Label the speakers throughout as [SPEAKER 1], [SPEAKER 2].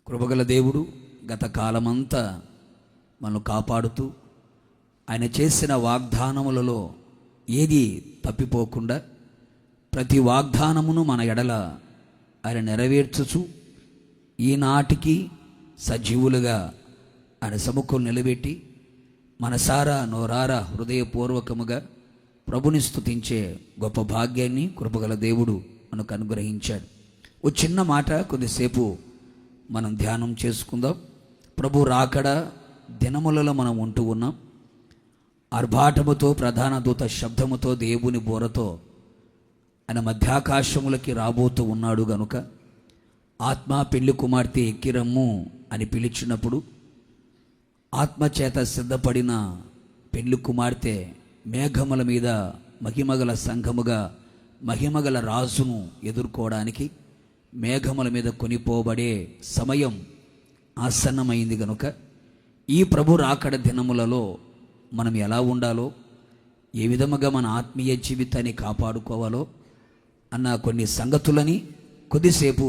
[SPEAKER 1] కృపగల దేవుడు గత కాలమంతా మనల్ని కాపాడుతూ ఆయన చేసిన వాగ్దానములలో ఏది తప్పిపోకుండా ప్రతి వాగ్దానమును మన ఎడల ఆయన నెరవేర్చుచు ఈనాటికి సజీవులుగా ఆయన సముఖం నిలబెట్టి మనసారా నోరారా హృదయపూర్వకముగా ప్రభుని స్తుతించే గొప్ప భాగ్యాన్ని కృపగల దేవుడు మనకు అనుగ్రహించాడు. ఓ చిన్న మాట కొద్దిసేపు మనం ధ్యానం చేసుకుందాం. ప్రభు రాకడ దినములలో మనం ఉంటూ ఉన్నాం. ఆర్భాటముతో ప్రధాన దూత శబ్దముతో దేవుని బోరతో ఆయన మధ్యాకాశములకి రాబోతూ ఉన్నాడు గనుక ఆత్మ పెళ్లి కుమార్తె ఎక్కిరమ్ము అని పిలిచినప్పుడు ఆత్మచేత సిద్ధపడిన పెళ్లి కుమార్తె మేఘముల మీద మహిమగల సంఘముగా మహిమగల రాజును ఎదుర్కోవడానికి మేఘముల మీద కొనిపోబడే సమయం ఆసన్నమైంది గనుక ఈ ప్రభు రాకడ దినములలో మనం ఎలా ఉండాలో, ఏ విధముగా మన ఆత్మీయ జీవితాన్ని కాపాడుకోవాలో అన్న కొన్ని సంగతులని కొద్దిసేపు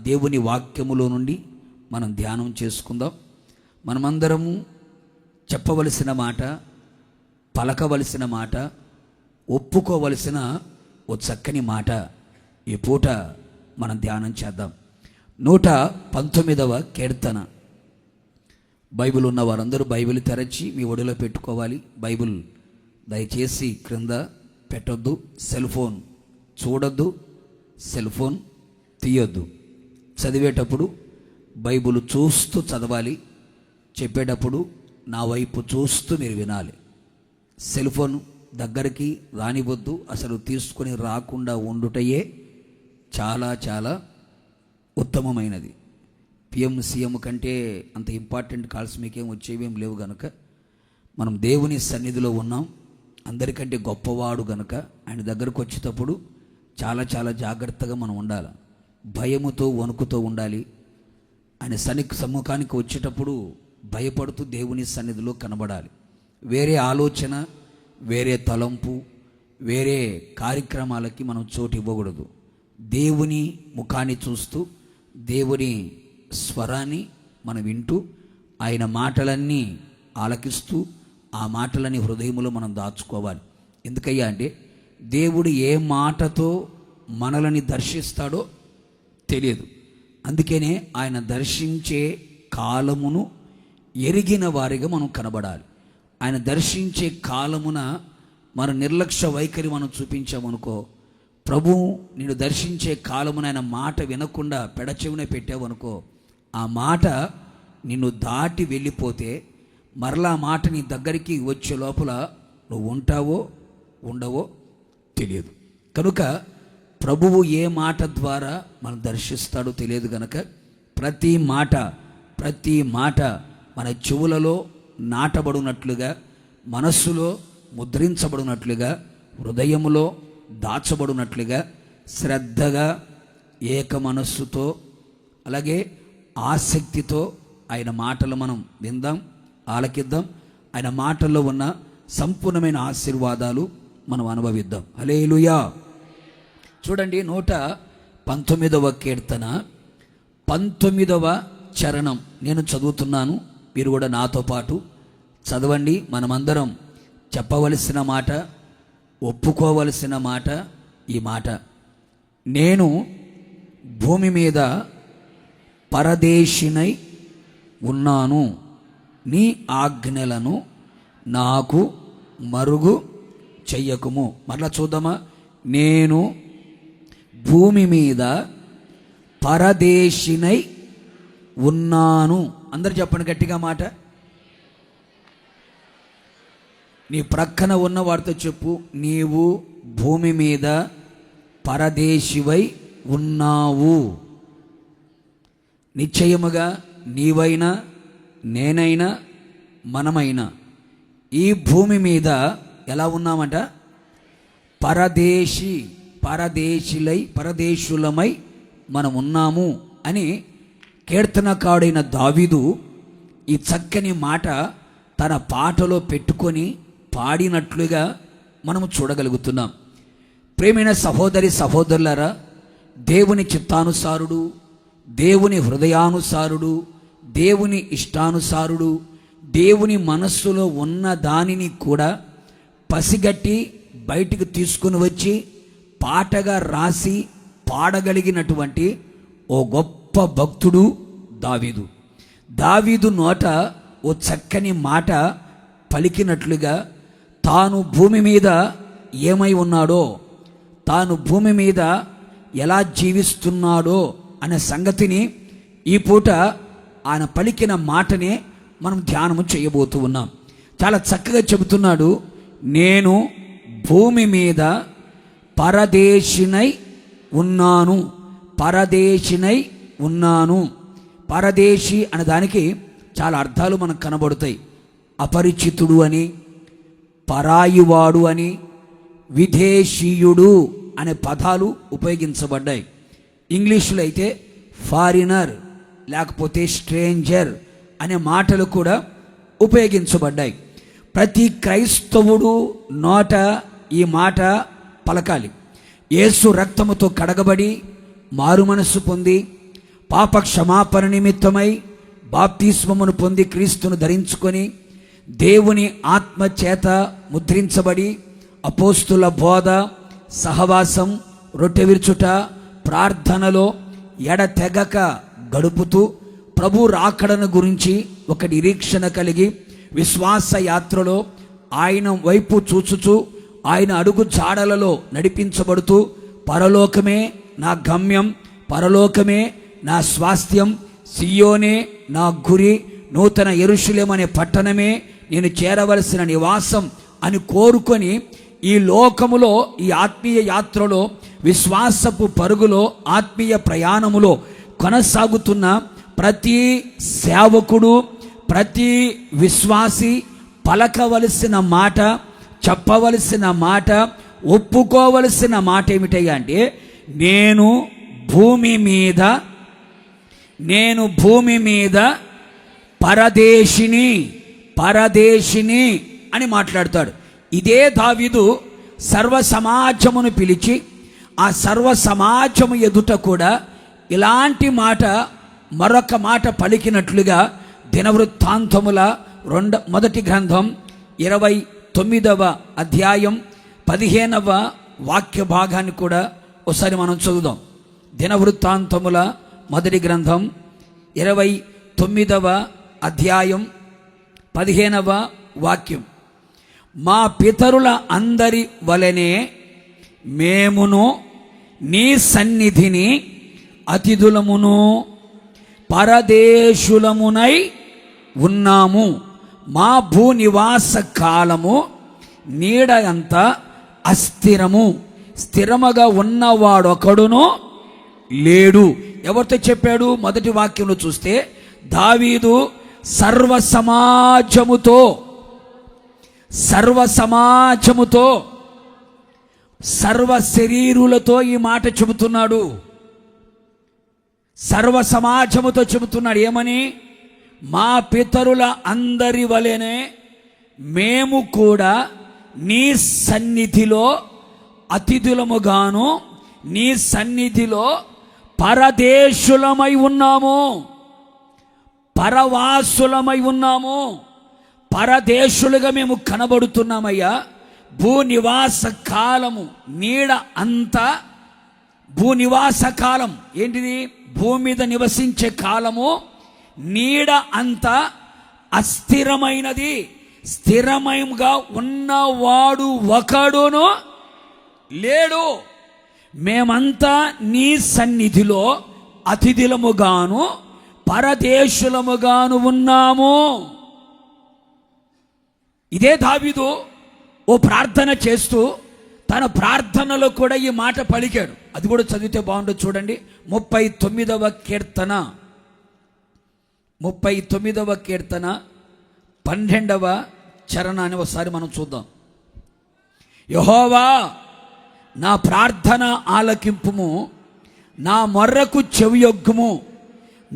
[SPEAKER 1] దేవుని వాక్యములో నుండి మనం ధ్యానం చేసుకుందాం. మనమందరము చెప్పవలసిన మాట, పలకవలసిన మాట, ఒప్పుకోవలసిన ఓ చక్కని మాట ఈ పూట మనం ధ్యానం చేద్దాం. 119వ కీర్తన. బైబిల్ ఉన్న వారందరూ బైబిల్ తెరచి మీ ఒడిలో పెట్టుకోవాలి. బైబిల్ దయచేసి క్రింద పెట్టొద్దు. సెల్ ఫోన్ చూడొద్దు, సెల్ ఫోన్ తీయొద్దు. చదివేటప్పుడు బైబిల్ చూస్తూ చదవాలి. చెప్పేటప్పుడు నా వైపు చూస్తూ మీరు వినాలి. సెల్ ఫోన్ దగ్గరికి రానివద్దు. అసలు తీసుకొని రాకుండా ఉండుటయే చాలా చాలా ఉత్తమమైనది. పిఎం సీఎం కంటే అంత ఇంపార్టెంట్ కాల్స్ మీకేం వచ్చేవేం లేవు గనుక మనం దేవుని సన్నిధిలో ఉన్నాం. అందరికంటే గొప్పవాడు గనుక ఆయన దగ్గరకు వచ్చేటప్పుడు చాలా చాలా జాగ్రత్తగా మనం ఉండాలి. భయముతో వణుకుతో ఉండాలి. ఆయన సమ్ముఖానికి వచ్చేటప్పుడు భయపడుతూ దేవుని సన్నిధిలో కనబడాలి. వేరే ఆలోచన, వేరే తలంపు, వేరే కార్యక్రమాలకి మనం చోటు ఇవ్వకూడదు. దేవుని ముఖాన్ని చూస్తూ దేవుని స్వరాన్ని మనం వింటూ ఆయన మాటలన్నీ ఆలకిస్తూ ఆ మాటలని హృదయములో మనం దాచుకోవాలి. ఎందుకయ్యా అంటే దేవుడు ఏ మాటతో మనలని దర్శిస్తాడో తెలియదు. అందుకనే ఆయన దర్శించే కాలమును ఎరిగిన వారిగా మనం కనబడాలి. ఆయన దర్శించే కాలమున మన నిర్లక్ష్య వైఖరి మనం చూపించామనుకో, ప్రభు నిన్ను దర్శించే కాలమున ఆయన మాట వినకుండా పెడచెవిన పెట్టావనుకో, ఆ మాట నిన్ను దాటి వెళ్ళిపోతే మరలా మాట నీ దగ్గరికి వచ్చే లోపల నువ్వు ఉంటావో ఉండవో తెలియదు. కనుక ప్రభువు ఏ మాట ద్వారా మనం దర్శిస్తాడో తెలియదు కనుక ప్రతి మాట మన చెవులలో నాటబడినట్లుగా, మనస్సులో ముద్రించబడినట్లుగా, హృదయములో దాచబడినట్లుగా శ్రద్ధగా ఏక మనస్సుతో అలాగే ఆసక్తితో ఆయన మాటలు మనం విందాం, ఆలకిద్దాం. ఆయన మాటల్లో ఉన్న సంపూర్ణమైన ఆశీర్వాదాలు మనం అనుభవిద్దాం. హల్లెలూయా. చూడండి 119వ కీర్తన 19వ చరణం నేను చదువుతున్నాను. మీరు కూడా నాతో పాటు చదవండి. మనమందరం చెప్పవలసిన మాట, ఒప్పుకోవలసిన మాట ఈ మాట. నేను భూమి మీద పరదేశినై ఉన్నాను, నీ ఆజ్ఞలను నాకు మరుగు చెయ్యకుము. మరలా చూద్దామా? నేను భూమి మీద పరదేశినై ఉన్నాను. అందరు చెప్పండి గట్టిగా మాట. నీ ప్రక్కన ఉన్న వారితో చెప్పు, నీవు భూమి మీద పరదేశివై ఉన్నావు. నిశ్చయముగా నీవైనా నేనైనా మనమైనా ఈ భూమి మీద ఎలా ఉన్నామంట? పరదేశులమై మనం ఉన్నాము అని కీర్తనకారుడైన దావీదు ఈ చక్కని మాట తన పాటలో పెట్టుకొని పాడినట్లుగా మనము ప్రియమైన సహోదరి సహోదరులారా, దేవుని చిత్తానుసారుడు, దేవుని హృదయానుసారుడు, దేవుని ఇష్టానుసారుడు, దేవుని మనస్సులో ఉన్న దానిని కూడా పసిగట్టి బయటికి తీసుకుని వచ్చి పాటగా రాసి పాడగలిగినటువంటి ఓ గొప్ప భక్తుడు దావీదు. దావీదు నోట ఓ చక్కని మాట పలికినట్లుగా తాను భూమి మీద ఏమై ఉన్నాడో, తాను భూమి మీద ఎలా జీవిస్తున్నాడో అనే సంగతిని ఈ పూట ఆయన పలికిన మాటనే మనం ధ్యానము చేయబోతూ ఉన్నాం. చాలా చక్కగా చెబుతున్నాడు, నేను భూమి మీద పరదేశినై ఉన్నాను. పరదేశినై ఉన్నాను. పరదేశి అనే దానికి చాలా అర్థాలు మనకు కనబడతాయి. అపరిచితుడు అని, పరాయివాడు అని, విదేశీయుడు అనే పదాలు ఉపయోగించబడ్డాయి. ఇంగ్లీషులో అయితే ఫారినర్ లేకపోతే స్ట్రేంజర్ అనే మాటలు కూడా ఉపయోగించబడ్డాయి. ప్రతి క్రైస్తవుడు నోట ఈ మాట పలకాలి. యేసు రక్తముతో కడగబడి మారు మనస్సు పొంది పాప క్షమాపణ నిమిత్తమై బాప్తిస్మమును పొంది క్రీస్తును ధరించుకొని దేవుని ఆత్మ చేత ముద్రించబడి అపోస్తుల బోధ, సహవాసం, రొట్టె విరుచుట, ప్రార్థనలో ఎడతెగక గడుపుతూ ప్రభు రాకడను గురించి ఒక నిరీక్షణ కలిగి విశ్వాస యాత్రలో ఆయన వైపు చూచుచూ ఆయన అడుగు జాడలలో నడిపించబడుతూ పరలోకమే నా గమ్యం, పరలోకమే నా స్వాస్థ్యం, సియోనే నా గురి, నూతన యెరూషలేము అనే పట్టణమే నేను చేరవలసిన నివాసం అని కోరుకొని ఈ లోకములో, ఈ ఆత్మీయ యాత్రలో, విశ్వాసపు పరుగులో, ఆత్మీయ ప్రయాణములో కొనసాగుతున్న ప్రతి సేవకుడు, ప్రతి విశ్వాసి పలకవలసిన మాట, చెప్పవలసిన మాట, ఒప్పుకోవలసిన మాట ఏమిటయ్యా అంటే, నేను భూమి మీద పరదేశిని అని మాట్లాడతాడు. ఇదే దావీదు సర్వ సమాజమును పిలిచి ఆ సర్వ సమాజము ఎదుట కూడా ఇలాంటి మాట, మరొక మాట పలికినట్లుగా దినవృత్తాంతముల మొదటి గ్రంథం 29వ అధ్యాయం 15వ వాక్య భాగాన్ని కూడా ఒకసారి మనం చదువుదాం. దినవృత్తాంతముల మొదటి గ్రంథం 29వ అధ్యాయం 15వ వాక్యం. మా పితరుల అందరి వలనే మేమును నీ సన్నిధిని అతిథులమును పరదేశులమునై ఉన్నాము. మా భూనివాస కాలము నీడ అంత అస్థిరము, స్థిరముగా ఉన్నవాడొకడును లేడు. ఎవరితో చెప్పాడు? మొదటి వాక్యంలో చూస్తే దావీదు సర్వ సమాజముతో సర్వ శరీరులతో ఈ మాట చెబుతున్నాడు. సర్వ సమాజముతో చెబుతున్నాడు. ఏమని? మా పితరుల అందరి వలెనే మేము కూడా నీ సన్నిధిలో అతిథులముగాను, నీ సన్నిధిలో పరదేశులమై ఉన్నాము, పరవాసులమై ఉన్నాము, పరదేశులుగా మేము కనబడుతున్నామయ్యా. భూనివాస కాలము నీడ అంతా, భూనివాస కాలం ఏంటిది? భూమి మీద నివసించే కాలము నీడ అంతా అస్థిరమైనది. స్థిరమయంగా ఉన్నవాడు ఒకడును లేడు. మేమంతా నీ సన్నిధిలో అతిథులముగాను పరదేశులముగాను ఉన్నాము. ఇదే దావీదు ఓ ప్రార్థన చేస్తూ తన ప్రార్థనలో కూడా ఈ మాట పలికాడు. అది కూడా చదివితే బాగుంటుంది. చూడండి, 39వ కీర్తన 12వ చరణాన్ని ఒకసారి మనం చూద్దాం. యెహోవా నా ప్రార్థన ఆలకింపుము, నా మొర్రకు చెవియొగ్గుము,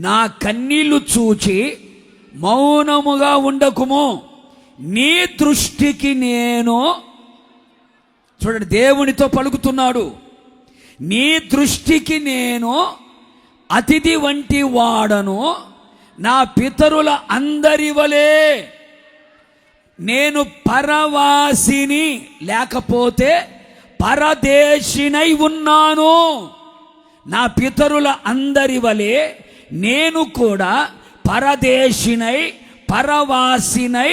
[SPEAKER 1] నా కన్నీళ్లు చూచి మౌనముగా ఉండకుము. నీ దృష్టికి నేను, చూడండి దేవునితో పలుకుతున్నాడు, నీ దృష్టికి నేను అతిథి వంటి వాడను, నా పితరుల అందరి వలె నేను పరవాసిని లేకపోతే పరదేశినై ఉన్నాను. నా పితరుల అందరి వలె నేను కూడా పరదేశినై పరవాసినై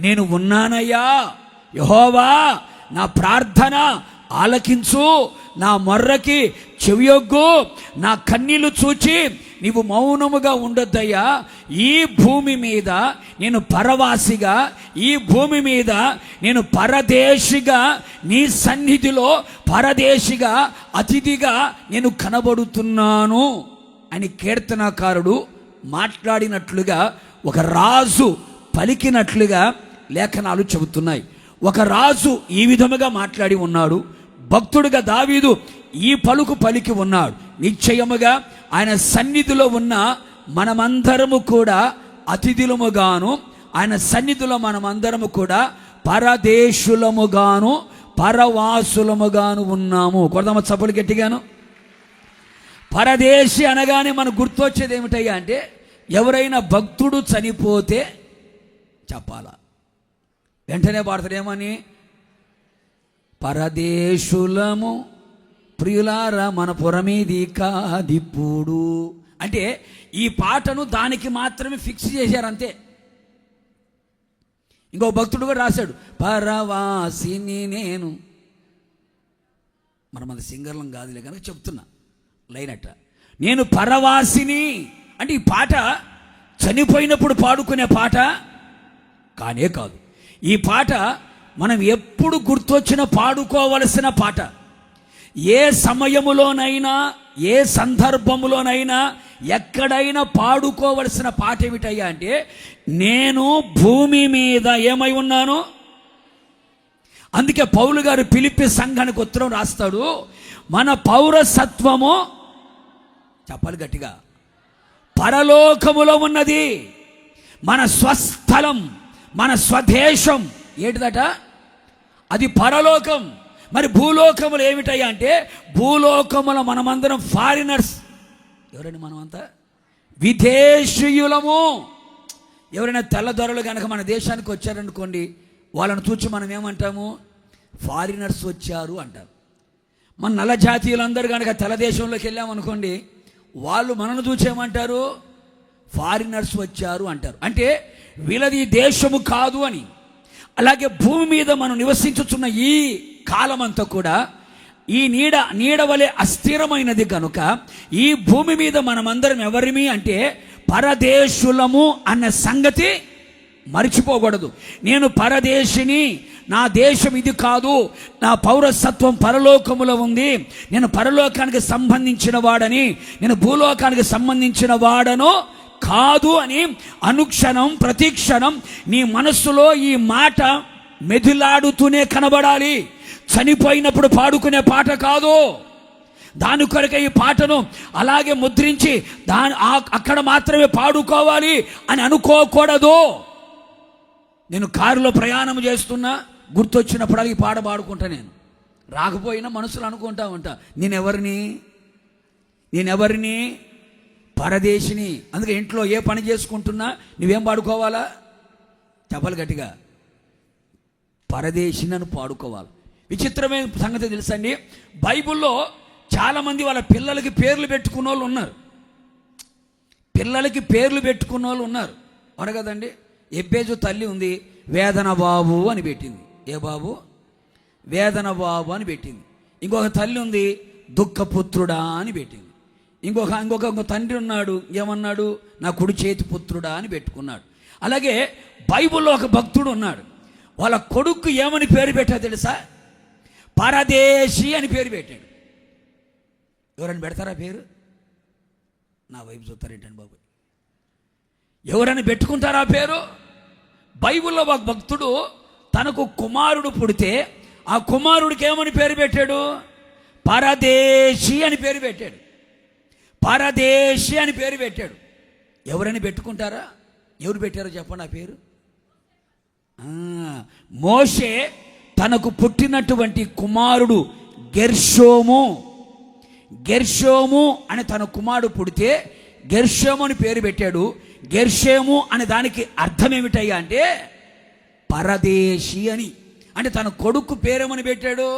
[SPEAKER 1] నేను ఉన్నానయ్యా. యెహోవా, నా ప్రార్థన ఆలకించు, నా మొర్రకి చెవియొగ్గు, నా కన్నీళ్లు చూచి నీవు మౌనముగా ఉండొద్దయ్యా. ఈ భూమి మీద నేను పరవాసిగా, ఈ భూమి మీద నేను పరదేశిగా, నీ సన్నిధిలో పరదేశిగా, అతిథిగా నేను కనబడుతున్నాను అని కీర్తనకారుడు మాట్లాడినట్లుగా, ఒక రాజు పలికినట్లుగా లేఖనాలు చెబుతున్నాయి. ఒక రాజు ఈ విధముగా మాట్లాడి ఉన్నాడు. భక్తుడిగా దావీదు ఈ పలుకు పలికి ఉన్నాడు. నిశ్చయముగా ఆయన సన్నిధిలో ఉన్న మనమందరము కూడా అతిథులముగాను, ఆయన సన్నిధిలో మనమందరము కూడా పరదేశులముగాను పరవాసులముగాను ఉన్నాము. కొడదామ చప్పలు గట్టిగాను. పరదేశి అనగానే మనకు గుర్తొచ్చేది ఏమిటయ్యా అంటే, ఎవరైనా భక్తుడు చనిపోతే చెప్పాలా, వెంటనే పాడతాడేమని, పరదేశులము ప్రియులారా మన పురమీది కాదిప్పుడు. అంటే ఈ పాటను దానికి మాత్రమే ఫిక్స్ చేశారంతే. ఇంకో భక్తుడు కూడా రాశాడు, పరవాసిని నేను. మనం అది సింగర్లం కాదులే కనుక చెప్తున్నా లైన్ అట్ట, నేను పరవాసిని. అంటే ఈ పాట చనిపోయినప్పుడు పాడుకునే పాట కానే కాదు. ఈ పాట మనం ఎప్పుడు గుర్తొచ్చిన పాడుకోవలసిన పాట. ఏ సమయములోనైనా, ఏ సందర్భములోనైనా, ఎక్కడైనా పాడుకోవలసిన పాట ఏమిటయ్యా అంటే, నేను భూమి మీద ఏమై ఉన్నాను. అందుకే పౌలు గారు ఫిలిప్పీ సంఘానికి ఉత్తరం రాస్తాడు, మన పౌరసత్వము, చెప్పాలి గట్టిగా, పరలోకములో ఉన్నది. మన స్వస్థలం, మన స్వదేశం ఏంటిదట, అది పరలోకం. మరి భూలోకములు ఏమిటయ్యా అంటే, భూలోకముల మనమందరం ఫారినర్స్. ఎవరండి మనమంతా? విదేశీయులము. ఎవరైనా తెల్లదొరలు కనుక మన దేశానికి వచ్చారనుకోండి, వాళ్ళని చూచి మనం ఏమంటాము, ఫారినర్స్ వచ్చారు అంటారు. మన నల్ల జాతీయులందరూ కనుక తెల్ల దేశంలోకి వెళ్ళామనుకోండి, వాళ్ళు మనను చూసేమంటారు, ఫారినర్స్ వచ్చారు అంటారు. అంటే వీళ్ళది దేశము కాదు అని. అలాగే భూమి మీద మనం నివసించుచున్న ఈ కాలమంతా కూడా ఈ నీడ వలె అస్థిరమైనది కనుక, ఈ భూమి మీద మనమందరం ఎవరిమి అంటే పరదేశులము అన్న సంగతి మర్చిపోకూడదు. నేను పరదేశిని, నా దేశం ఇది కాదు, నా పౌరసత్వం పరలోకములో ఉంది, నేను పరలోకానికి సంబంధించిన వాడని, నేను భూలోకానికి సంబంధించిన వాడను కాదు అని అనుక్షణం ప్రతిక్షణం నీ మనస్సులో ఈ మాట మెదిలాడుతూనే కనబడాలి. చనిపోయినప్పుడు పాడుకునే పాట కాదు. దాని కొరకే ఈ పాటను అలాగే ముద్రించి అక్కడ మాత్రమే పాడుకోవాలి అని అనుకోకూడదు. నేను కారులో ప్రయాణం చేస్తున్నా, గుర్తొచ్చినప్పుడు ఈ పాట పాడుకుంటా. నేను రాకపోయినా మనసులో అనుకుంటా ఉంటా, నేనెవరిని, పరదేశిని. అందుకే ఇంట్లో ఏ పని చేసుకుంటున్నా నువ్వేం పాడుకోవాలా, చెప్పాలి గట్టిగా, పరదేశిని అని పాడుకోవాలి. విచిత్రమైన సంగతి తెలుసండి, బైబిల్లో చాలామంది వాళ్ళ పిల్లలకి పేర్లు పెట్టుకున్న వాళ్ళు ఉన్నారు. పిల్లలకి పేర్లు పెట్టుకున్న వాళ్ళు ఉన్నారు. అవును కదండి. ఎబ్బేజు తల్లి ఉంది, వేదన బాబు అని పెట్టింది. ఏ బాబు? వేదన బాబు అని పెట్టింది. ఇంకొక తల్లి ఉంది, దుఃఖపుత్రుడా అని పెట్టింది. ఇంకొక తండ్రి ఉన్నాడు, ఏమన్నాడు, నా కుడి చేతి పుత్రుడా అని పెట్టుకున్నాడు. అలాగే బైబిల్లో ఒక భక్తుడు ఉన్నాడు, వాళ్ళ కొడుకు ఏమని పేరు పెట్టా తెలుసా? పరదేశి అని పేరు పెట్టాడు. ఎవరైనా పెడతారా పేరు? నా వైపు చూస్తారేంటండి బాబు, ఎవరైనా పెట్టుకుంటారా పేరు? బైబిల్లో ఒక భక్తుడు తనకు కుమారుడు పుడితే ఆ కుమారుడికి ఏమని పేరు పెట్టాడు? పరదేశి అని పేరు పెట్టాడు. పరదేశి అని పేరు పెట్టాడు. ఎవరైనా పెట్టుకుంటారా? ఎవరు పెట్టారో చెప్పండి ఆ పేరు. మోషే తనకు పుట్టినటువంటి కుమారుడు గెర్షోము. గెర్షోము అని తన కుమారుడు పుడితే గెర్షోము అని పేరు పెట్టాడు. గెర్షోము అనే దానికి అర్థం ఏమిటయ్యా అంటే పరదేశి అని. అంటే తన కొడుకు పేరేమని పెట్టాడు,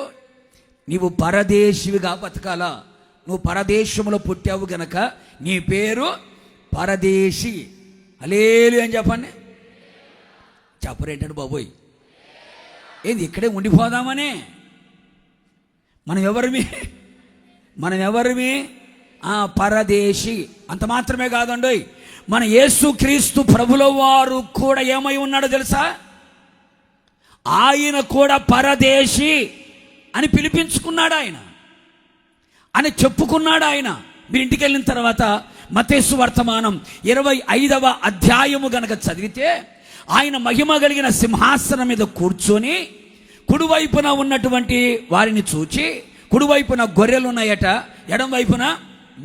[SPEAKER 1] నీవు పరదేశివిగా బతకాలా, నువ్వు పరదేశంలో పుట్టావు గనక నీ పేరు పరదేశి. హల్లెలూయా అని చెప్పండి. చెప్పరేంటాడు బాబోయ్, ఏంది ఇక్కడే ఉండిపోదామనే? మనం ఎవరిమి పరదేశి. అంత మాత్రమే కాదండోయ్, మన యేసుక్రీస్తు ప్రభుల వారు కూడా ఏమై ఉన్నాడో తెలుసా? ఆయన కూడా పరదేశి అని పిలిపించుకున్నాడు, ఆయన అని చెప్పుకున్నాడు. ఆయన మీరు ఇంటికి వెళ్ళిన తర్వాత మత్తయి వర్తమానం 25వ అధ్యాయము గనక చదివితే ఆయన మహిమ కలిగిన సింహాసనం మీద కూర్చొని కుడివైపున ఉన్నటువంటి వారిని చూచి, కుడివైపున గొర్రెలు ఉన్నాయట, ఎడం వైపున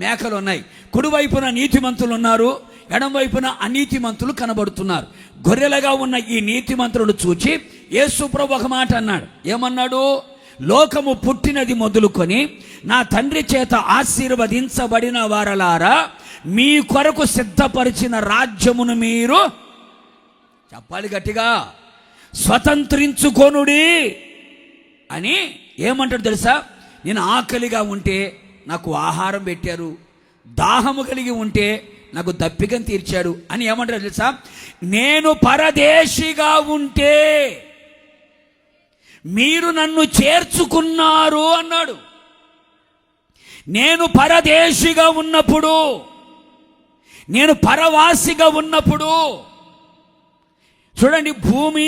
[SPEAKER 1] మేకలు ఉన్నాయి. కుడివైపున నీతిమంతులు ఉన్నారు, ఎడం వైపున అనీతిమంతులు కనబడుతున్నారు. గొర్రెలుగా ఉన్న ఈ నీతిమంతులను చూచి యేసు ప్రభు ఒక మాట అన్నాడు. ఏమన్నాడు? లోకము పుట్టినది మొదలుకొని నా తండ్రి చేత ఆశీర్వదించబడిన వారలారా, మీ కొరకు సిద్ధపరిచిన రాజ్యమును మీరు చెప్పాలి గట్టిగా, స్వతంత్రించుకొనుడి అని ఏమంటాడు తెలుసా? నేను ఆకలిగా ఉంటే నాకు ఆహారం పెట్టారు, దాహము కలిగి ఉంటే నాకు దప్పికను తీర్చాడు అని ఏమంటాడు తెలుసా? నేను పరదేశిగా ఉంటే మీరు నన్ను చేర్చుకున్నారు అన్నాడు. నేను పరదేశిగా ఉన్నప్పుడు, నేను పరవాసిగా ఉన్నప్పుడు, చూడండి, భూమి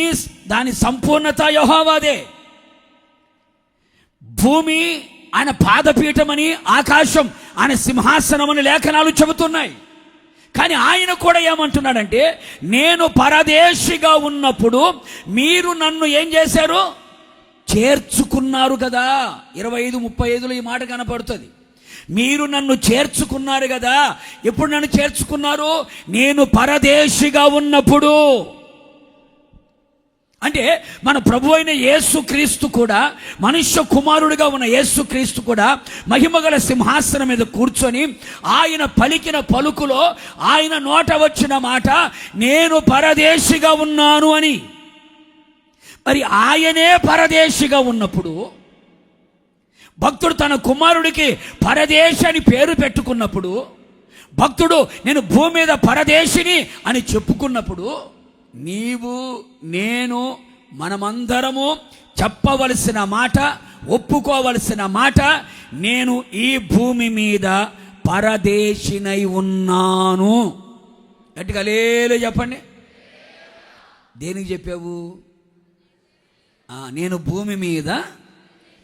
[SPEAKER 1] దాని సంపూర్ణత యెహోవాదే. భూమి ఆయన పాదపీఠమని, ఆకాశం ఆయన సింహాసనమని లేఖనాలు చెబుతున్నాయి. కానీ ఆయన కూడా ఏమంటున్నాడంటే, నేను పరదేశిగా ఉన్నప్పుడు మీరు నన్ను ఏం చేశారు? చేర్చుకున్నారు కదా. 25-35లో ఈ మాట కనపడుతుంది. మీరు నన్ను చేర్చుకున్నారు కదా. ఎప్పుడు నన్ను చేర్చుకున్నారు? నేను పరదేశిగా ఉన్నప్పుడు. అంటే మన ప్రభు అయిన యేసుక్రీస్తు కూడా, మనుష్య కుమారుడిగా ఉన్న యేసుక్రీస్తు కూడా మహిమగల సింహాసనం మీద కూర్చొని ఆయన పలికిన పలుకులో, ఆయన నోట వచ్చిన మాట నేను పరదేశిగా ఉన్నాను అని. మరి ఆయనే పరదేశిగా ఉన్నప్పుడు భక్తుడు తన కుమారుడికి పరదేశి అని పేరు పెట్టుకున్నప్పుడు, భక్తుడు నేను భూమి మీద పరదేశిని అని చెప్పుకున్నప్పుడు, నీవు నేను మనమందరము చెప్పవలసిన మాట, ఒప్పుకోవలసిన మాట, నేను ఈ భూమి మీద పరదేశినై ఉన్నాను. గట్టిగా హల్లెలూయా చెప్పండి. దేనికి చెప్పావు? నేను భూమి మీద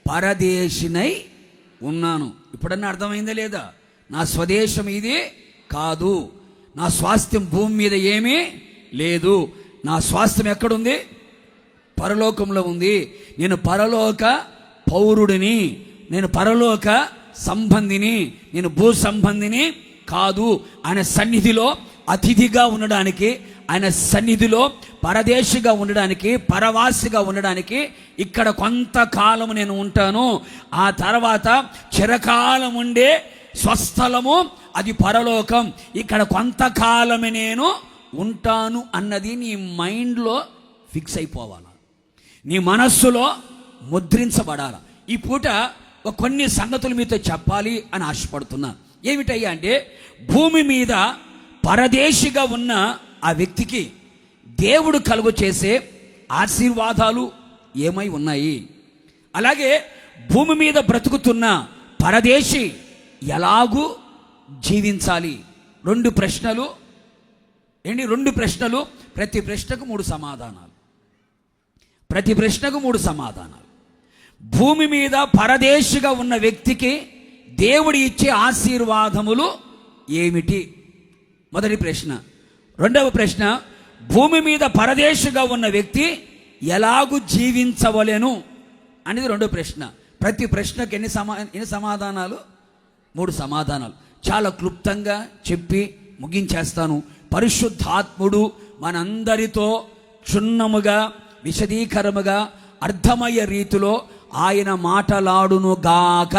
[SPEAKER 1] పరదేశినై ఉన్నాను. ఇప్పుడన్నా అర్థమైందా లేదా? నా స్వదేశం ఇది కాదు, నా స్వాస్థ్యం భూమి మీద ఏమీ లేదు. నా స్వాస్థ్యం ఎక్కడుంది? పరలోకంలో ఉంది. నేను పరలోక పౌరుడిని, నేను పరలోక సంబంధిని, నేను భూ సంబంధిని కాదు. ఆయన సన్నిధిలో అతిథిగా ఉండడానికి, ఆయన సన్నిధిలో పరదేశిగా ఉండడానికి, పరవాసిగా ఉండడానికి ఇక్కడ కొంతకాలము నేను ఉంటాను. ఆ తర్వాత చిరకాలం ఉండే స్వస్థలము అది పరలోకం. ఇక్కడ కొంతకాలమే నేను ఉంటాను అన్నది నీ మైండ్లో ఫిక్స్ అయిపోవాలి, నీ మనస్సులో ముద్రించబడాలి. ఈ పూట కొన్ని సంగతులు మీతో చెప్పాలి అని ఆశపడుతున్నా. ఏమిటయ్యా అంటే, భూమి మీద పరదేశిగా ఉన్న ఆ వ్యక్తికి దేవుడు కలుగు చేసే ఆశీర్వాదాలు ఏమై ఉన్నాయి, అలాగే భూమి మీద బ్రతుకుతున్న పరదేశి ఎలాగూ జీవించాలి. 2 ప్రశ్నలు. ఏంటి 2 ప్రశ్నలు? ప్రతి ప్రశ్నకు 3 సమాధానాలు. ప్రతి ప్రశ్నకు 3 సమాధానాలు. భూమి మీద పరదేశిగా ఉన్న వ్యక్తికి దేవుడు ఇచ్చే ఆశీర్వాదములు ఏమిటి? మొదటి ప్రశ్న. రెండవ ప్రశ్న, భూమి మీద పరదేశిగా ఉన్న వ్యక్తి ఎలాగూ జీవించవలెను అనేది 2వ ప్రశ్న. ప్రతి ప్రశ్నకు ఎన్ని సమాధానాలు? 3 సమాధానాలు. చాలా క్లుప్తంగా చెప్పి ముగించేస్తాను. పరిశుద్ధాత్ముడు మనందరితో క్షుణ్ణముగా, విశదీకరముగా, అర్థమయ్యే రీతిలో ఆయన మాటలాడును గాక.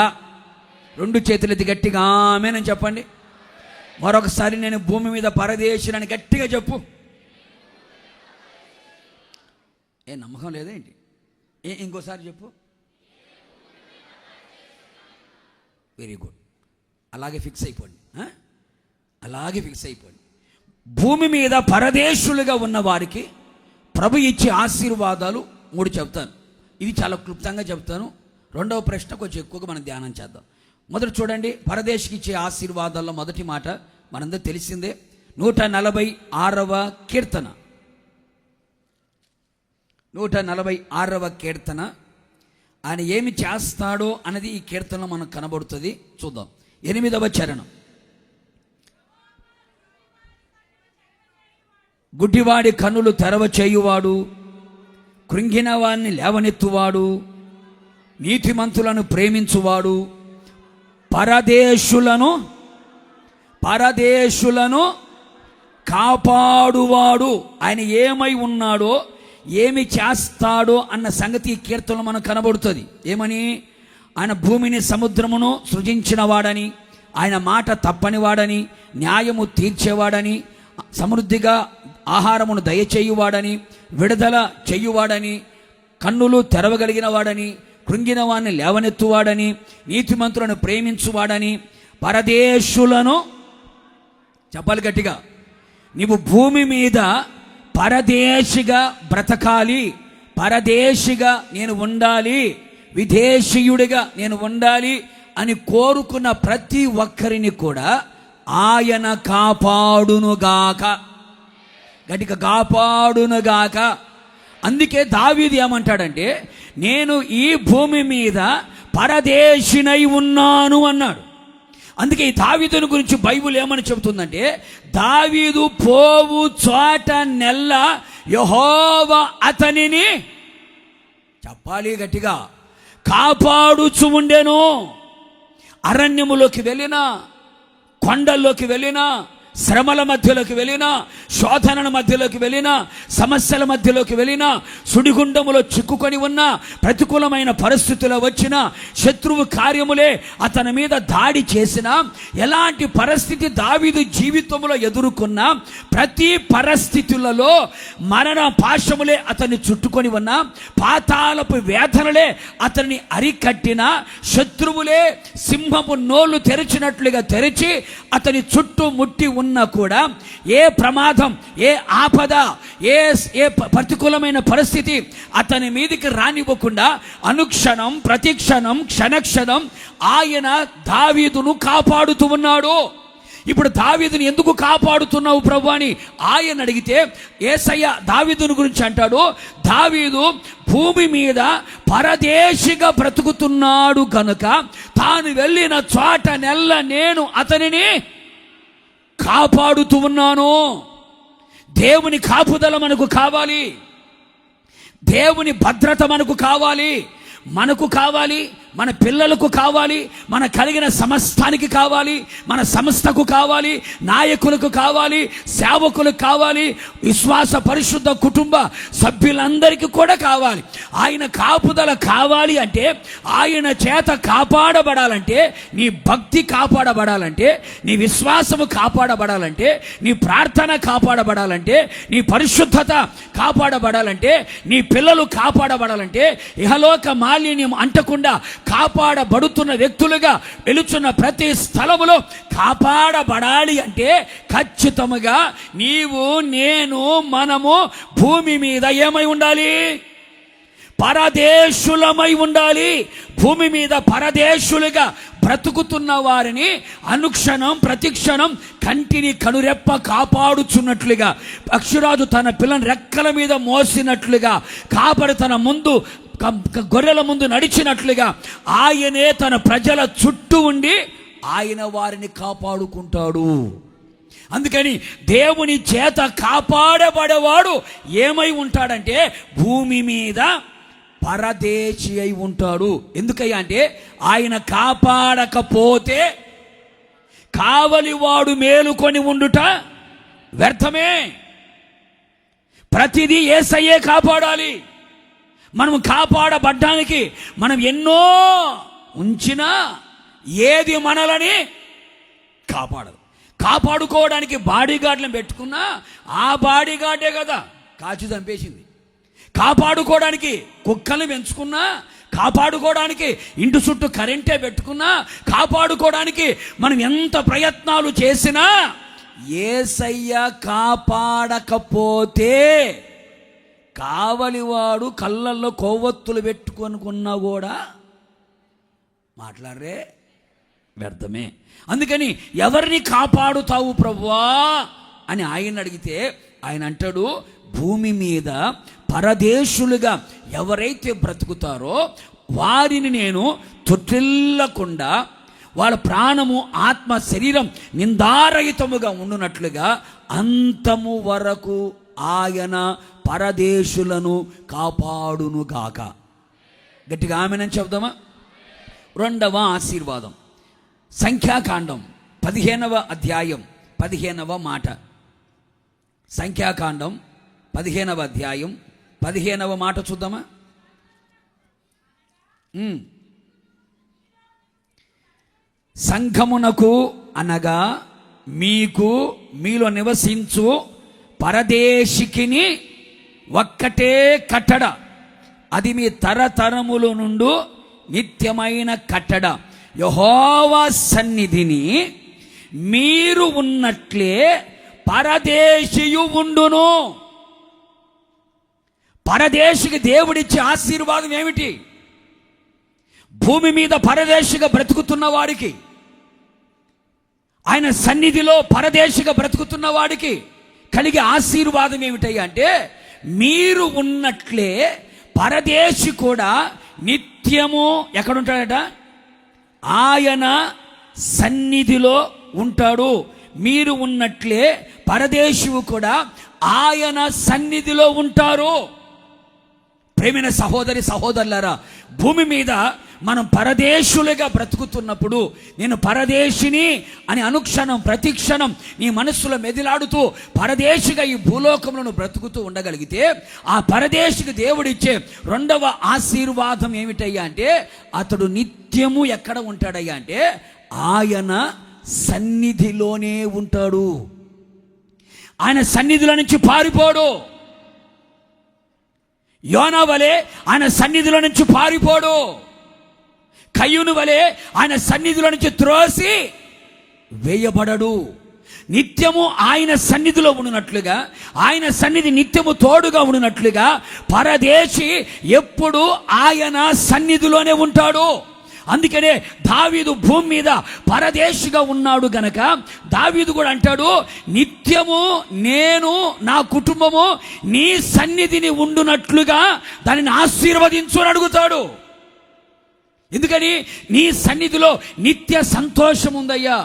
[SPEAKER 1] రెండు చేతులెత్తి గట్టిగా ఆమేన్ చెప్పండి. మరొకసారి నేను భూమి మీద పరదేశులని గట్టిగా చెప్పు. ఏ నమ్మకం లేదేంటి? ఇంకోసారి చెప్పు. Very good. అలాగే ఫిక్స్ అయిపోండి, అలాగే ఫిక్స్ అయిపోండి. భూమి మీద పరదేశులుగా ఉన్న వారికి ప్రభు ఇచ్చే ఆశీర్వాదాలు 3 చెప్తాను. ఇది చాలా క్లుప్తంగా చెప్తాను. రెండవ ప్రశ్న కొంచెం ఎక్కువగా మనం ధ్యానం చేద్దాం. మొదటి చూడండి, పరదేశికి ఇచ్చే ఆశీర్వాదాల్లో మొదటి మాట మనందరూ తెలిసిందే. 146వ కీర్తన, 146వ కీర్తన. ఆయన ఏమి చేస్తాడో అన్నది ఈ కీర్తనలో మనకు కనబడుతుంది. చూద్దాం. 8వ చరణం. గుడ్డివాడి కన్నులు తెరవ చేయువాడు, కృంగిన వాడిని లేవనెత్తువాడు, నీతిమంతులను ప్రేమించువాడు, పరదేశులను కాపాడువాడు. ఆయన ఏమై ఉన్నాడో, ఏమి చేస్తాడో అన్న సంగతి ఈ కీర్తనలో మనకు కనబడుతుంది. ఏమని? ఆయన భూమిని సముద్రమును సృజించిన వాడని, ఆయన మాట తప్పని వాడని, న్యాయము తీర్చేవాడని, సమృద్ధిగా ఆహారమును దయచేయువాడని, విడుదల చేయువాడని, కన్నులు తెరవగలిగిన వాడని, కృంగిన వాడిని లేవనెత్తువాడని, నీతిమంతులను ప్రేమించువాడని, పరదేశులను. చెప్పాలి గట్టిగా. నీవు భూమి మీద పరదేశిగా బ్రతకాలి, పరదేశిగా నేను ఉండాలి, విదేశీయుడిగా నేను ఉండాలి అని కోరుకున్న ప్రతి ఒక్కరిని కూడా ఆయన కాపాడునుగాక. గట్టిగా కాపాడునుగాక. అందుకే దావీదు ఏమంటాడంటే, నేను ఈ భూమి మీద పరదేశినై ఉన్నాను అన్నాడు. అందుకే ఈ దావీదుని గురించి బైబిల్ ఏమని చెబుతుందంటే, దావీదు పోవు చోట నెల్ల యెహోవా అతనిని, చెప్పాలి గట్టిగా, కాపాడుచు ఉండెను. అరణ్యములోకి వెళ్ళినా, కొండల్లోకి వెళ్ళినా, శ్రమల మధ్యలోకి వెళ్ళినా, శోధనల మధ్యలోకి వెళ్ళినా, సమస్యల మధ్యలోకి వెళ్ళినా, సుడిగుండములో చిక్కుకొని ఉన్న, ప్రతికూలమైన పరిస్థితులు వచ్చిన, శత్రువు కార్యములే అతని మీద దాడి చేసిన, ఎలాంటి పరిస్థితి దావీదు జీవితంలో ఎదుర్కొన్నా, ప్రతి పరిస్థితులలో మరణ పాశములే అతన్ని చుట్టుకొని ఉన్న, పాతాళపు వేదనలే అతన్ని అరికట్టిన, శత్రువులే సింహపు నోళ్ళు తెరిచినట్లుగా తెరిచి అతని చుట్టూ ముట్టి ఉన్నా కూడా, ఏ ప్రమాదం, ఏ ఆపద, ఏ ప్రతికూలమైన పరిస్థితి అతని మీదికి రానివ్వకుండా అనుక్షణం, ప్రతిక్షణం, క్షణక్షణం ఆయన దావీదును కాపాడుతూ ఉన్నాడు. ఇప్పుడు దావీదుని ఎందుకు కాపాడుతున్నావు ప్రభు అని ఆయన అడిగితే, యేసయ్య దావీదుని గురించి అంటాడు, దావీదు భూమి మీద పరదేశిగా బ్రతుకుతున్నాడు కనుక తాను వెళ్ళిన చోట నెల్ల నేను అతనిని కాపాడుతూ ఉన్నాను. దేవుని కాపుదల మనకు కావాలి, దేవుని భద్రత మనకు కావాలి, మనకు కావాలి, మన పిల్లలకు కావాలి, మన కలిగిన సమస్తానికి కావాలి, మన సంస్థకు కావాలి, నాయకులకు కావాలి, సేవకులకు కావాలి, విశ్వాస పరిశుద్ధ కుటుంబ సభ్యులందరికీ కూడా కావాలి. ఆయన కాపుదల కావాలి అంటే, ఆయన చేత కాపాడబడాలంటే, నీ భక్తి కాపాడబడాలంటే, నీ విశ్వాసము కాపాడబడాలంటే, నీ ప్రార్థన కాపాడబడాలంటే, నీ పరిశుద్ధత కాపాడబడాలంటే, నీ పిల్లలు కాపాడబడాలంటే, ఇహలోక మాలిన్యం అంటకుండా కాపాడబడుతున్న వ్యక్తులుగా వెలుచున్న ప్రతి స్థలములో కాపాడబడాలి అంటే ఖచ్చితంగా నీవు, నేను, మనము భూమి మీద ఏమై ఉండాలి? పరదేశులమై ఉండాలి. భూమి మీద పరదేశులుగా బ్రతుకుతున్న వారిని అనుక్షణం, ప్రతిక్షణం కంటిని కనురెప్ప కాపాడుచున్నట్లుగా, పక్షిరాజు తన పిల్లని రెక్కల మీద మోసినట్లుగా, కాపరి తన ముందు గొర్రెల ముందు నడిచినట్లుగా ఆయనే తన ప్రజల చుట్టూ ఉండి ఆయన వారిని కాపాడుకుంటాడు. అందుకని దేవుని చేత కాపాడబడేవాడు ఏమై ఉంటాడంటే భూమి మీద పరదేశి అయి ఉంటాడు. ఎందుకయ్యా అంటే, ఆయన కాపాడకపోతే కావలివాడు మేలుకొని ఉండుట వ్యర్థమే. ప్రతిదీ యేసయ్యే కాపాడాలి. మనం కాపాడబడ్డానికి మనం ఎన్నో ఉంచినా ఏది మనలని కాపాడదు. కాపాడుకోవడానికి బాడీగార్డ్లను పెట్టుకున్నా ఆ బాడీగార్డే కదా కాచి చంపేసింది. కాపాడుకోవడానికి కుక్కల్ని పెంచుకున్నా, కాపాడుకోవడానికి ఇంటి చుట్టూ కరెంటే పెట్టుకున్నా, కాపాడుకోవడానికి మనం ఎంత ప్రయత్నాలు చేసినా యేసయ్య కాపాడకపోతే కావలివాడు కళ్ళల్లో కొవ్వొత్తులు పెట్టుకొనుకున్నా కూడా మాట్లాడరే, వ్యర్థమే. అందుకని ఎవరిని కాపాడుతావు ప్రభువా అని ఆయన అడిగితే ఆయన అంటాడు, భూమి మీద పరదేశులుగా ఎవరైతే బ్రతుకుతారో వారిని నేను తొట్టిల్లకుండా వాళ్ళ ప్రాణము ఆత్మ శరీరం నిందారహితముగా ఉండునట్లుగా అంతము వరకు ఆయన పరదేశులను కాపాడునుగాక. గట్టిగా ఆమేనని చెప్దామా? రెండవ ఆశీర్వాదం సంఖ్యాకాండం 15వ అధ్యాయం 15వ మాట. సంఖ్యాకాండం 15వ అధ్యాయం 15వ మాట చూద్దామా? సంఘమునకు అనగా మీకు మీలో నివసించు పరదేశికిని ఒక్కటే కట్టడ, అది మీ తరతరముల నుండి నిత్యమైన కట్టడ. యెహోవా సన్నిధిని మీరు ఉన్నట్లే పరదేశియు ఉండును. పరదేశికి దేవుడిచ్చే ఆశీర్వాదం ఏమిటి? భూమి మీద పరదేశిగా బ్రతుకుతున్న వాడికి, ఆయన సన్నిధిలో పరదేశిగా బ్రతుకుతున్న వాడికి కలిగే ఆశీర్వాదం ఏమిటయ్యా అంటే, మీరు ఉన్నట్లే పరదేశి కూడా నిత్యము ఎక్కడుంటాడట? ఆయన సన్నిధిలో ఉంటాడు. మీరు ఉన్నట్లే పరదేశువు కూడా ఆయన సన్నిధిలో ఉంటారు. ప్రేమైన సహోదరి సహోదరులారా, భూమి మీద మనం పరదేశులుగా బ్రతుకుతున్నప్పుడు, నేను పరదేశిని అని అనుక్షణం ప్రతిక్షణం నీ మనస్సులో మెదిలాడుతూ పరదేశిగా ఈ భూలోకంలో బ్రతుకుతూ ఉండగలిగితే, ఆ పరదేశికి దేవుడిచ్చే రెండవ ఆశీర్వాదం ఏమిటయ్యా అంటే, అతడు నిత్యము ఎక్కడ ఉంటాడయ్యా అంటే ఆయన సన్నిధిలోనే ఉంటాడు. ఆయన సన్నిధిలో నుంచి పారిపోడు. యోనా వలె ఆయన సన్నిధిలో నుంచి పారిపోడు. కయ్యూను వలె ఆయన సన్నిధిలో నుంచి త్రోసి వేయబడడు. నిత్యము ఆయన సన్నిధిలో ఉండినట్లుగా, ఆయన సన్నిధి నిత్యము తోడుగా ఉండినట్లుగా పరదేశి ఎప్పుడు ఆయన సన్నిధిలోనే ఉంటాడు. అందుకనే దావీదు భూమి మీద పరదేశిగా ఉన్నాడు గనక దావీదు కూడా అంటాడు, నిత్యము నేను నా కుటుంబము నీ సన్నిధిని ఉండునట్లుగా దానిని ఆశీర్వదించు అని అడుగుతాడు. ఎందుకని? నీ సన్నిధిలో నిత్య సంతోషం ఉందయ్యా.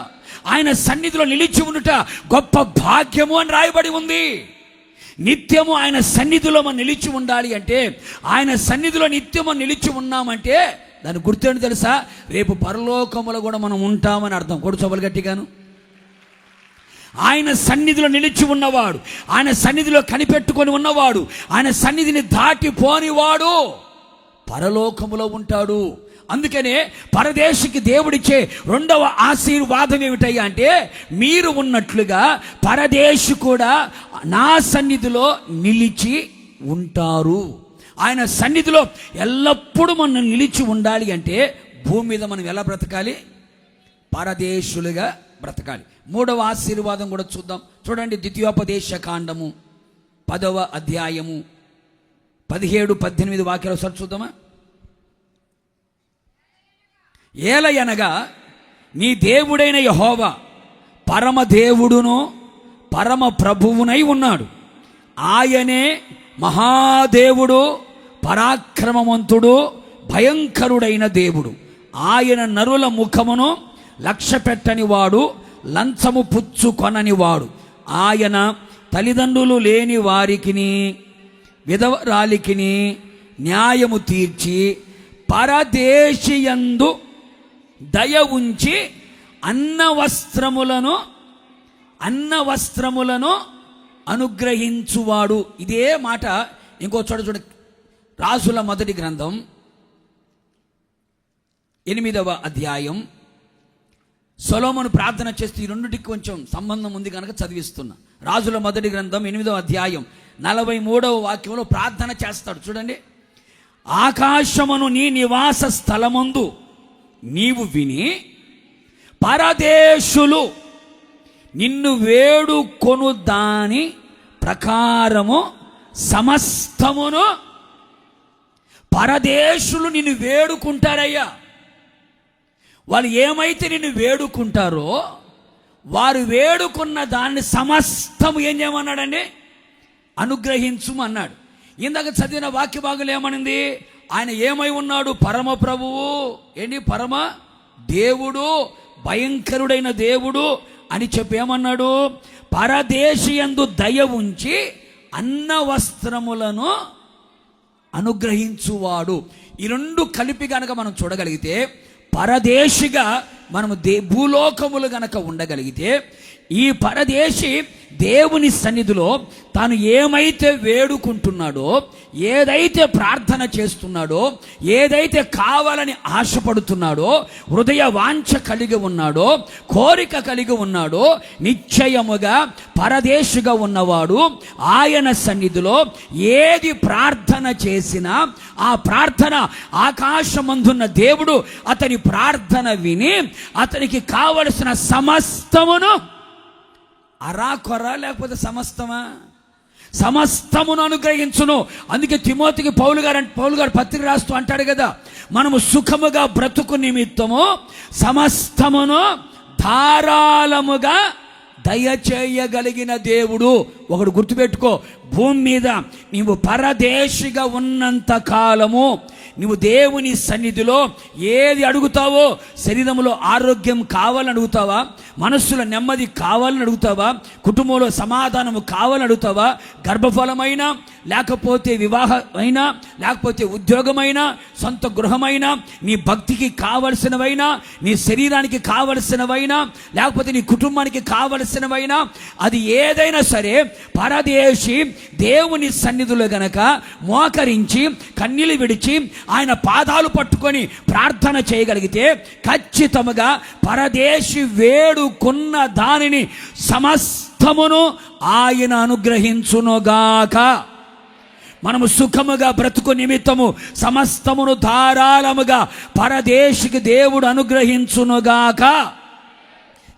[SPEAKER 1] ఆయన సన్నిధిలో నిలిచి ఉండుట గొప్ప భాగ్యము అని రాయబడి ఉంది. నిత్యము ఆయన సన్నిధిలో మనం నిలిచి ఉండాలి అంటే, ఆయన సన్నిధిలో నిత్యము నిలిచి ఉన్నామంటే దాని గుర్తేంటి తెలుసా? రేపు పరలోకములో కూడా మనం ఉంటామని అర్థం. కొడు చొబలు గట్టిగాను. ఆయన సన్నిధిలో నిలిచి ఉన్నవాడు, ఆయన సన్నిధిలో కనిపెట్టుకొని ఉన్నవాడు, ఆయన సన్నిధిని దాటిపోనివాడు పరలోకములో ఉంటాడు. అందుకనే పరదేశికి దేవుడిచ్చే రెండవ ఆశీర్వాదం ఏమిటయ్యా అంటే, మీరు ఉన్నట్లుగా పరదేశి కూడా నా సన్నిధిలో నిలిచి ఉంటారు. ఆయన సన్నిధిలో ఎల్లప్పుడూ మనం నిలిచి ఉండాలి అంటే భూమి మీద మనం ఎలా బ్రతకాలి? పరదేశులుగా బ్రతకాలి. మూడవ ఆశీర్వాదం కూడా చూద్దాం. చూడండి, ద్వితీయోపదేశ కాండము 10వ అధ్యాయము 17-18 వాక్యాలు ఒకసారి చూద్దామా? ఏలయనగా నీ దేవుడైన యెహోవా పరమ దేవుడును పరమ ప్రభువునై ఉన్నాడు. ఆయనే మహాదేవుడు, పరాక్రమవంతుడు, భయంకరుడైన దేవుడు. ఆయన నరుల ముఖమును లక్ష్య పెట్టని వాడు, లంచము పుచ్చుకొనని వాడు. ఆయన తల్లిదండ్రులు లేని వారికిని విధవరాలికిని న్యాయము తీర్చి పరదేశియందు దయ ఉంచి అన్నవస్త్రములను అనుగ్రహించువాడు. ఇదే మాట ఇంకో చోట చూడ, రాజుల మొదటి గ్రంథం 8వ అధ్యాయం సొలొమోను ప్రార్థన చేస్తూ ఈ రెండుటికి కొంచెం సంబంధం ఉంది కనుక చదివిస్తున్నా. రాజుల మొదటి గ్రంథం 8వ అధ్యాయం 43వ వాక్యంలో ప్రార్థన చేస్తాడు చూడండి. ఆకాశమును నీ నివాస స్థలమందు నీవు విని పరదేశులు నిన్ను వేడుకొను దాని ప్రకారము సమస్తమును. పరదేశులు నిన్ను వేడుకుంటారయ్యా. వాళ్ళు ఏమైతే నిన్ను వేడుకుంటారో వారు వేడుకున్న దాన్ని సమస్తము ఏం చేయమన్నాడండి? అనుగ్రహించు అన్నాడు. ఇందాక చదివిన వాక్య భాగంలో ఏమనింది? ఆయన ఏమై ఉన్నాడు? పరమ ప్రభువు, ఏంటి? పరమ దేవుడు, భయంకరుడైన దేవుడు అని చెప్పి ఏమన్నాడు? పరదేశియందు దయ ఉంచి అన్న వస్త్రములను అనుగ్రహించువాడు. ఈ రెండు కలిపి గనక మనం చూడగలిగితే, పరదేశిగా మనము భూలోకములు గనక ఉండగలిగితే, ఈ పరదేశి దేవుని సన్నిధిలో తాను ఏమైతే వేడుకుంటున్నాడో, ఏదైతే ప్రార్థన చేస్తున్నాడో, ఏదైతే కావాలని ఆశపడుతున్నాడో, హృదయ వాంఛ కలిగి ఉన్నాడో, కోరిక కలిగి ఉన్నాడో, నిశ్చయముగా పరదేశిగా ఉన్నవాడు ఆయన సన్నిధిలో ఏది ప్రార్థన చేసినా ఆ ప్రార్థన ఆకాశమందున్న దేవుడు అతని ప్రార్థన విని అతనికి కావలసిన సమస్తమును, అరాకొర లేకపోతే సమస్తమును అనుగ్రహించును. అందుకే తిమోతికి పౌలు గారు పత్రిక రాస్తూ అంటాడు కదా, మనము సుఖముగా బ్రతుకు నిమిత్తము సమస్తమును ధారాళముగా దయచేయగలిగిన దేవుడు. ఒకడు గుర్తుపెట్టుకో, భూమి మీద నీవు పరదేశిగా ఉన్నంత కాలము నువ్వు దేవుని సన్నిధిలో ఏది అడుగుతావో, శరీరంలో ఆరోగ్యం కావాలని అడుగుతావా, మనస్సులో నెమ్మది కావాలని అడుగుతావా, కుటుంబంలో సమాధానము కావాలని అడుగుతావా, గర్భఫలమైనా, లేకపోతే వివాహమైనా, లేకపోతే ఉద్యోగమైనా, సొంత గృహమైనా, నీ భక్తికి కావలసినవైనా, నీ శరీరానికి కావలసినవైనా, లేకపోతే నీ కుటుంబానికి కావలసినవైనా, అది ఏదైనా సరే పరదేశి దేవుని సన్నిధిలో గనక మోకరించి కన్నీళ్లు విడిచి ఆయన పాదాలు పట్టుకొని ప్రార్థన చేయగలిగితే ఖచ్చితంగా పరదేశి వేడుకున్న దానిని సమస్తమును ఆయన అనుగ్రహించునుగాక. మనము సుఖముగా బ్రతుకు నిమిత్తము సమస్తమును ధారాళముగా పరదేశికి దేవుడు అనుగ్రహించునుగాక.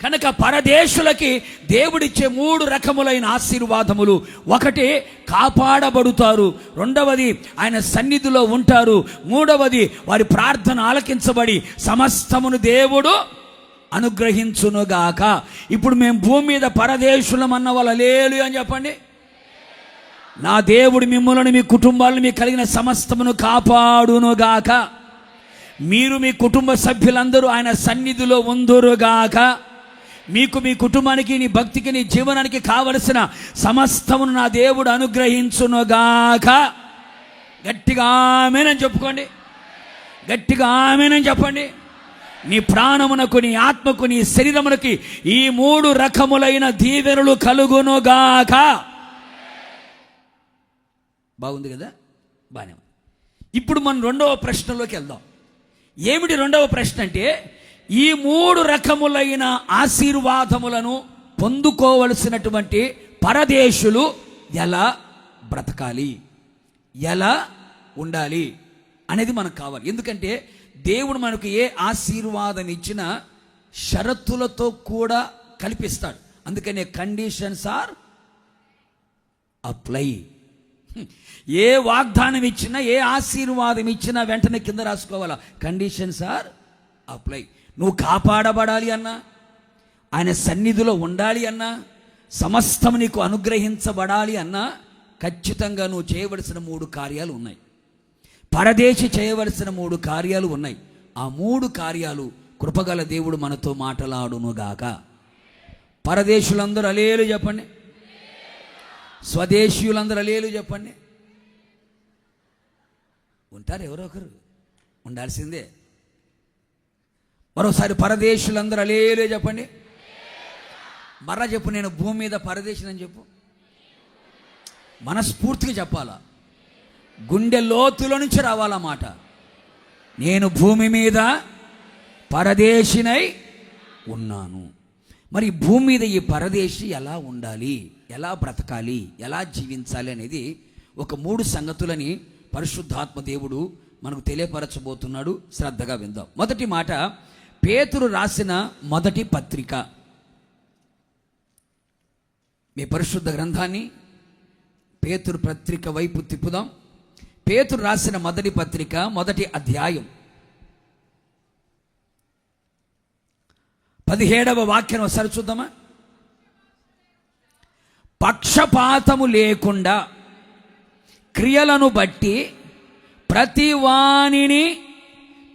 [SPEAKER 1] కనుక పరదేశులకి దేవుడిచ్చే 3 రకములైన ఆశీర్వాదములు. ఒకటి, కాపాడబడుతారు. రెండవది, ఆయన సన్నిధిలో ఉంటారు. మూడవది, వారి ప్రార్థన ఆలకించబడి సమస్తమును దేవుడు అనుగ్రహించునుగాక. ఇప్పుడు మేము భూమి మీద పరదేశులం అన్న వాళ్ళ లేలు అని చెప్పండి. నా దేవుడు మిమ్మల్ని, మీ కుటుంబాలను, మీకు కలిగిన సమస్తమును కాపాడునుగాక. మీరు మీ కుటుంబ సభ్యులందరూ ఆయన సన్నిధిలో ఉందురుగాక. మీకు, మీ కుటుంబానికి, నీ భక్తికి, నీ జీవనానికి కావలసిన సమస్తమును నా దేవుడు అనుగ్రహించునుగాక. గట్టిగా ఆమేనని చెప్పుకోండి. గట్టిగా ఆమేనని చెప్పండి. నీ ప్రాణమునకు, నీ ఆత్మకు, నీ శరీరమునకి ఈ 3 రకములైన దీవెనలు కలుగునుగాక. బాగుంది కదా? బాగానే ఉంది. ఇప్పుడు మనం రెండవ ప్రశ్నలోకి వెళ్దాం. ఏమిటి రెండవ ప్రశ్న అంటే, ఈ 3 రకములైన ఆశీర్వాదములను పొందుకోవలసినటువంటి పరదేశులు ఎలా బ్రతకాలి, ఎలా ఉండాలి అనేది మనకు కావాలి. ఎందుకంటే దేవుడు మనకు ఏ ఆశీర్వాదం ఇచ్చినా షరతులతో కూడా కల్పిస్తాడు. అందుకనే కండిషన్స్ ఆర్ అప్లై. ఏ వాగ్దానం ఇచ్చినా, ఏ ఆశీర్వాదం ఇచ్చినా వెంటనే కింద రాసుకోవాలా, కండిషన్స్ ఆర్ అప్లై. నువ్వు కాపాడబడాలి అన్నా, ఆయన సన్నిధిలో ఉండాలి అన్నా, సమస్తం నీకు అనుగ్రహించబడాలి అన్నా ఖచ్చితంగా నువ్వు చేయవలసిన 3 కార్యాలు ఉన్నాయి. పరదేశి చేయవలసిన 3 కార్యాలు ఉన్నాయి. ఆ 3 కార్యాలు కృపగల దేవుడు మనతో మాట్లాడునుగాక. పరదేశులందరూ అలేలు చెప్పండి. స్వదేశీయులందరూ అలేలు చెప్పండి. ఉంటారు ఎవరో ఒకరు, ఉండాల్సిందే. మరోసారి పరదేశులందరూ అలేలు చెప్పండి. మరలా చెప్పు, నేను భూమి మీద పరదేశిని చెప్పు. మనస్ఫూర్తిగా చెప్పాలా, గుండె లోతులో నుంచి రావాలన్నమాట. నేను భూమి మీద పరదేశినై ఉన్నాను. మరి భూమి మీద ఈ పరదేశి ఎలా ఉండాలి, ఎలా బ్రతకాలి, ఎలా జీవించాలి అనేది ఒక 3 సంగతులని పరిశుద్ధాత్మ దేవుడు మనకు తెలియపరచబోతున్నాడు. శ్రద్ధగా విందాం. మొదటి మాట, పేతురు రాసిన మొదటి పత్రిక. మీ పరిశుద్ధ గ్రంథాన్ని పేతురు పత్రిక వైపు తిప్పుదాం. పేతురు రాసిన మొదటి పత్రిక, మొదటి అధ్యాయం 17వ వాక్యం ఒకసారి చూద్దామా. పక్షపాతము లేకుండా క్రియలను బట్టి ప్రతి వానిని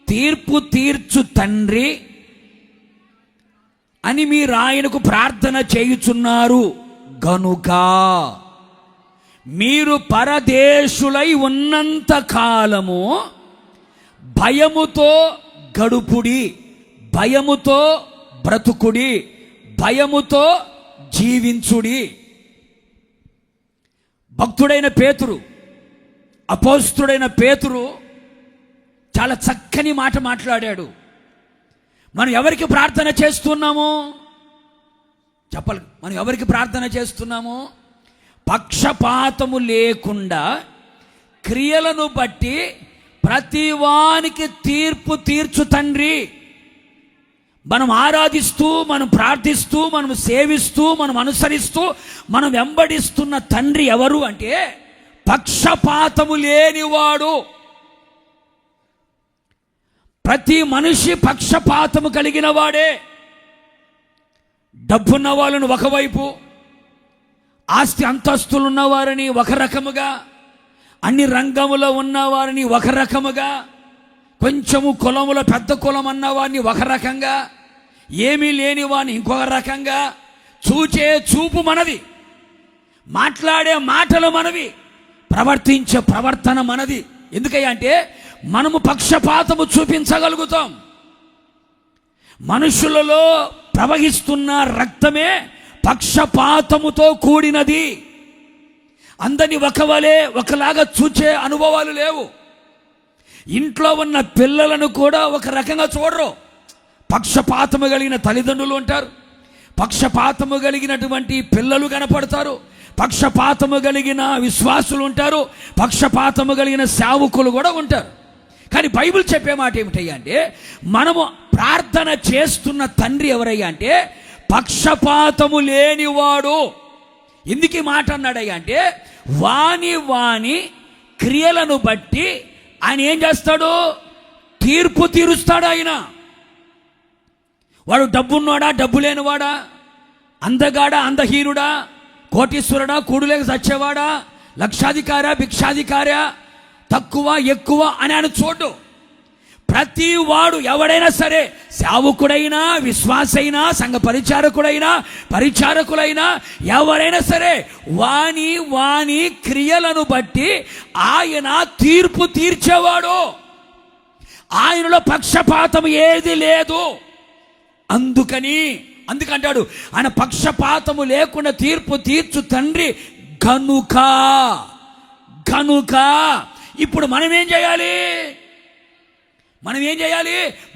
[SPEAKER 1] తీర్పు తీర్చు తండ్రి అని మీరు ఆయనకు ప్రార్థన చేయుచున్నారు గనుక మీరు పరదేశులై ఉన్నంత కాలము భయముతో గడుపుడి, భయముతో బ్రతుకుడి, భయముతో జీవించుడి. భక్తుడైన పేతురు, అపోస్తుడైన పేతురు చాలా చక్కని మాట మాట్లాడాడు. మనం ఎవరికి ప్రార్థన చేస్తున్నాము చెప్పాలి. మనం ఎవరికి ప్రార్థన చేస్తున్నాము? పక్షపాతము లేకుండా క్రియలను బట్టి ప్రతి వానికి తీర్పు తీర్చు తండ్రి. మనం ఆరాధిస్తూ, మనం ప్రార్థిస్తూ, మనం సేవిస్తూ, మనం అనుసరిస్తూ, మనం వెంబడిస్తున్న తండ్రి ఎవరు అంటే పక్షపాతము లేనివాడు. ప్రతి మనిషి పక్షపాతము కలిగిన వాడే. డబ్బున్న వాళ్ళను ఒకవైపు, ఆస్తి అంతస్తులు ఉన్నవారిని ఒక రకముగా, అన్ని రంగములో ఉన్నవారిని ఒక రకముగా, కొంచెము కులములో పెద్ద కులం అన్నవారిని ఒక రకంగా, ఏమీ లేని వాడిని ఇంకొక రకంగా. చూచే చూపు మనది, మాట్లాడే మాటలు మనవి, ప్రవర్తించే ప్రవర్తన మనది. ఎందుకయ్యా అంటే మనము పక్షపాతము చూపించగలుగుతాం. మనుషులలో ప్రవహిస్తున్న రక్తమే పక్షపాతముతో కూడినది. అందరినీ ఒకలాగా చూచే అనుభవాలు లేవు. ఇంట్లో ఉన్న పిల్లలను కూడా ఒక రకంగా చూడరు. పక్షపాతము కలిగిన తల్లిదండ్రులు ఉంటారు, పక్షపాతము కలిగినటువంటి పిల్లలు కనపడతారు, పక్షపాతము కలిగిన విశ్వాసులు ఉంటారు, పక్షపాతము కలిగిన సేవకులు కూడా ఉంటారు. కానీ బైబిల్ చెప్పే మాట ఏమిటయ్యా అంటే మనము ప్రార్థన చేస్తున్న తండ్రి ఎవరయ్యా అంటే పక్షపాతము లేనివాడు. ఎందుకు ఈ మాట అన్నాడయ్యా అంటే వాని క్రియలను బట్టి ఆయన ఏం చేస్తాడు? తీర్పు తీరుస్తాడు. ఆయన వాడు డబ్బున్నాడా, డబ్బు లేనివాడా, అందగాడా, అందహీనుడా, కోటీశ్వరుడా, కూడులేక చచ్చేవాడా, లక్షాధికారా, భిక్షాధికారా, తక్కువ ఎక్కువ అని ఆయన చూడు. ప్రతి వాడు ఎవడైనా సరే, సేవకుడైనా, విశ్వాసైనా, సంఘ పరిచారకులైనా ఎవరైనా సరే వాని క్రియలను బట్టి ఆయన తీర్పు తీర్చేవాడు. ఆయనలో పక్షపాతం ఏది లేదు. అందుకంటాడు ఆయన పక్షపాతము లేకుండా తీర్పు తీర్చు తండ్రి గనుక. ఇప్పుడు మనం ఏం చేయాలి?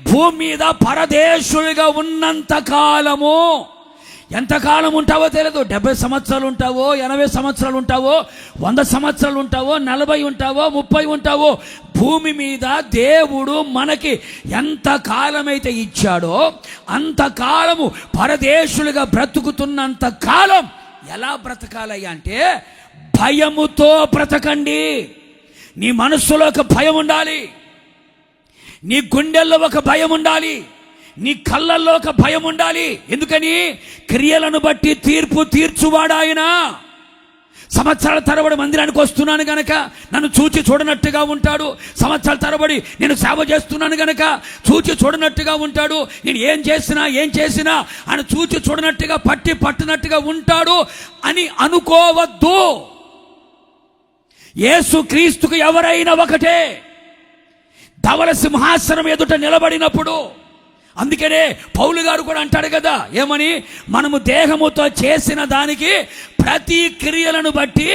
[SPEAKER 1] భూమి మీద పరదేశులుగా ఉన్నంత కాలము, ఎంతకాలం ఉంటావో తెలియదు. 70 సంవత్సరాలు ఉంటావో, 80 సంవత్సరాలు ఉంటావో, 100 సంవత్సరాలు ఉంటావో, 40 ఉంటావో, 30 ఉంటావో. భూమి మీద దేవుడు మనకి ఎంత కాలమైతే ఇచ్చాడో అంతకాలము పరదేశులుగా బ్రతుకుతున్నంత కాలం ఎలా బ్రతకాలయ్యా అంటే భయముతో బ్రతకండి. నీ మనస్సులో ఒక భయం ఉండాలి, నీ గుండెల్లో ఒక భయం ఉండాలి, నీ కళ్ళల్లో ఒక భయం ఉండాలి. ఎందుకని? క్రియలను బట్టి తీర్పు తీర్చువాడు ఆయన. సంవత్సరాల తరబడి మందిరానికి వస్తున్నాను గనక నన్ను చూచి చూడనట్టుగా ఉంటాడు. సంవత్సరాల తరబడి నేను సేవ చేస్తున్నాను గనక చూచి చూడనట్టుగా ఉంటాడు. నేను ఏం చేసినా ఆయన చూచి చూడనట్టుగా పట్టనట్టుగా ఉంటాడు అని అనుకోవద్దు. యేసు క్రీస్తుకు ఎవరైనా ఒకటే. ధవల సింహాసనం ఎదుట నిలబడినప్పుడు, అందుకనే పౌలు గారు కూడా అంటాడు కదా, ఏమని? మనము దేహముతో చేసిన దానికి ప్రతి క్రియలను బట్టి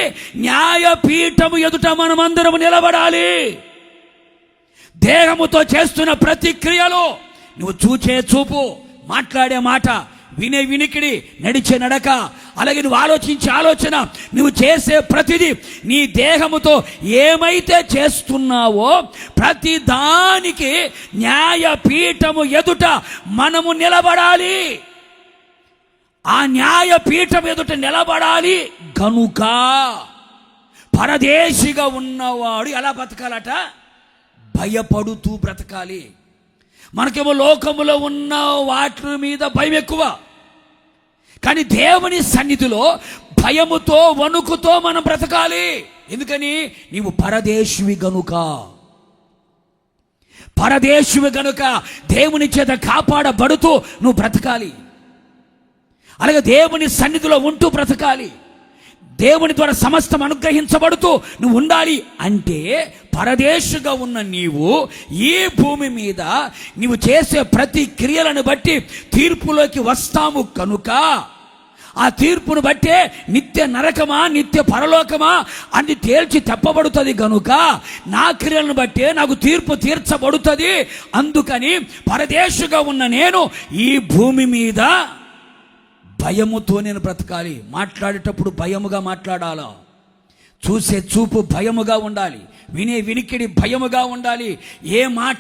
[SPEAKER 1] న్యాయపీఠము ఎదుట మనమందరము నిలబడాలి. దేహముతో చేస్తున్న ప్రతి క్రియలు, నువ్వు చూచే చూపు, మాట్లాడే మాట, వినే వినికిడి, నడిచే నడక, అలాగే నువ్వు ఆలోచించే ఆలోచన, నువ్వు చేసే ప్రతిదీ, నీ దేహముతో ఏమైతే చేస్తున్నావో ప్రతి దానికి న్యాయపీఠము ఎదుట మనము నిలబడాలి. ఆ న్యాయపీఠం ఎదుట నిలబడాలి గనుక పరదేశిగా ఉన్నవాడు ఎలా బ్రతకాలట? భయపడుతూ బ్రతకాలి. మనకేమో లోకములో ఉన్న వాటి మీద భయం ఎక్కువ, కానీ దేవుని సన్నిధిలో భయముతో వణుకుతో మనం బ్రతకాలి. ఎందుకని? నీవు పరదేశివి గనుక. పరదేశివి గనుక దేవుని చేత కాపాడబడుతూ నువ్వు బ్రతకాలి. అలాగే దేవుని సన్నిధిలో ఉంటూ బ్రతకాలి. దేవుని ద్వారా సమస్తం అనుగ్రహించబడుతూ నువ్వు ఉండాలి. అంటే పరదేశుగా ఉన్న నీవు ఈ భూమి మీద నీవు చేసే ప్రతి క్రియలను బట్టి తీర్పులోకి వస్తాము కనుక ఆ తీర్పును బట్టే నిత్య నరకమా నిత్య పరలోకమా అని తేల్చి తెప్పబడుతుంది గనుక నా క్రియలను బట్టే నాకు తీర్పు తీర్చబడుతుంది. అందుకని పరదేశుగా ఉన్న నేను ఈ భూమి మీద భయముతో నేను బ్రతకాలి. మాట్లాడేటప్పుడు భయముగా మాట్లాడాలా, చూసే చూపు భయముగా ఉండాలి, వినే వినికిడి భయముగా ఉండాలి. ఏ మాట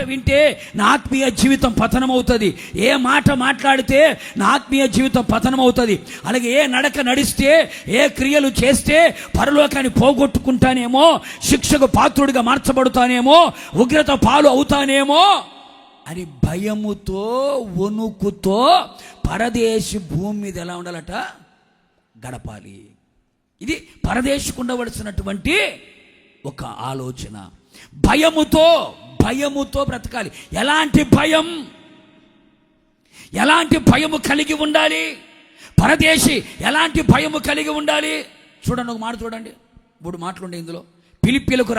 [SPEAKER 1] వింటే నా ఆత్మీయ జీవితం పతనమవుతుంది, ఏ మాట మాట్లాడితే నా ఆత్మీయ జీవితం పతనమవుతుంది. అలాగే ఏ నడక నడిస్తే, ఏ క్రియలు చేస్తే పరలోకాన్ని పోగొట్టుకుంటానేమో, శిక్షకు పాత్రుడిగా మార్చబడుతానేమో, ఉగ్రత పాలు అవుతానేమో అని భయముతో వణుకుతో పరదేశి భూమి మీద ఎలా ఉండాలట? గడపాలి. ఇది పరదేశికి ఉండవలసినటువంటి ఒక ఆలోచన. భయముతో బ్రతకాలి. ఎలాంటి భయము కలిగి ఉండాలి? పరదేశి ఎలాంటి భయము కలిగి ఉండాలి? చూడండి, ఒక మాట చూడండి. 3 మాటలు ఉండే ఇందులో. ఫిలిప్పీలకు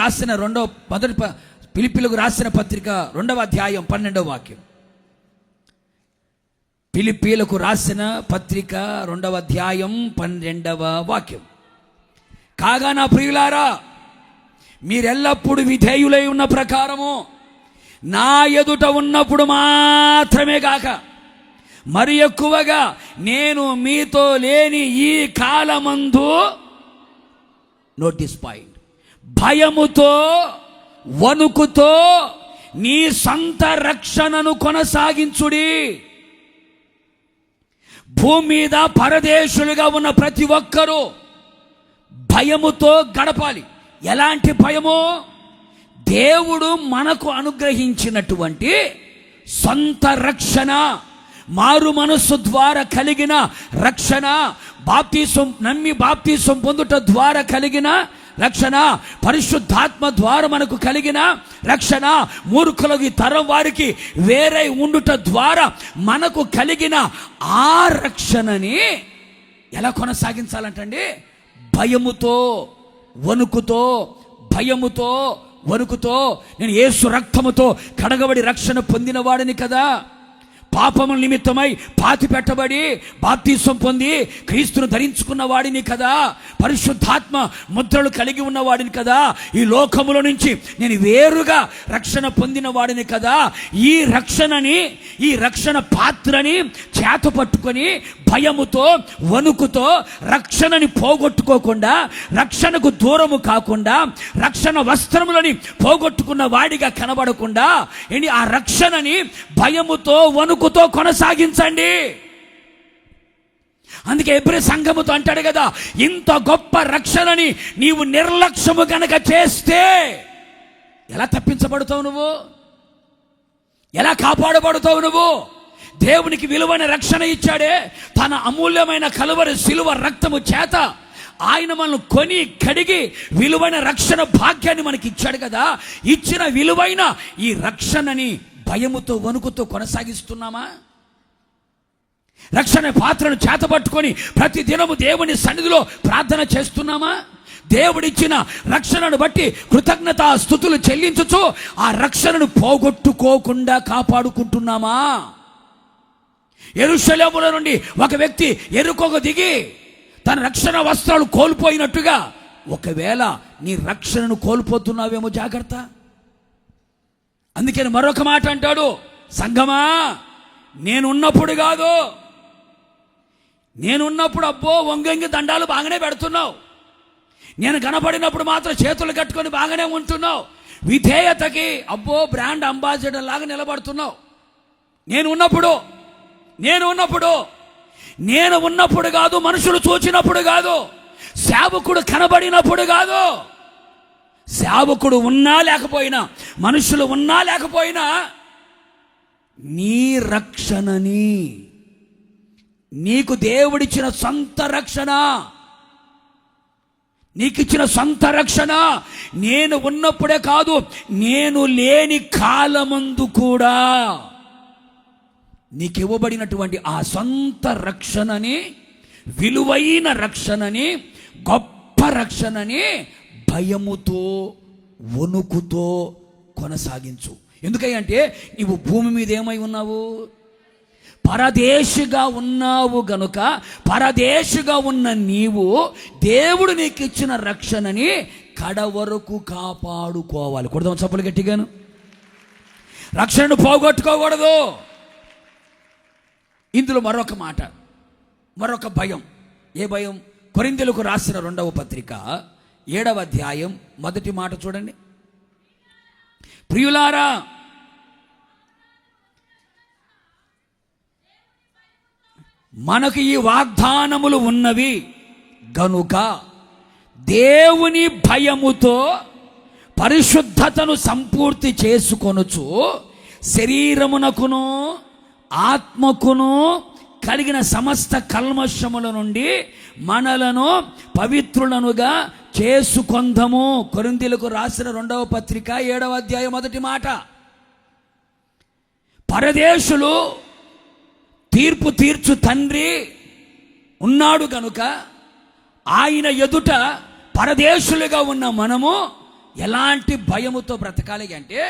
[SPEAKER 1] రాసిన పత్రిక 2వ అధ్యాయం 12వ వాక్యం. ఫిలిప్పీలకు రాసిన పత్రిక 2వ అధ్యాయం 12వ వాక్యం. కాగా నా ప్రియులారా, మీరెల్లప్పుడు విధేయులై ఉన్న ప్రకారము నా ఎదుట ఉన్నప్పుడు మాత్రమే కాక మరి ఎక్కువగా నేను మీతో లేని ఈ కాలమందు, నోటీస్ పాయింట్, భయముతో వణుకుతో నీ సొంత రక్షణను కొనసాగించుడి. భూమి మీద పరదేశులుగా ఉన్న ప్రతి ఒక్కరూ భయముతో గడపాలి. ఎలాంటి భయము? దేవుడు మనకు అనుగ్రహించినటువంటి సొంత రక్షణ, మారు మనస్సు ద్వారా కలిగిన రక్షణ, బాప్తీసం పొందుట ద్వారా కలిగిన రక్షణ, పరిశుద్ధాత్మ ద్వారా మనకు కలిగిన రక్షణ, మూర్ఖులకి తరం వారికి వేరే ఉండుట ద్వారా మనకు కలిగిన ఆ రక్షణని ఎలా కొనసాగించాలంటండి? భయముతో వణుకుతో నేను యేసు రక్తముతో కడగబడి రక్షణ పొందిన వాడిని కదా, పాపముల నిమిత్తమై పాతి పెట్టబడి బాప్తీసం పొంది క్రీస్తును ధరించుకున్న వాడిని కదా, పరిశుద్ధాత్మ ముద్రలు కలిగి ఉన్న వాడిని కదా, ఈ లోకముల నుంచి నేను వేరుగా రక్షణ పొందిన వాడిని కదా. ఈ రక్షణ పాత్రని చేత పట్టుకొని భయముతో వణుకుతో రక్షణని పోగొట్టుకోకుండా, రక్షణకు దూరము కాకుండా, రక్షణ వస్త్రములని పోగొట్టుకున్న వాడిగా కనబడకుండా ఆ రక్షణని భయముతో వణుకుతో కొనసాగించండి. అందుకే ఎబ్రీ సంఘముతో అంటాడు కదా, ఇంత గొప్ప రక్షణని నీవు నిర్లక్ష్యము గనక చేస్తే ఎలా తప్పించబడతావు నువ్వు? ఎలా కాపాడబడతావు నువ్వు? దేవునికి విలువైన రక్షణ ఇచ్చాడే, తన అమూల్యమైన కలువరి శిలువ రక్తము చేత ఆయన మనల్ని కొని కడిగి విలువైన రక్షణ భాగ్యాన్ని మనకి ఇచ్చాడు కదా. ఇచ్చిన విలువైన ఈ రక్షణని భయముతో వణుకుతో కొనసాగిస్తున్నామా? రక్షణ పాత్రను చేతపట్టుకొని ప్రతి దినము దేవుని సన్నిధిలో ప్రార్థన చేస్తున్నామా? దేవుడిచ్చిన రక్షణను బట్టి కృతజ్ఞతా స్తుతులు చెల్లించుచు ఆ రక్షణను పోగొట్టుకోకుండా కాపాడుకుంటున్నామా? యెరూషలేములో నుండి ఒక వ్యక్తి ఎరుకోకు దిగి తన రక్షణ వస్త్రాలు కోల్పోయినట్టుగా ఒకవేళ నీ రక్షణను కోల్పోతున్నావేమో జాగ్రత్త. అందుకని మరొక మాట అంటాడు, సంఘమా, నేనున్నప్పుడు కాదు, నేనున్నప్పుడు అబ్బో వంగంగి దండాలు బాగానే పెడుతున్నావు, నేను కనపడినప్పుడు మాత్రం చేతులు కట్టుకొని బాగానే ఉంటున్నావు, విధేయతకి అబ్బో బ్రాండ్ అంబాసిడర్ లాగా నిలబడుతున్నావు. నేను ఉన్నప్పుడు కాదు, మనుషులు చూచినప్పుడు కాదు, సేవకుడు కనబడినప్పుడు కాదు, సేవకుడు ఉన్నా లేకపోయినా, మనుషులు ఉన్నా లేకపోయినా, నీ రక్షణని, నీకు దేవుడిచ్చిన సొంత రక్షణ, నీకిచ్చిన సొంత రక్షణ నేను ఉన్నప్పుడే కాదు, నేను లేని కాలమందు కూడా నీకు ఇవ్వబడినటువంటి ఆ సొంత రక్షణని, విలువైన రక్షణని, గొప్ప రక్షణని భయముతో వణుకుతో కొనసాగించు. ఎందుకంటే నీవు భూమి మీద ఏమై ఉన్నావు? పరదేశిగా ఉన్నావు గనుక, పరదేశిగా ఉన్న నీవు దేవుడు నీకు ఇచ్చిన రక్షణని కడవరకు కాపాడుకోవాలి. కొడదాం చప్పులు గట్టిగాను. రక్షణను పోగొట్టుకోకూడదు. ఇందులో మరొక మాట, మరొక భయం. ఏ భయం? కొరింథీయులకు రాసిన 2వ పత్రిక 7వ అధ్యాయం 1వ మాట చూడండి. ప్రియులారా, మనకు ఈ వాగ్దానములు ఉన్నవి గనుక దేవుని భయముతో పరిశుద్ధతను సంపూర్తి చేసుకొనుచు శరీరమునకును ఆత్మకును కలిగిన సమస్త కల్మషముల నుండి మనలను పవిత్రులనుగా చేసుకొందము. కొరింథీయులకు రాసిన 2వ పత్రిక 7వ అధ్యాయం 1వ మాట. పరదేశులు తీర్పు తీర్చు తండ్రి ఉన్నాడు గనుక ఆయన ఎదుట పరదేశులుగా ఉన్న మనము ఎలాంటి భయముతో బ్రతకాలి అంటే,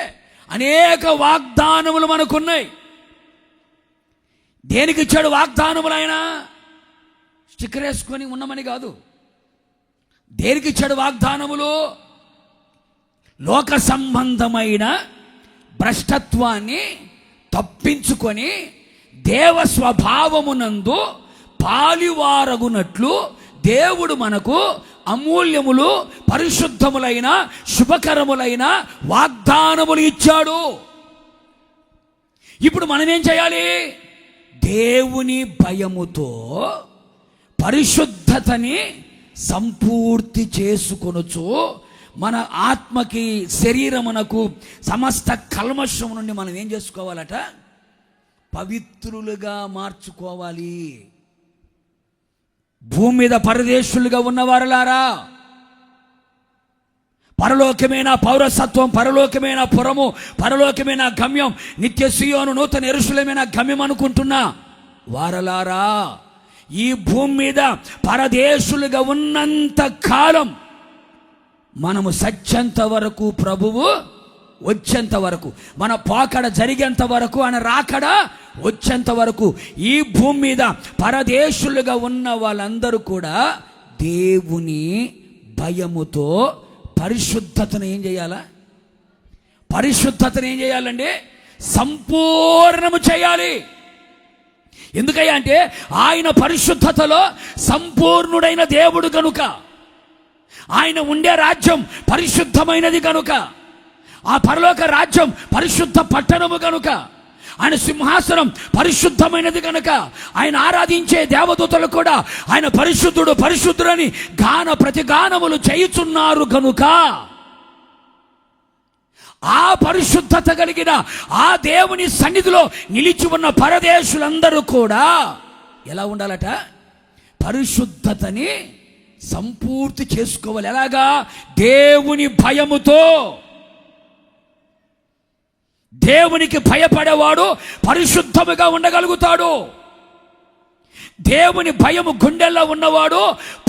[SPEAKER 1] అనేక వాగ్దానములు మనకున్నాయి. దేనికి ఇచ్చాడు వాగ్దానములు? ఆయన స్టిక్కర్ వేసుకొని ఉన్నామని కాదు. దేనికి ఇచ్చాడు వాగ్దానములు? లోక సంబంధమైన భ్రష్టత్వాన్ని తప్పించుకొని దేవ స్వభావమునందు పాలివారగునట్లు దేవుడు మనకు అమూల్యములు, పరిశుద్ధములైన, శుభకరములైన వాగ్దానములు ఇచ్చాడు. ఇప్పుడు మనం ఏం చేయాలి? దేవుని భయముతో పరిశుద్ధతని సంపూర్తి చేసుకొనుచు మన ఆత్మకి, శరీరమునకు సమస్త కల్మషము నుండి మనం ఏం చేసుకోవాలట? పవిత్రులుగా మార్చుకోవాలి. భూమి మీద పరదేశులుగా ఉన్నవారులారా, పరలోకమైన పౌరసత్వం, పరలోకమైన పురము, పరలోకమైన గమ్యం, నిత్య సియోను, నూతన యెరూషలేమైన గమ్యం అనుకుంటున్నా వారలారా, ఈ భూమి మీద పరదేశులుగా ఉన్నంత కాలం మనము సత్యంత వరకు, ప్రభువు వచ్చేంత వరకు, మన పోకడ జరిగేంత వరకు, ఆయన రాకడ వచ్చేంత వరకు ఈ భూమి మీద పరదేశులుగా ఉన్న వాళ్ళందరూ కూడా దేవుని భయముతో పరిశుద్ధతను ఏం చేయాలా? పరిశుద్ధతను ఏం చేయాలండి? సంపూర్ణము చేయాలి. ఎందుకయ్యా అంటే ఆయన పరిశుద్ధతలో సంపూర్ణుడైన దేవుడు గనుక, ఆయన ఉండే రాజ్యం పరిశుద్ధమైనది గనుక, ఆ పరలోక రాజ్యం పరిశుద్ధ పట్టణము గనుక, ఆయన సింహాసనం పరిశుద్ధమైనది గనుక, ఆయన ఆరాధించే దేవదూతలు కూడా ఆయన పరిశుద్ధుడు పరిశుద్ధుడని గాన ప్రతిగానములు చేయుచున్నారు గనుక, ఆ పరిశుద్ధత కలిగిన ఆ దేవుని సన్నిధిలో నిలిచి ఉన్న పరదేశులందరూ కూడా ఎలా ఉండాలట? పరిశుద్ధతని సంపూర్తి చేసుకోవాలి. ఎలాగా? దేవుని భయముతో. దేవునికి భయపడేవాడు పరిశుద్ధముగా ఉండగలుగుతాడు. దేవుని భయము గుండెల్లో ఉన్నవాడు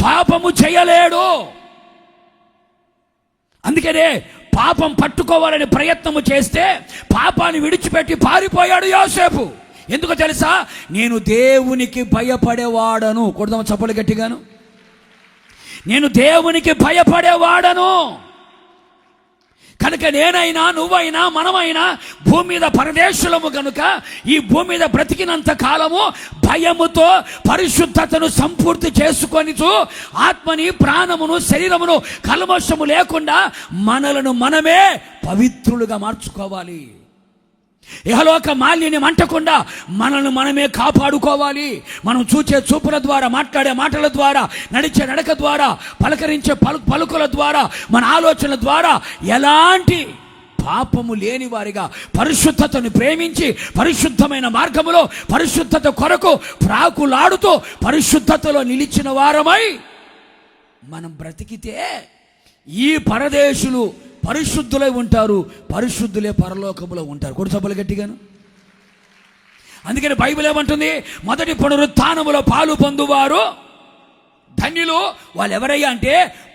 [SPEAKER 1] పాపము చేయలేడు. అందుకనే పాపం పట్టుకోవాలని ప్రయత్నము చేస్తే పాపాన్ని విడిచిపెట్టి పారిపోయాడు యోసేపు. ఎందుకో తెలుసా? నేను దేవునికి భయపడేవాడను. కొడదాం చప్పలు గట్టిగాను. నేను దేవునికి భయపడేవాడను కనుక నేనైనా నువ్వైనా మనమైనా భూమి మీద పరదేశులము కనుక ఈ భూమి మీద బ్రతికినంత కాలము భయముతో పరిశుద్ధతను సంపూర్తి చేసుకొనిచు ఆత్మని ప్రాణమును శరీరమును కల్మషము లేకుండా మనలను మనమే పవిత్రులుగా మార్చుకోవాలి. ఇహలోక మాలిన్యం అంటకుండా మనల్ని మనమే కాపాడుకోవాలి. మనం చూచే చూపుల ద్వారా, మాట్లాడే మాటల ద్వారా, నడిచే నడక ద్వారా, పలకరించే పలుకుల ద్వారా, మన ఆలోచనల ద్వారా ఎలాంటి పాపము లేని వారిగా పరిశుద్ధతను ప్రేమించి పరిశుద్ధమైన మార్గములో పరిశుద్ధత కొరకు ప్రాకులాడుతూ పరిశుద్ధతలో నిలిచిన వారమై మనం బ్రతికితే ఈ పరదేశులు పరిశుద్ధులై ఉంటారు, పరిశుద్ధులే పరలోకములో ఉంటారు. కొడు చప్పలు గట్టిగాను. అందుకని బైబిల్ ఏమంటుంది? మొదటి పునరుత్థానములో పాలు పొందువారు ధన్యులు. వాళ్ళు ఎవరయ్యా అంటే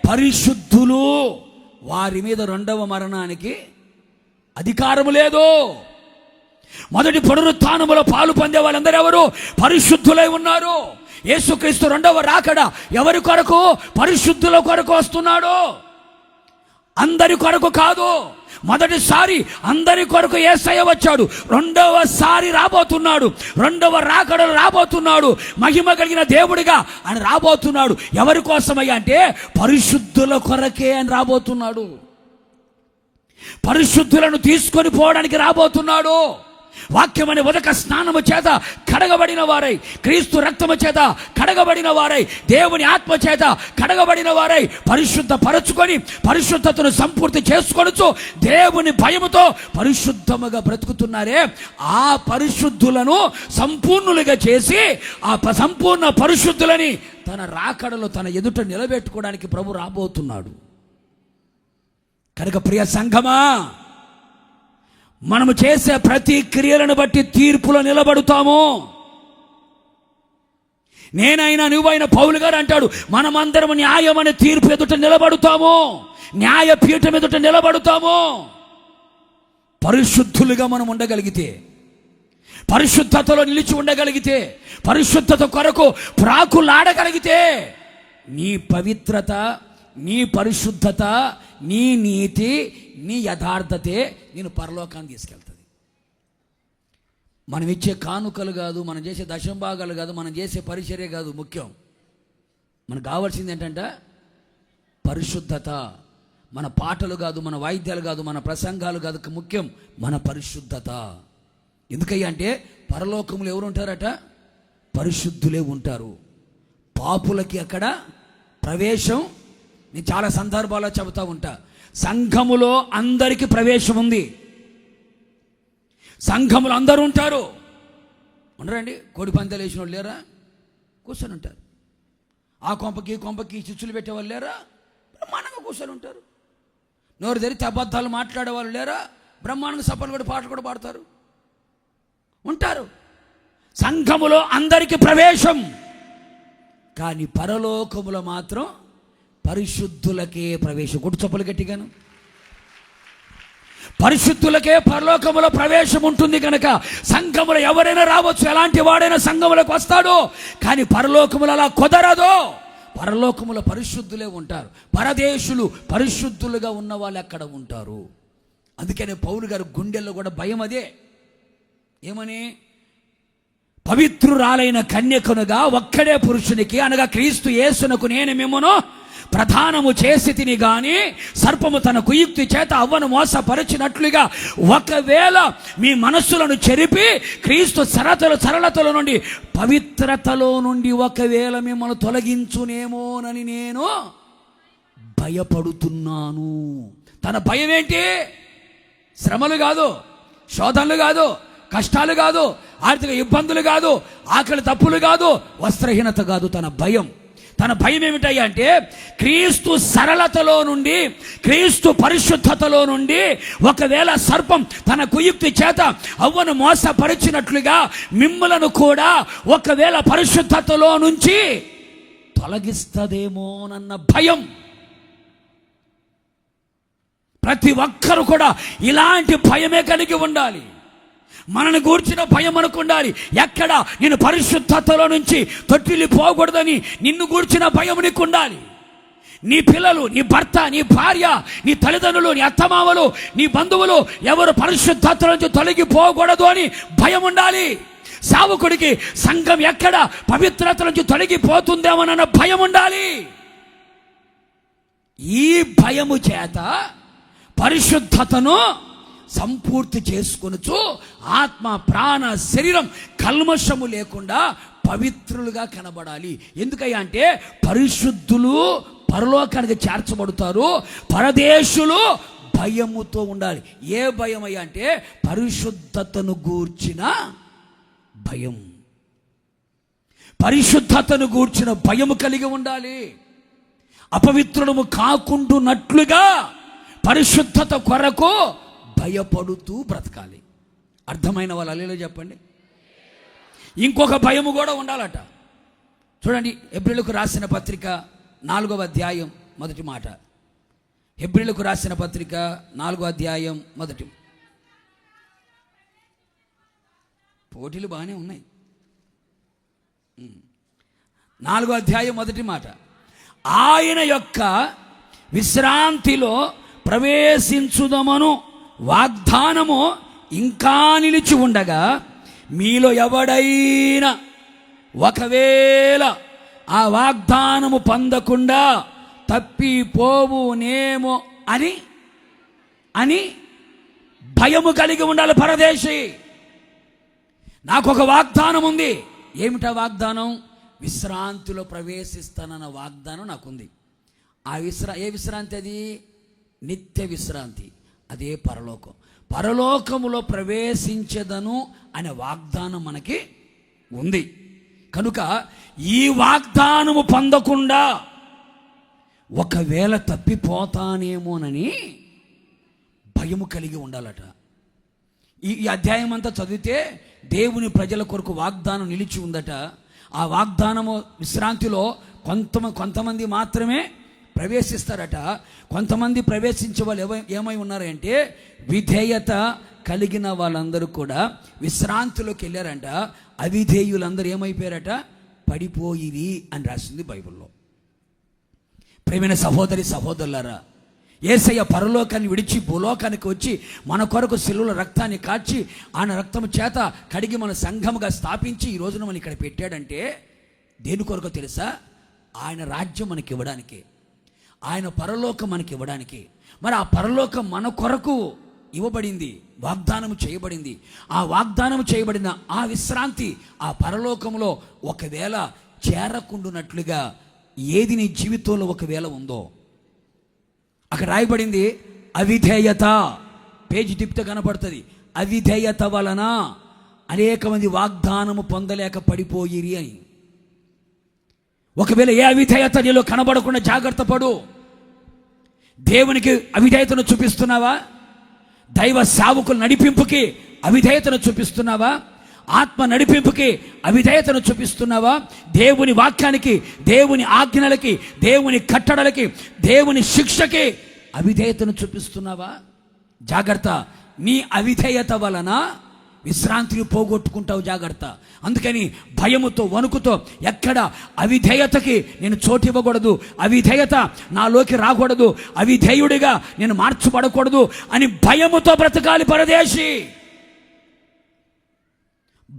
[SPEAKER 1] పరిశుద్ధులు. వారి మీద రెండవ మరణానికి అధికారము లేదు. మొదటి పునరుత్థానములో పాలు పొందే వాళ్ళందరూ ఎవరు? పరిశుద్ధులై ఉన్నారు. యేసుక్రీస్తు రెండవ రాకడ ఎవరి కొరకు? పరిశుద్ధుల కొరకు వస్తున్నాడు, అందరి కొరకు కాదు. మొదటిసారి అందరి కొరకు యేసయ్య వచ్చాడు, రెండవసారి రాబోతున్నాడు, రెండవ రాకడలు రాబోతున్నాడు, మహిమ కలిగిన దేవుడిగా ఆయన రాబోతున్నాడు. ఎవరి కోసమయ్యా అంటే పరిశుద్ధుల కొరకే అని రాబోతున్నాడు. పరిశుద్ధులను తీసుకొని పోవడానికి రాబోతున్నాడు. వాక్యమని ఉదక స్నానము చేత కడగబడిన వారై, క్రీస్తు రక్తము చేత కడగబడిన వారై, దేవుని ఆత్మ చేత కడగబడిన వారై పరిశుద్ధ పరచుకొని పరిశుద్ధతను సంపూర్తి చేసుకొనుచు దేవుని భయముతో పరిశుద్ధముగా బ్రతుకుతున్నారే, ఆ పరిశుద్ధులను సంపూర్ణులుగా చేసి ఆ సంపూర్ణ పరిశుద్ధులని తన రాకడలో తన ఎదుట నిలబెట్టుకోవడానికి ప్రభు రాబోతున్నాడు. కనుక ప్రియ సంఘమా, మనము చేసే ప్రతి క్రియలను బట్టి తీర్పులో నిలబడుతాము. నేనైనా నువ్వైనా పౌలు గారు అంటాడు, మనమందరం న్యాయం అనే తీర్పు ఎదుట నిలబడుతాము, న్యాయపీఠం ఎదుట నిలబడుతాము. పరిశుద్ధులుగా మనం ఉండగలిగితే, పరిశుద్ధతలో నిలిచి ఉండగలిగితే, పరిశుద్ధత కొరకు ప్రాకులాడగలిగితే నీ పవిత్రత, నీ పరిశుద్ధత, నీ నీతి, నీ యథార్థతే నేను పరలోకాన్ని తీసుకెళ్తుంది. మనం ఇచ్చే కానుకలు కాదు, మనం చేసే దశంభాగాలు కాదు, మనం చేసే పరిచర్య కాదు ముఖ్యం. మనకు కావాల్సింది ఏంటంటే పరిశుద్ధత. మన పాటలు కాదు, మన వాయిద్యాలు కాదు, మన ప్రసంగాలు కాదు, ముఖ్యం మన పరిశుద్ధత. ఎందుకయ్యా అంటే పరలోకములు ఎవరు ఉంటారట? పరిశుద్ధులే ఉంటారు. పాపులకి అక్కడ ప్రవేశం. నేను చాలా సందర్భాల్లో చెబుతూ ఉంటా, సంఘములో అందరికీ ప్రవేశం ఉంది. సంఘములు అందరూ ఉంటారు. ఉండరండి, కోడి పందాలు వేసిన వాళ్ళు లేరా? కూర్చొని ఉంటారు. ఆ కొంపకి చిచ్చులు పెట్టేవాళ్ళు లేరా? బ్రహ్మాండంగా కూర్చొని ఉంటారు. నోరు తెరిచి అబద్ధాలు మాట్లాడే వాళ్ళు లేరా? బ్రహ్మాండంగా సపలు కూడా పాటలు కూడా పాడతారు, ఉంటారు. సంఘములో అందరికీ ప్రవేశం. కానీ పరలోకములో మాత్రం పరిశుద్ధులకే ప్రవేశం. కొట్టు చప్పలు గట్టిగాను. పరిశుద్ధులకే పరలోకములో ప్రవేశం ఉంటుంది కనుక సంఘములో ఎవరైనా రావచ్చు, ఎలాంటి వాడైనా సంఘములకు వస్తాడు. కానీ పరలోకములు అలా కుదరదు. పరలోకములో పరిశుద్ధులే ఉంటారు. పరదేశులు పరిశుద్ధులుగా ఉన్న వాళ్ళు అక్కడ ఉంటారు. అందుకనే పౌలు గారు గుండెల్లో కూడా భయం అదే. ఏమని? పవిత్రురాలైన కన్యకునుగా ఒక్కడే పురుషునికి అనగా క్రీస్తు యేసునకు నేను మిమ్మును ప్రధానము చేసి తిని గాని సర్పము తన కుయుక్తి చేత అవ్వను మోసపరిచినట్లుగా ఒకవేళ మీ మనస్సులను చెరిపి క్రీస్తు సరళతల నుండి పవిత్రతలో నుండి ఒకవేళ మిమ్మల్ని తొలగించునేమోనని నేను భయపడుతున్నాను. తన భయం ఏంటి? శ్రమలు కాదు, శోధనలు కాదు, కష్టాలు కాదు, ఆర్థిక ఇబ్బందులు కాదు, ఆకలి తప్పులు కాదు, వస్త్రహీనత కాదు. తన భయం ఏమిటయ్యా అంటే క్రీస్తు సరళతలో నుండి, క్రీస్తు పరిశుద్ధతలో నుండి ఒకవేళ సర్పం తన కుయుక్తి చేత అవ్వను మోసపరిచినట్లుగా మిమ్మలను కూడా ఒకవేళ పరిశుద్ధతలో నుంచి తొలగిస్తదేమోనన్న భయం. ప్రతి ఒక్కరు కూడా ఇలాంటి భయమే కలిగి ఉండాలి. మనను గూర్చిన భయం మనకు ఉండాలి. ఎక్కడ నేను పరిశుద్ధతలో నుంచి తొట్టిల్లి పోకూడదని నిన్ను గూర్చిన భయం నీకు ఉండాలి. నీ పిల్లలు, నీ భర్త, నీ భార్య, నీ తల్లిదండ్రులు, నీ అత్తమామలు, నీ బంధువులు ఎవరు పరిశుద్ధత నుంచి తొలగిపోకూడదు అని భయం ఉండాలి. సేవకుడికి సంఘం ఎక్కడ పవిత్రత నుంచి తొలగిపోతుందేమోనన్న భయం ఉండాలి. ఈ భయము చేత పరిశుద్ధతను సంపూర్తి చేసుకొనుచు ఆత్మ, ప్రాణ, శరీరం కల్మషము లేకుండా పవిత్రులుగా కనబడాలి. ఎందుకయ్యా అంటే పరిశుద్ధులు పరలోకానికి చేర్చబడతారు, పరదేశులు భయముతో ఉండాలి. ఏ భయం అయ్యా అంటే పరిశుద్ధతను గూర్చిన భయం. పరిశుద్ధతను గూర్చిన భయము కలిగి ఉండాలి. అపవిత్రులము కాకుండానట్లుగా పరిశుద్ధత కొరకు భయపడుతూ బ్రతకాలి. అర్థమైన వాళ్ళు అల్లేలో చెప్పండి. ఇంకొక భయము కూడా ఉండాలట. చూడండి, హెబ్రీయులకు రాసిన పత్రిక 4వ అధ్యాయం మొదటి మాట. హెబ్రీయులకు రాసిన పత్రిక 4వ అధ్యాయం మొదటి. పోటీలు బాగానే ఉన్నాయి. 4వ అధ్యాయం మొదటి మాట. ఆయన యొక్క విశ్రాంతిలో ప్రవేశించుదమను వాగ్దానము ఇంకా నిలిచి ఉండగా, మీలో ఎవడైనా ఒకవేళ ఆ వాగ్దానము పొందకుండా తప్పిపోవునేమో అని అని భయము కలిగి ఉండాలి పరదేశి. నాకు ఒక వాగ్దానం ఉంది. ఏమిటా వాగ్దానం? విశ్రాంతిలో ప్రవేశిస్తానన్న వాగ్దానం నాకుంది. ఆ ఏ విశ్రాంతి అది? నిత్య విశ్రాంతి. అదే పరలోకం. పరలోకములో ప్రవేశించదను అనే వాగ్దానం మనకి ఉంది. కనుక ఈ వాగ్దానము పొందకుండా ఒకవేళ తప్పిపోతానేమోనని భయము కలిగి ఉండాలట. ఈ అధ్యాయం అంతా చదివితే దేవుని ప్రజల కొరకు వాగ్దానం నిలిచి ఉందట. ఆ వాగ్దానము విశ్రాంతిలో కొంతమంది మాత్రమే ప్రవేశిస్తారట. కొంతమంది ప్రవేశించే వాళ్ళు ఏమై ఉన్నారంటే విధేయత కలిగిన వాళ్ళందరూ కూడా విశ్రాంతిలోకి వెళ్ళారంట. అవిధేయులందరూ ఏమైపోయారట? పడిపోయిరి అని రాసింది బైబిల్లో. ప్రేమైన సహోదరి సహోదరులారా, యేసయ్య పరలోకాన్ని విడిచి భూలోకానికి వచ్చి మన కొరకు శిలువలో రక్తాన్ని కాచి ఆయన రక్తము చేత కడిగి మన సంఘముగా స్థాపించి ఈ రోజున మనం ఇక్కడ పెట్టాడంటే దేని కొరకు తెలుసా? ఆయన రాజ్యం మనకి ఇవ్వడానికి, ఆయన పరలోకం మనకి ఇవ్వడానికి. మరి ఆ పరలోకం మన కొరకు ఇవ్వబడింది, వాగ్దానం చేయబడింది. ఆ వాగ్దానం చేయబడిన ఆ విశ్రాంతి ఆ పరలోకంలో ఒకవేళ చేరకుండునట్లుగా ఏది నీ జీవితంలో ఒకవేళ ఉందో అక్కడ రాయబడింది అవిధేయత. పేజీ తిప్పితే కనపడుతుంది. అవిధేయత వలన అనేక మంది వాగ్దానము పొందలేక పడిపోయిరి అని. ఒకవేళ ఏ అవిధేయత నీలో కనబడకుండా జాగ్రత్త పడు. దేవునికి అవిధేయతను చూపిస్తున్నావా? దైవ సేవకుల నడిపింపుకి అవిధేయతను చూపిస్తున్నావా? ఆత్మ నడిపింపుకి అవిధేయతను చూపిస్తున్నావా? దేవుని వాక్యానికి, దేవుని ఆజ్ఞలకి, దేవుని కట్టడలకి, దేవుని శిక్షకి అవిధేయతను చూపిస్తున్నావా? జాగ్రత్త. నీ అవిధేయత వలన విశ్రాంతిని పోగొట్టుకుంటావు. జాగ్రత్త. అందుకని భయముతో వణుకుతో ఎక్కడ అవిధేయతకి నేను చోటు ఇవ్వకూడదు, అవిధేయత నాలోకి రాకూడదు, అవిధేయుడిగా నేను మార్చబడకూడదు అని భయముతో బ్రతకాలి పరదేశి.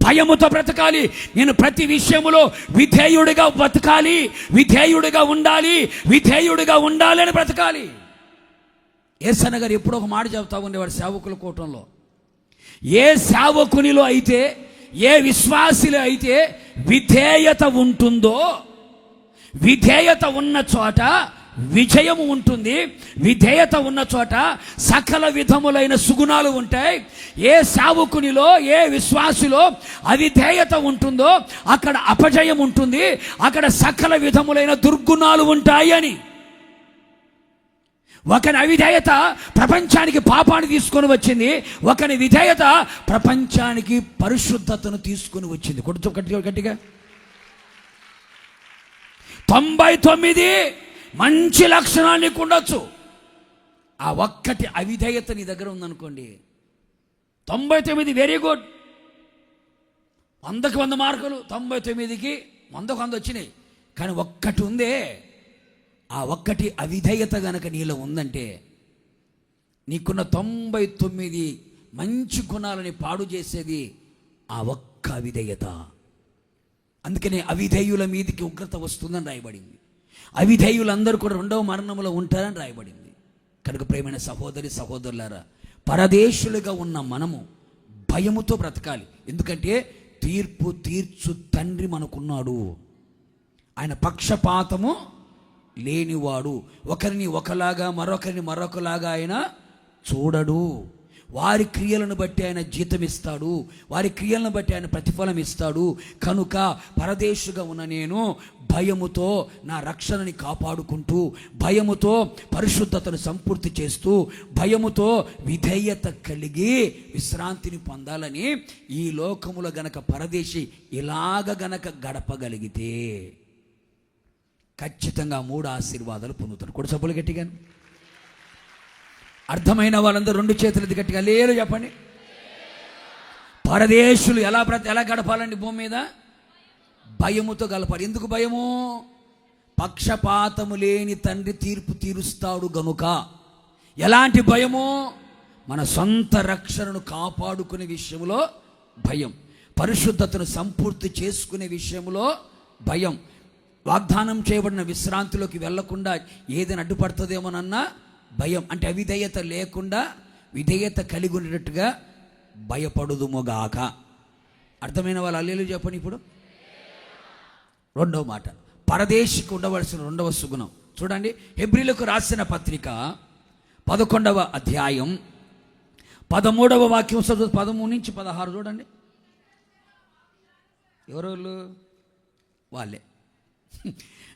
[SPEAKER 1] భయముతో బ్రతకాలి. నేను ప్రతి విషయములో విధేయుడిగా బ్రతకాలి, విధేయుడిగా ఉండాలి, విధేయుడిగా ఉండాలి అని బ్రతకాలి. యేసన్న గారు ఎప్పుడో ఒక మాట చెబుతా ఉండేవాడు సేవకుల కూటంలో. ఏ సేవకునిలో అయితే, ఏ విశ్వాసిలో అయితే విధేయత ఉంటుందో, విధేయత ఉన్న చోట విజయము ఉంటుంది. విధేయత ఉన్న చోట సకల విధములైన సుగుణాలు ఉంటాయి. ఏ సేవకునిలో, ఏ విశ్వాసిలో అవిధేయత ఉంటుందో అక్కడ అపజయం ఉంటుంది, అక్కడ సకల విధములైన దుర్గుణాలు ఉంటాయి అని. ఒకని అవిధేయత ప్రపంచానికి పాపాన్ని తీసుకొని వచ్చింది, ఒకని విధేయత ప్రపంచానికి పరిశుద్ధతను తీసుకొని వచ్చింది. గట్టిగా 99 మంచి లక్షణాలు నీకు ఉండొచ్చు. ఆ ఒక్కటి అవిధేయత నీ దగ్గర ఉందనుకోండి, 99 వెరీ గుడ్. 100కి 100 మార్కులు, 99కి 100కి 100 వచ్చినాయి. కానీ ఒక్కటి ఉందే, ఆ ఒక్కటి అవిధేయత గనక నీలో ఉందంటే నీకున్న 99 మంచి గుణాలని పాడు చేసేది ఆ ఒక్క అవిధేయత. అందుకనే అవిధేయుల మీదికి ఉగ్రత వస్తుందని రాయబడింది. అవిధేయులందరూ కూడా 2వ మరణంలో ఉంటారని రాయబడింది. కనుక ప్రియమైన సహోదరి సహోదరులారా, పరదేశులుగా ఉన్న మనము భయముతో బ్రతకాలి. ఎందుకంటే తీర్పు తీర్చు తండ్రి మనకున్నాడు. ఆయన పక్షపాతము లేనివాడు. ఒకరిని ఒకలాగా మరొకరిని మరొకలాగా ఆయన చూడడు. వారి క్రియలను బట్టి ఆయన జీతం ఇస్తాడు, వారి క్రియలను బట్టి ఆయన ప్రతిఫలం ఇస్తాడు. కనుక పరదేశుగా ఉన్న నేను భయముతో నా రక్షణని కాపాడుకుంటూ, భయముతో పరిశుద్ధతను సంపూర్తి చేస్తూ, భయముతో విధేయత కలిగి విశ్రాంతిని పొందాలని ఈ లోకములో గనక పరదేశి ఇలాగ గనక గడపగలిగితే ఖచ్చితంగా 3 ఆశీర్వాదాలు పొందుతారు. కూడా సబ్బులు గట్టిగా అర్థమైన వాళ్ళందరూ 2 చేతులు గట్టిగా లేరు చెప్పండి. పరదేశులు ఎలా గడపాలండి భూమి మీద? భయముతో గడపాలి. ఎందుకు భయము? పక్షపాతము లేని తండ్రి తీర్పు తీరుస్తాడు గనుక. ఎలాంటి భయము? మన సొంత రక్షణను కాపాడుకునే విషయంలో భయం, పరిశుద్ధతను సంపూర్తి చేసుకునే విషయంలో భయం, వాగ్దానం చేయబడిన విశ్రాంతిలోకి వెళ్లకుండా ఏదైనా అడ్డుపడుతుందేమోనన్నా భయం. అంటే అవిధేయత లేకుండా విధేయత కలిగి ఉండేటట్టుగా భయపడుదుముగాక. అర్థమైన వాళ్ళు అల్లేలు చెప్పండి. ఇప్పుడు 2వ మాట, పరదేశికి ఉండవలసిన 2వ సుగుణం చూడండి. హెబ్రీలకు రాసిన పత్రిక 11వ అధ్యాయం 13వ వాక్యం 13 నుంచి 16 చూడండి. ఎవరోళ్ళు? వాళ్ళే.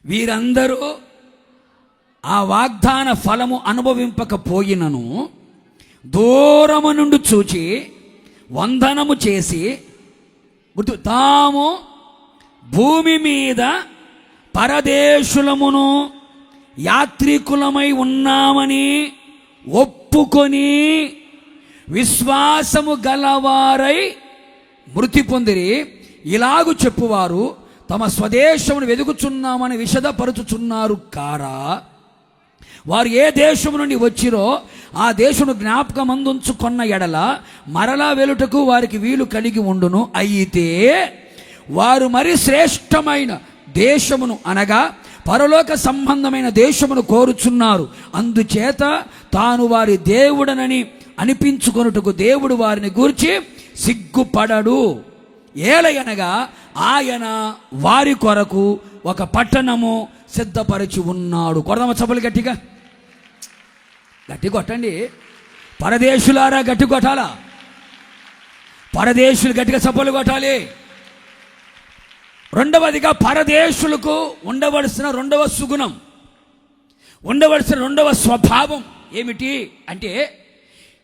[SPEAKER 1] వీరందరూ ఆ వాగ్దాన ఫలము అనుభవింపకపోయినను దూరము నుండి చూచి వందనము చేసి తాము భూమి మీద పరదేశులమును యాత్రికులమై ఉన్నామని ఒప్పుకొని విశ్వాసము గలవారై మృతి పొందిరి. ఇలాగు చెప్పువారు తమ స్వదేశమును వెదుకుచున్నామని విషదపరుచుచున్నారు కారా? వారు ఏ దేశము నుండి వచ్చిరో ఆ దేశమును జ్ఞాపకమందుంచుకొన్న ఎడల మరలా వెలుటకు వారికి వీలు కలిగి ఉండును. అయితే వారు మరి శ్రేష్టమైన దేశమును అనగా పరలోక సంబంధమైన దేశమును కోరుచున్నారు. అందుచేత తాను వారి దేవుడనని అనిపించుకొనుటకు దేవుడు వారిని గూర్చి సిగ్గుపడడు. ఏలయనగా ఆయన వారి కొరకు ఒక పట్టణము సిద్ధపరిచి ఉన్నాడు. కొడదామ చప్పలు గట్టిగా, గట్టి కొట్టండి. పరదేశులారా గట్టి కొట్టాలా? పరదేశులు గట్టిగా చప్పలు కొట్టాలి. 2వదిగా పరదేశులకు ఉండవలసిన 2వ సుగుణం, ఉండవలసిన 2వ స్వభావం ఏమిటి అంటే,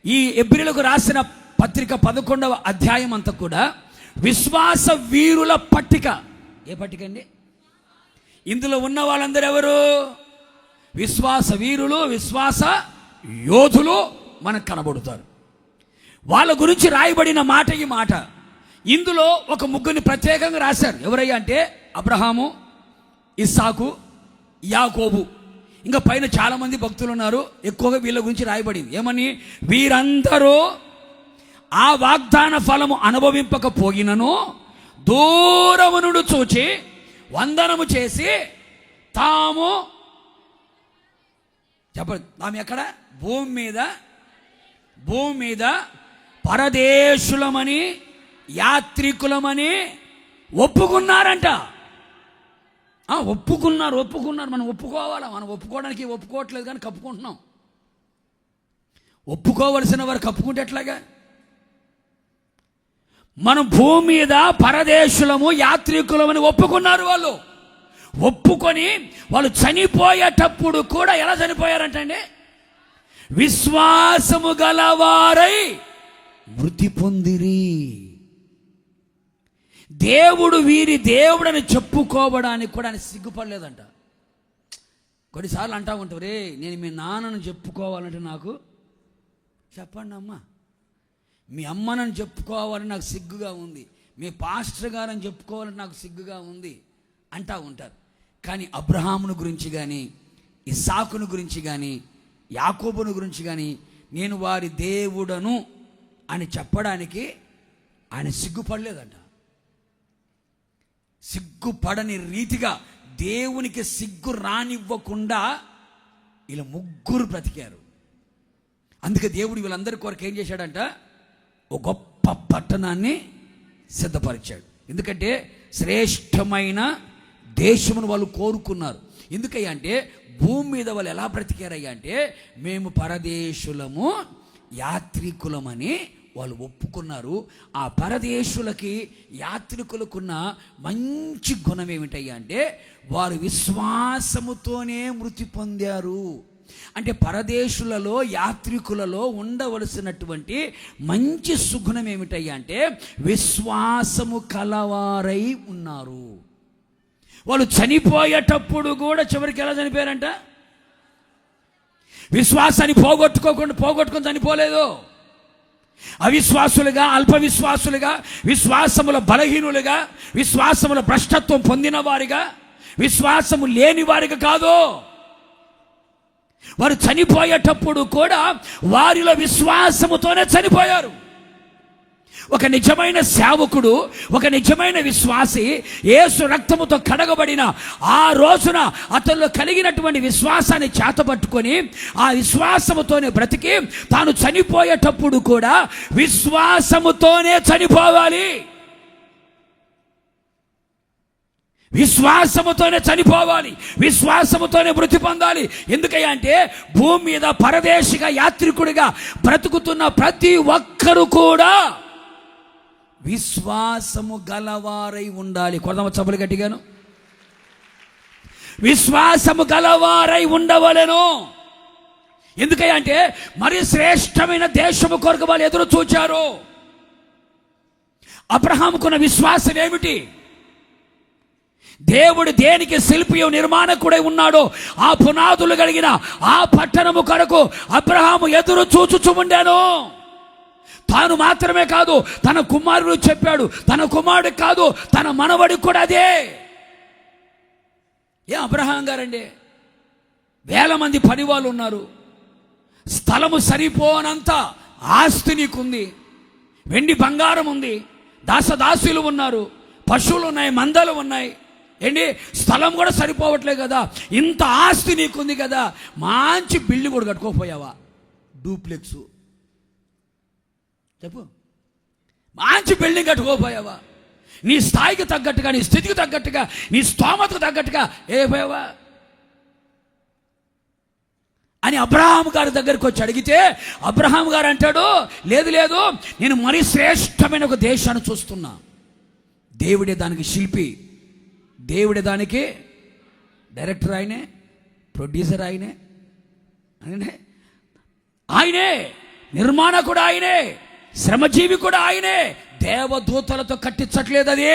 [SPEAKER 1] ఈ హెబ్రీయులకు రాసిన పత్రిక 11వ అధ్యాయం అంతా కూడా విశ్వాస వీరుల పట్టిక. ఏ పట్టిక అండి? ఇందులో ఉన్న వాళ్ళందరూ ఎవరు? విశ్వాస వీరులు, విశ్వాస యోధులు మనకు కనబడుతారు. వాళ్ళ గురించి రాయబడిన మాట ఈ మాట. ఇందులో ఒక ముగ్గురిని ప్రత్యేకంగా రాశారు. ఎవరయ్యా అంటే అబ్రహాము, ఇస్సాకు, యాకోబు. ఇంకా పైన చాలామంది భక్తులు ఉన్నారు. ఎక్కువగా వీళ్ళ గురించి రాయబడింది. ఏమని? వీరందరూ ఆ వాగ్దాన ఫలము అనుభవింపకపోయినను దూరమునుడు చూచి వందనము చేసి తాము చెప్పండి, తాము ఎక్కడ? భూమి మీద పరదేశులమని యాత్రికులమని ఒప్పుకున్నారంట. ఒప్పుకున్నారు. మనం ఒప్పుకోవాలా? మనం ఒప్పుకోవడానికి ఒప్పుకోవట్లేదు కానీ కప్పుకుంటున్నాం. ఒప్పుకోవలసిన వారు కప్పుకుంటే ఎట్లాగా? మనం భూమి మీద పరదేశులము యాత్రికులమని ఒప్పుకున్నారు. వాళ్ళు ఒప్పుకొని వాళ్ళు చనిపోయేటప్పుడు కూడా ఎలా చనిపోయారంటండి? విశ్వాసము గలవారై మృతి పొందిరి. దేవుడు వీరి దేవుడని చెప్పుకోవడానికి కూడా ఆయన సిగ్గుపడలేదంట. కొన్నిసార్లు అంటా ఉంటారు, రే నేను మీ నాన్నను చెప్పుకోవాలంటే నాకు చెప్పండి అమ్మా, మీ అమ్మనని చెప్పుకోవాలని నాకు సిగ్గుగా ఉంది, మీ పాస్టర్ గారని చెప్పుకోవాలని నాకు సిగ్గుగా ఉంది అంటా ఉంటారు. కానీ అబ్రహామును గురించి కానీ ఇస్సాకును గురించి కానీ యాకోబును గురించి కానీ నేను వారి దేవుడను అని చెప్పడానికి ఆయన సిగ్గుపడలేదంట. సిగ్గుపడని రీతిగా దేవునికి సిగ్గు రానివ్వకుండా ఇలా ముగ్గురు బ్రతికారు. అందుకే దేవుడు వీళ్ళందరి కొరకు ఏం చేశాడంట, ఒక గొప్ప పట్టణాన్ని సిద్ధపరిచాడు. ఎందుకంటే శ్రేష్టమైన దేశమును వాళ్ళు కోరుకున్నారు. ఎందుకయ్యా అంటే భూమి మీద వాళ్ళు ఎలా బ్రతికారయ్యా అంటే మేము పరదేశులము యాత్రికులమని వాళ్ళు ఒప్పుకున్నారు. ఆ పరదేశులకి యాత్రికులకున్న మంచి గుణం ఏమిటయ్యా అంటే వారు విశ్వాసముతోనే మృతి పొందారు. అంటే పరదేశులలో యాత్రికులలో ఉండవలసినటువంటి మంచి సుగుణం ఏమిటయ్యా అంటే విశ్వాసము కలవారై ఉన్నారు. వాళ్ళు చనిపోయేటప్పుడు కూడా చివరికి ఎలా చనిపోయారంట, విశ్వాసాన్ని పోగొట్టుకొని చనిపోలేదు. అవిశ్వాసులుగా, అల్ప విశ్వాసులుగా, విశ్వాసముల బలహీనులుగా, విశ్వాసముల భ్రష్టత్వం పొందిన వారిగా, విశ్వాసము లేని వారిగా కాదు. వారు చనిపోయేటప్పుడు కూడా వారిలో విశ్వాసముతోనే చనిపోయారు. ఒక నిజమైన సేవకుడు, ఒక నిజమైన విశ్వాసి యేసు రక్తముతో కడగబడిన ఆ రోజున అతనిలో కలిగినటువంటి విశ్వాసాన్ని చేతపట్టుకొని ఆ విశ్వాసముతోనే బ్రతికి తాను చనిపోయేటప్పుడు కూడా విశ్వాసముతోనే చనిపోవాలి. విశ్వాసముతోనే చనిపోవాలి, విశ్వాసముతోనే మృతి పొందాలి. ఎందుకయ్యా అంటే భూమి మీద పరదేశిగా యాత్రికుడిగా బ్రతుకుతున్న ప్రతి ఒక్కరు కూడా విశ్వాసము గలవారై ఉండాలి. కొడదామ చప్పలు గట్టిగాను. విశ్వాసము గలవారై ఉండవలెను. ఎందుకయ్యా అంటే మరి శ్రేష్టమైన దేశము కొరకు వాళ్ళు ఎదురు చూచారు. అబ్రహాముకున్న విశ్వాసం ఏమిటి? దేవుడు దేనికి శిల్పియు నిర్మాణకుడై ఉన్నాడో ఆ పునాదులు కలిగిన ఆ పట్టణము కొరకు అబ్రహాము ఎదురు చూచుచు ఉండాను. తాను మాత్రమే కాదు, తన కుమారుడు చెప్పాడు, తన కుమారుడికి కాదు తన మనవడికి కూడా అదే. అబ్రహాం గారండి, వేల మంది పని వాళ్ళు ఉన్నారు, స్థలము సరిపోనంత ఆస్తి నీకుంది, వెండి బంగారం ఉంది, దాసదాసులు ఉన్నారు, పశువులు ఉన్నాయి, మందలు ఉన్నాయి, ఏంటి స్థలం కూడా సరిపోవట్లే కదా, ఇంత ఆస్తి నీకుంది కదా, మంచి బిల్డింగ్ కూడా కట్టుకోపోయావా? డూప్లెక్స్ చెప్పు, మంచి బిల్డింగ్ కట్టుకోపోయావా? నీ స్థాయికి తగ్గట్టుగా, నీ స్థితికి తగ్గట్టుగా, నీ స్తోమతకు తగ్గట్టుగా పోయావా అని అబ్రహాం గారి దగ్గరికి వచ్చి అడిగితే అబ్రహాం గారు అంటాడు, లేదు లేదు, నేను మరీ శ్రేష్టమైన ఒక దేశాన్ని చూస్తున్నా. దేవుడే దానికి శిల్పి, దేవుడే దానికి డైరెక్టర్, ఆయనే ప్రొడ్యూసర్, ఆయనే నిర్మాణకుడు, ఆయనే శ్రమజీవి కూడా, ఆయనే దేవదూతలతో కట్టించట్లేదు, అది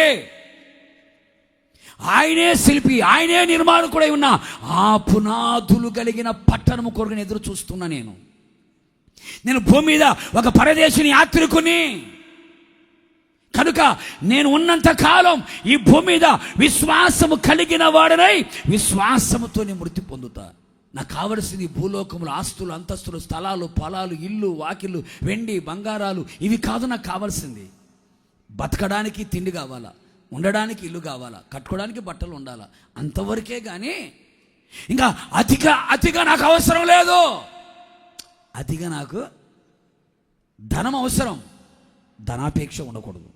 [SPEAKER 1] ఆయనే శిల్పి, ఆయనే నిర్మాణకుడై ఉన్న ఆ పునాదులు కలిగిన పట్టణము కొరకు ఎదురు చూస్తున్నా. నేను భూమి మీద ఒక పరదేశిని యాత్రికుని కనుక నేను ఉన్నంత కాలం ఈ భూమి మీద విశ్వాసము కలిగిన వాడనై విశ్వాసముతోనే మృతి పొందుతా. నాకు కావలసింది భూలోకములు, ఆస్తులు, అంతస్తులు, స్థలాలు, పొలాలు, ఇల్లు, వాకిళ్ళు, వెండి బంగారాలు ఇవి కాదు. నాకు కావాల్సింది బతకడానికి తిండి కావాలా, ఉండడానికి ఇల్లు కావాలా, కట్టుకోవడానికి బట్టలు ఉండాలా, అంతవరకే. కానీ ఇంకా అతిగా నాకు అవసరం లేదు. అతిగా నాకు ధనం అవసరం, ధనాపేక్ష ఉండకూడదు.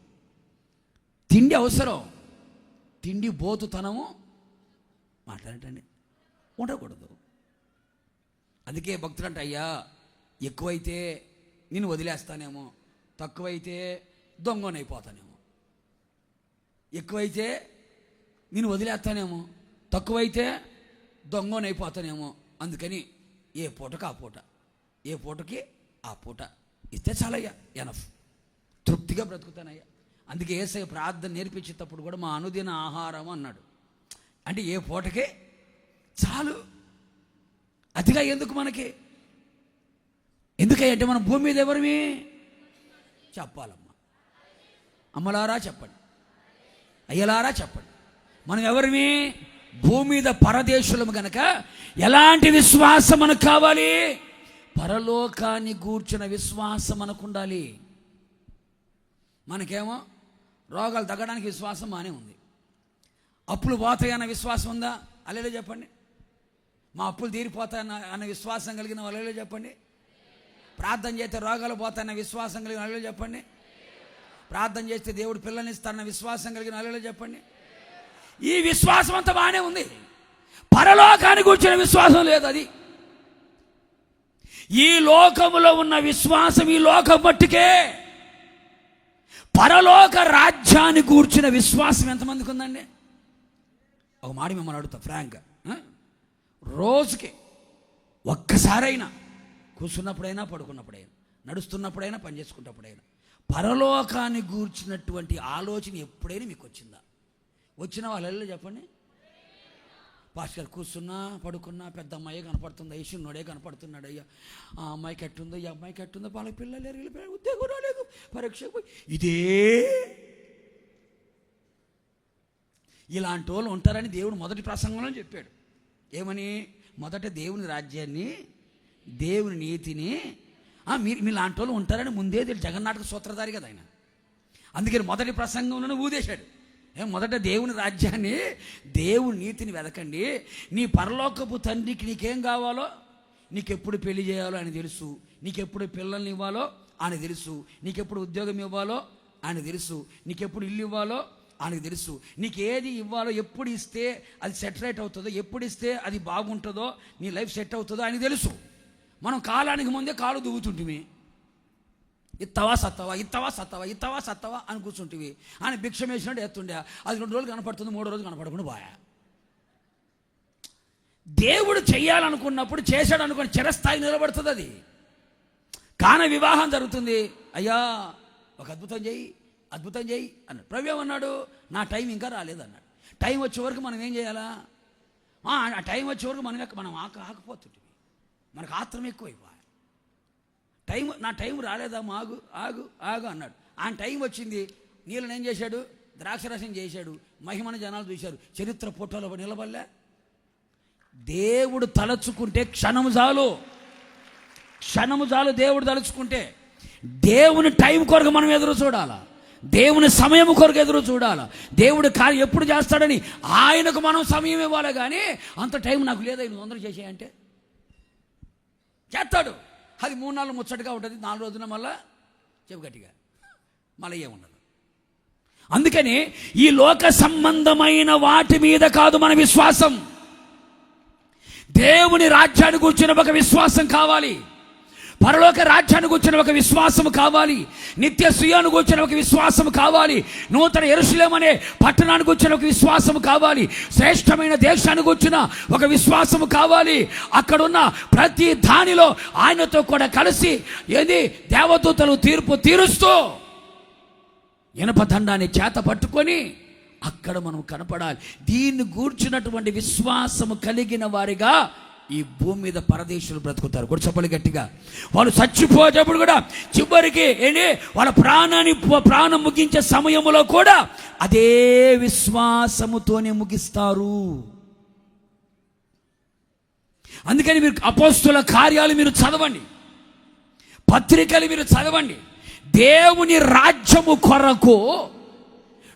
[SPEAKER 1] తిండి అవసరం, తిండి బోతుతనము మాట్లాడటండి ఉండకూడదు. అందుకే భక్తుడు అంటే, అయ్యా ఎక్కువైతే నేను వదిలేస్తానేమో, తక్కువైతే దొంగనైపోతానేమో. ఎక్కువైతే నేను వదిలేస్తానేమో, తక్కువైతే దొంగనైపోతానేమో. అందుకని ఏ పూటకి ఆ పూట, ఏ పూటకి ఆ పూట ఇస్తే చాలయ్యా, ఎనఫ్, తృప్తిగా బ్రతుకుతానయ్యా. అందుకే యేసయ్య ప్రార్థన నేర్పించేటప్పుడు కూడా మా అనుదిన ఆహారం అన్నాడు. అంటే ఏ పూటకే చాలు, అతిగా ఎందుకు మనకి? ఎందుకంటే మనం భూమి మీద ఎవరిమి చెప్పాలమ్మా, అమ్మలారా చెప్పండి, అయ్యలారా చెప్పండి, మనం ఎవరిమి? భూమి మీద పరదేశులము గనక ఎలాంటి విశ్వాసం మనకు కావాలి? పరలోకాన్ని గూర్చిన విశ్వాసం మనకు ఉండాలి. మనకేమో రోగాలు తగ్గడానికి విశ్వాసం బాగానే ఉంది, అప్పులు పోతాయన్న విశ్వాసం ఉందా? అల్లెలో చెప్పండి. మా అప్పులు తీరిపోతాయన్న విశ్వాసం కలిగిన వాళ్ళలో చెప్పండి. ప్రార్థన చేస్తే రోగాలు పోతాయన్న విశ్వాసం కలిగిన వాళ్ళలో చెప్పండి. ప్రార్థన చేస్తే దేవుడు పిల్లల్ని ఇస్తారన్న విశ్వాసం కలిగిన వాళ్ళలో చెప్పండి. ఈ విశ్వాసం అంతా బాగానే ఉంది, పరలోకాన్ని కూర్చున్న విశ్వాసం లేదు. అది ఈ లోకములో ఉన్న విశ్వాసం ఈ లోకం మట్టుకే. పరలోక రాజ్యాన్ని కూర్చున్న విశ్వాసం ఎంతమందికి ఉందండి? ఒక మాట మిమ్మల్ని అడుగుతా ఫ్రాంక్గా, రోజుకి ఒక్కసారైనా కూర్చున్నప్పుడైనా, పడుకున్నప్పుడైనా, నడుస్తున్నప్పుడైనా, పని చేసుకున్నప్పుడైనా పరలోకాన్ని గూర్చినటువంటి ఆలోచన ఎప్పుడైనా మీకు వచ్చిందా? వచ్చిన వాళ్ళల్లో చెప్పండి. పాస్టర్ కూర్చున్నా, పడుకున్నా, పెద్ద అమ్మాయి కనపడుతుంది, చిన్నోడే కనపడుతున్నాడు, అయ్యా ఆ అమ్మాయికి ఎట్టుందో, ఈ అమ్మాయికి ఎట్టుందో, వాళ్ళకి పిల్లలు వెళ్ళిపోయారు, ఉద్యోగం రాలేదు, పరీక్షకు పోయి, ఇదే ఇలాంటి వాళ్ళు ఉంటారని దేవుడు మొదటి ప్రసంగంలో చెప్పాడు. ఏమని? మొదట దేవుని రాజ్యాన్ని, దేవుని నీతిని, మీరు లాంటి వాళ్ళు ఉంటారని ముందే జగన్నాటక సూత్రధారి కదా ఆయన. అందుకని మొదటి ప్రసంగంలోనే ఊదేశాడు. మొదట దేవుని రాజ్యాన్ని, దేవుని నీతిని వెదకండి. నీ పరలోకపు తండ్రికి నీకేం కావాలో, నీకెప్పుడు పెళ్లి చేయాలో ఆయన తెలుసు, నీకెప్పుడు పిల్లల్ని ఇవ్వాలో ఆయన తెలుసు, నీకెప్పుడు ఉద్యోగం ఇవ్వాలో ఆయన తెలుసు, నీకెప్పుడు ఇల్లు ఇవ్వాలో ఆయనకు తెలుసు, నీకు ఏది ఇవ్వాలో, ఎప్పుడు ఇస్తే అది సెటరేట్ అవుతుందో, ఎప్పుడు ఇస్తే అది బాగుంటుందో, నీ లైఫ్ సెట్ అవుతుందో ఆయనకు తెలుసు. మనం కాలానికి ముందే కాలు దువ్వుతుంటివి, ఇత్తవా సత్తవా, ఇత్తవా సత్తవా, ఇత్తవా సత్తవా అని కూర్చుంటివి. ఆయన భిక్షం వేసినట్టు ఎత్తుండే, అది 2 రోజులు కనపడుతుంది, 3వ రోజు కనపడకుండా పోయా. దేవుడు చెయ్యాలనుకున్నప్పుడు చేశాడు అనుకుని చిరస్థాయి నిలబడుతుంది. అది కాన వివాహం జరుగుతుంది, అయ్యా ఒక అద్భుతం చేయి, అద్భుతం చేయి అన్నాడు. ప్రభు ఏమన్నాడు? నా టైం ఇంకా రాలేదన్నాడు. టైం వచ్చే వరకు మనం ఏం చేయాలా? ఆ టైం వచ్చే వరకు మనం ఆకపోతుంటివి, మనకు ఆత్రం ఎక్కువైపోయి. నా టైం రాలేదా, ఆగు ఆగు ఆగు అన్నాడు. ఆయన టైం వచ్చింది, నీళ్ళని ఏం చేశాడు? ద్రాక్షరసం చేశాడు. మహిమను జనాలు చూశారు, చరిత్ర ఫోటోలో నిలబడలే. దేవుడు తలచుకుంటే క్షణము చాలు, క్షణము చాలు. దేవుడు తలుచుకుంటే దేవుని టైం కొరకు మనం ఎదురు చూడాలా, దేవుని సమయం కొరకు ఎదురు చూడాలా. దేవుడు కార్యం ఎప్పుడు చేస్తాడని ఆయనకు మనం సమయం ఇవ్వాలి. కానీ అంత టైం నాకు లేదా, 800 చేసేయంటే చేస్తాడు. అది 3-4 ముచ్చటగా ఉంటుంది, 4 రోజున మళ్ళా చెప్పు గట్టిగా మళ్ళీ ఏముండదు. అందుకని ఈ లోక సంబంధమైన వాటి మీద కాదు మన విశ్వాసం, దేవుని రాజ్యాన్ని కూర్చున్న ఒక విశ్వాసం కావాలి, పరలోక రాజ్యాన్ని కూర్చున్న ఒక విశ్వాసం కావాలి, నిత్య సుయాన్ని కూర్చున్న ఒక విశ్వాసం కావాలి, నూతన యెరూషలేము అనే పట్టణానికి కూర్చున్న ఒక విశ్వాసం కావాలి, శ్రేష్టమైన దేశాన్ని కూర్చున్న ఒక విశ్వాసం కావాలి. అక్కడున్న ప్రతి దానిలో ఆయనతో కూడా కలిసి ఏది దేవదూతలు తీర్పు తీరుస్తూ ఇనప దండాన్ని చేత పట్టుకొని అక్కడ మనం కనపడాలి. దీన్ని గూర్చినటువంటి విశ్వాసము కలిగిన వారిగా ఈ భూమి మీద పరదేశులు బ్రతుకుతారు. కూడా చెప్పలు గట్టిగా. వాళ్ళు చచ్చిపోయేటప్పుడు కూడా చివరికి వాళ్ళ ప్రాణం ముగించే సమయంలో కూడా అదే విశ్వాసముతోనే ముగిస్తారు. అందుకని మీరు అపోస్తుల కార్యాలు మీరు చదవండి, పత్రికలు మీరు చదవండి. దేవుని రాజ్యము కొరకు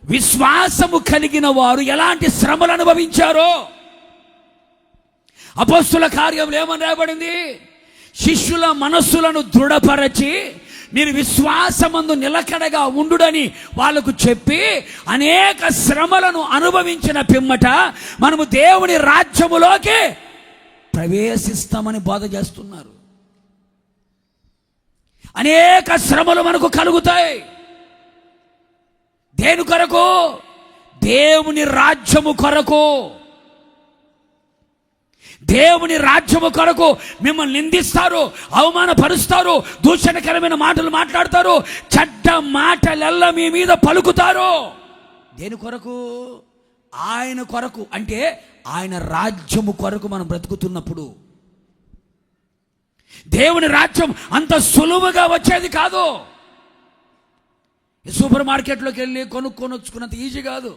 [SPEAKER 1] విశ్వాసము కలిగిన వారు ఎలాంటి శ్రమలు అనుభవించారో అపోస్తుల కార్యంలో ఏమని రాయబడింది? శిష్యుల మనస్సులను దృఢపరచి మీరు విశ్వాసమందు నిలకడగా ఉండుడని వాళ్ళకు చెప్పి అనేక శ్రమలను అనుభవించిన పిమ్మట మనము దేవుని రాజ్యములోకి ప్రవేశిస్తామని బోధ చేస్తున్నారు. అనేక శ్రమలు మనకు కలుగుతాయి. దేని కొరకు? దేవుని రాజ్యము కొరకు. దేవుని రాజ్యము కొరకు మిమ్మల్ని నిందిస్తారు, అవమానపరుస్తారు, దూషణకరమైన మాటలు మాట్లాడతారు, చెడ్డ మాటలెల్లా మీ మీద పలుకుతారు. దేని కొరకు? ఆయన కొరకు. అంటే ఆయన రాజ్యము కొరకు మనం బ్రతుకుతున్నప్పుడు దేవుని రాజ్యం అంత సులువుగా వచ్చేది కాదు. సూపర్ మార్కెట్లోకి వెళ్ళి కొనుక్కొని వచ్చుకున్నంత ఈజీ కాదు.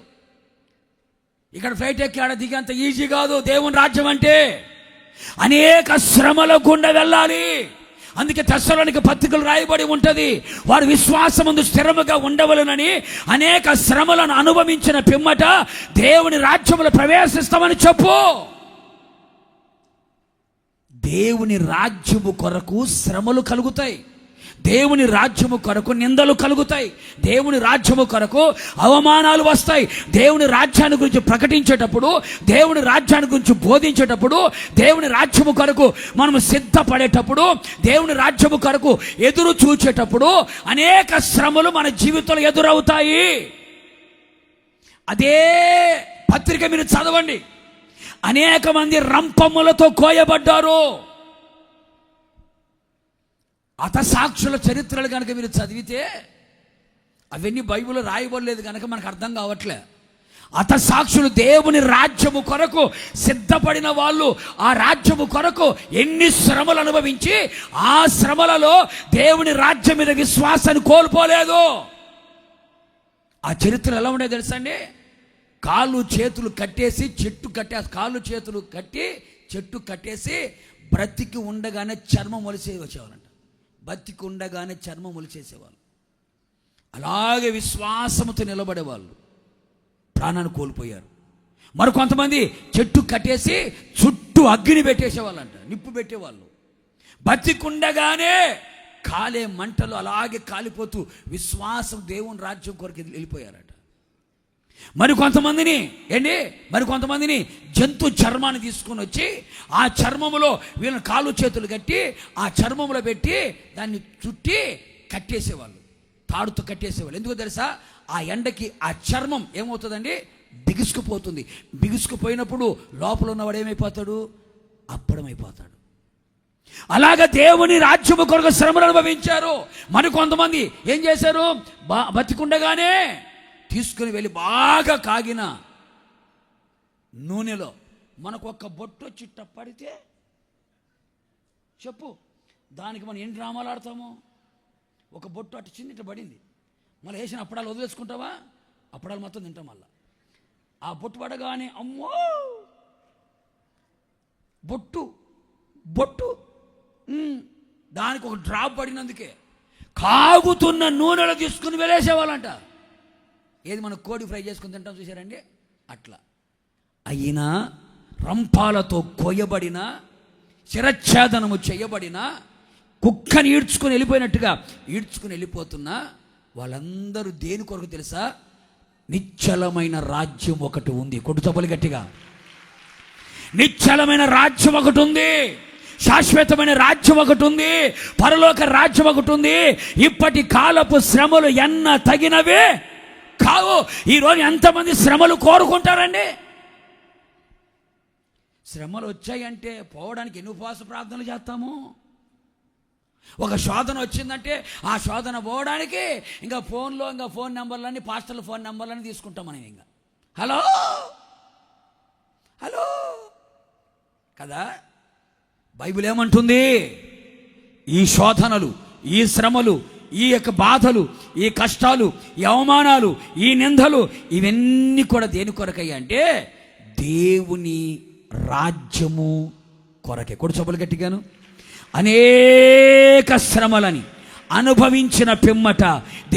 [SPEAKER 1] ఇక్కడ ఫ్లైట్ ఎక్కి ఆడ దిగేంత ఈజీ కాదు దేవుని రాజ్యం అంటే. అనేక శ్రమల గుండా వెళ్ళాలి. అందుకే తెస్సలోనిక పత్రికలు రాయబడి ఉంటది, వారు విశ్వాసమందు స్థిరముగా ఉండవలెనని అనేక శ్రమలను అనుభవించిన పిమ్మట దేవుని రాజ్యములో ప్రవేశిస్తామని చెప్పు. దేవుని రాజ్యము కొరకు శ్రమలు కలుగుతాయి, దేవుని రాజ్యము కొరకు నిందలు కలుగుతాయి, దేవుని రాజ్యము కొరకు అవమానాలు వస్తాయి. దేవుని రాజ్యాన్ని గురించి ప్రకటించేటప్పుడు, దేవుని రాజ్యాన్ని గురించి బోధించేటప్పుడు, దేవుని రాజ్యము కొరకు మనము సిద్ధపడేటప్పుడు, దేవుని రాజ్యము కొరకు ఎదురు చూచేటప్పుడు అనేక శ్రమలు మన జీవితంలో ఎదురవుతాయి. అదే పత్రిక మీరు చదవండి. అనేక మంది రంపములతో కోయబడ్డారు. హతసాక్షుల చరిత్రలు కనుక మీరు చదివితే అవన్నీ బైబిల్లో రాయబడలేదు కనుక మనకు అర్థం కావట్లే. హతసాక్షులు దేవుని రాజ్యము కొరకు సిద్ధపడిన వాళ్ళు ఆ రాజ్యము కొరకు ఎన్ని శ్రమలు అనుభవించి ఆ శ్రమలలో దేవుని రాజ్యం మీద విశ్వాసాన్ని కోల్పోలేదు. ఆ చరిత్ర ఎలా ఉండేది తెలుసండి? కాళ్ళు చేతులు కట్టేసి కాళ్ళు చేతులు కట్టి చెట్టు కట్టేసి బ్రతికి ఉండగానే చర్మం మొలిసే వచ్చేవాళ్ళంట. బతికి ఉండగానే చర్మం మొలిచేసేవాళ్ళు. అలాగే విశ్వాసముతో నిలబడేవాళ్ళు ప్రాణాన్ని కోల్పోయారు. మరి కొంతమంది చెట్టు కట్టేసి చుట్టూ అగ్ని పెట్టేసేవాళ్ళంట, నిప్పు పెట్టేవాళ్ళు. బతికుండగానే కాలే మంటలు అలాగే కాలిపోతూ విశ్వాసం దేవుని రాజ్యం కొరకు వెళ్ళిపోయారట. మరి కొంతమందిని జంతు చర్మాన్ని తీసుకొని వచ్చి ఆ చర్మములో వీళ్ళని కాళ్ళు చేతులు కట్టి ఆ చర్మములో పెట్టి దాన్ని చుట్టి కట్టేసేవాళ్ళు, తాడుతో కట్టేసేవాళ్ళు. ఎందుకో తెలుసా? ఆ ఎండకి ఆ చర్మం ఏమవుతుందండి? బిగుసుకుపోతుంది. బిగుసుకుపోయినప్పుడు లోపల ఉన్నవాడు ఏమైపోతాడు? అప్పడమైపోతాడు. అలాగా దేవుని రాజ్యము కొరకు శ్రమలు అనుభవించారు. మరి కొంతమంది ఏం చేశారు? బతికుండగానే తీసుకుని వెళ్ళి బాగా కాగిన నూనెలో మనకు ఒక బొట్టు వచ్చి పడితే చెప్పు, దానికి మనం ఎన్ని డ్రామాలు ఆడతాము? ఒక బొట్టు అటు చిన్న ఇట్లా పడింది, మళ్ళీ వేసిన అప్పడాలు వదిలేసుకుంటావా? అప్పడాలు మొత్తం తింటాం. మళ్ళా ఆ బొట్టు పడగానే అమ్మో బొట్టు దానికి ఒక డ్రాప్ పడినందుకే కాగుతున్న నూనెలో తీసుకుని వెళ్ళేసేవాళ్ళంట. ఏది మనం కోడి ఫ్రై చేసుకుని తింటాం చూసారండి, అట్లా. అయినా రంపాలతో కోయబడిన, శిరచ్ఛేదనము చేయబడిన, కుక్కని ఈడ్చుకుని వెళ్ళిపోయినట్టుగా ఈడ్చుకుని వెళ్ళిపోతున్నా వాళ్ళందరూ దేని కొరకు తెలుసా? నిశ్చలమైన రాజ్యం ఒకటి ఉంది. కొట్టు చప్పలు గట్టిగా. నిశ్చలమైన రాజ్యం ఒకటి ఉంది, శాశ్వతమైన రాజ్యం ఒకటి ఉంది, పరలోక రాజ్యం ఒకటి ఉంది. ఇప్పటి కాలపు శ్రమలు ఎన్న తగినవే కావు. ఈరోజు ఎంతమంది శ్రమలు కోరుకుంటారండి? శ్రమలు వచ్చాయంటే పోవడానికి ఎన్ని ఉపవాస ప్రార్థనలు చేస్తాము? ఒక శోధన వచ్చిందంటే ఆ శోధన పోవడానికి ఇంకా ఫోన్ నెంబర్లన్నీ, పాస్టర్ల ఫోన్ నెంబర్లన్నీ తీసుకుంటాం మనం. ఇంకా హలో కదా. బైబిల్ ఏమంటుంది? ఈ శోధనలు, ఈ శ్రమలు, ఈ యొక్క బాధలు, ఈ కష్టాలు, ఈ అవమానాలు, ఈ నిందలు ఇవన్నీ కూడా దేని కొరకయ్యా అంటే దేవుని రాజ్యము కొరకే. కొడు చొప్పులు గట్టిగాను. అనేక శ్రమలని అనుభవించిన పిమ్మట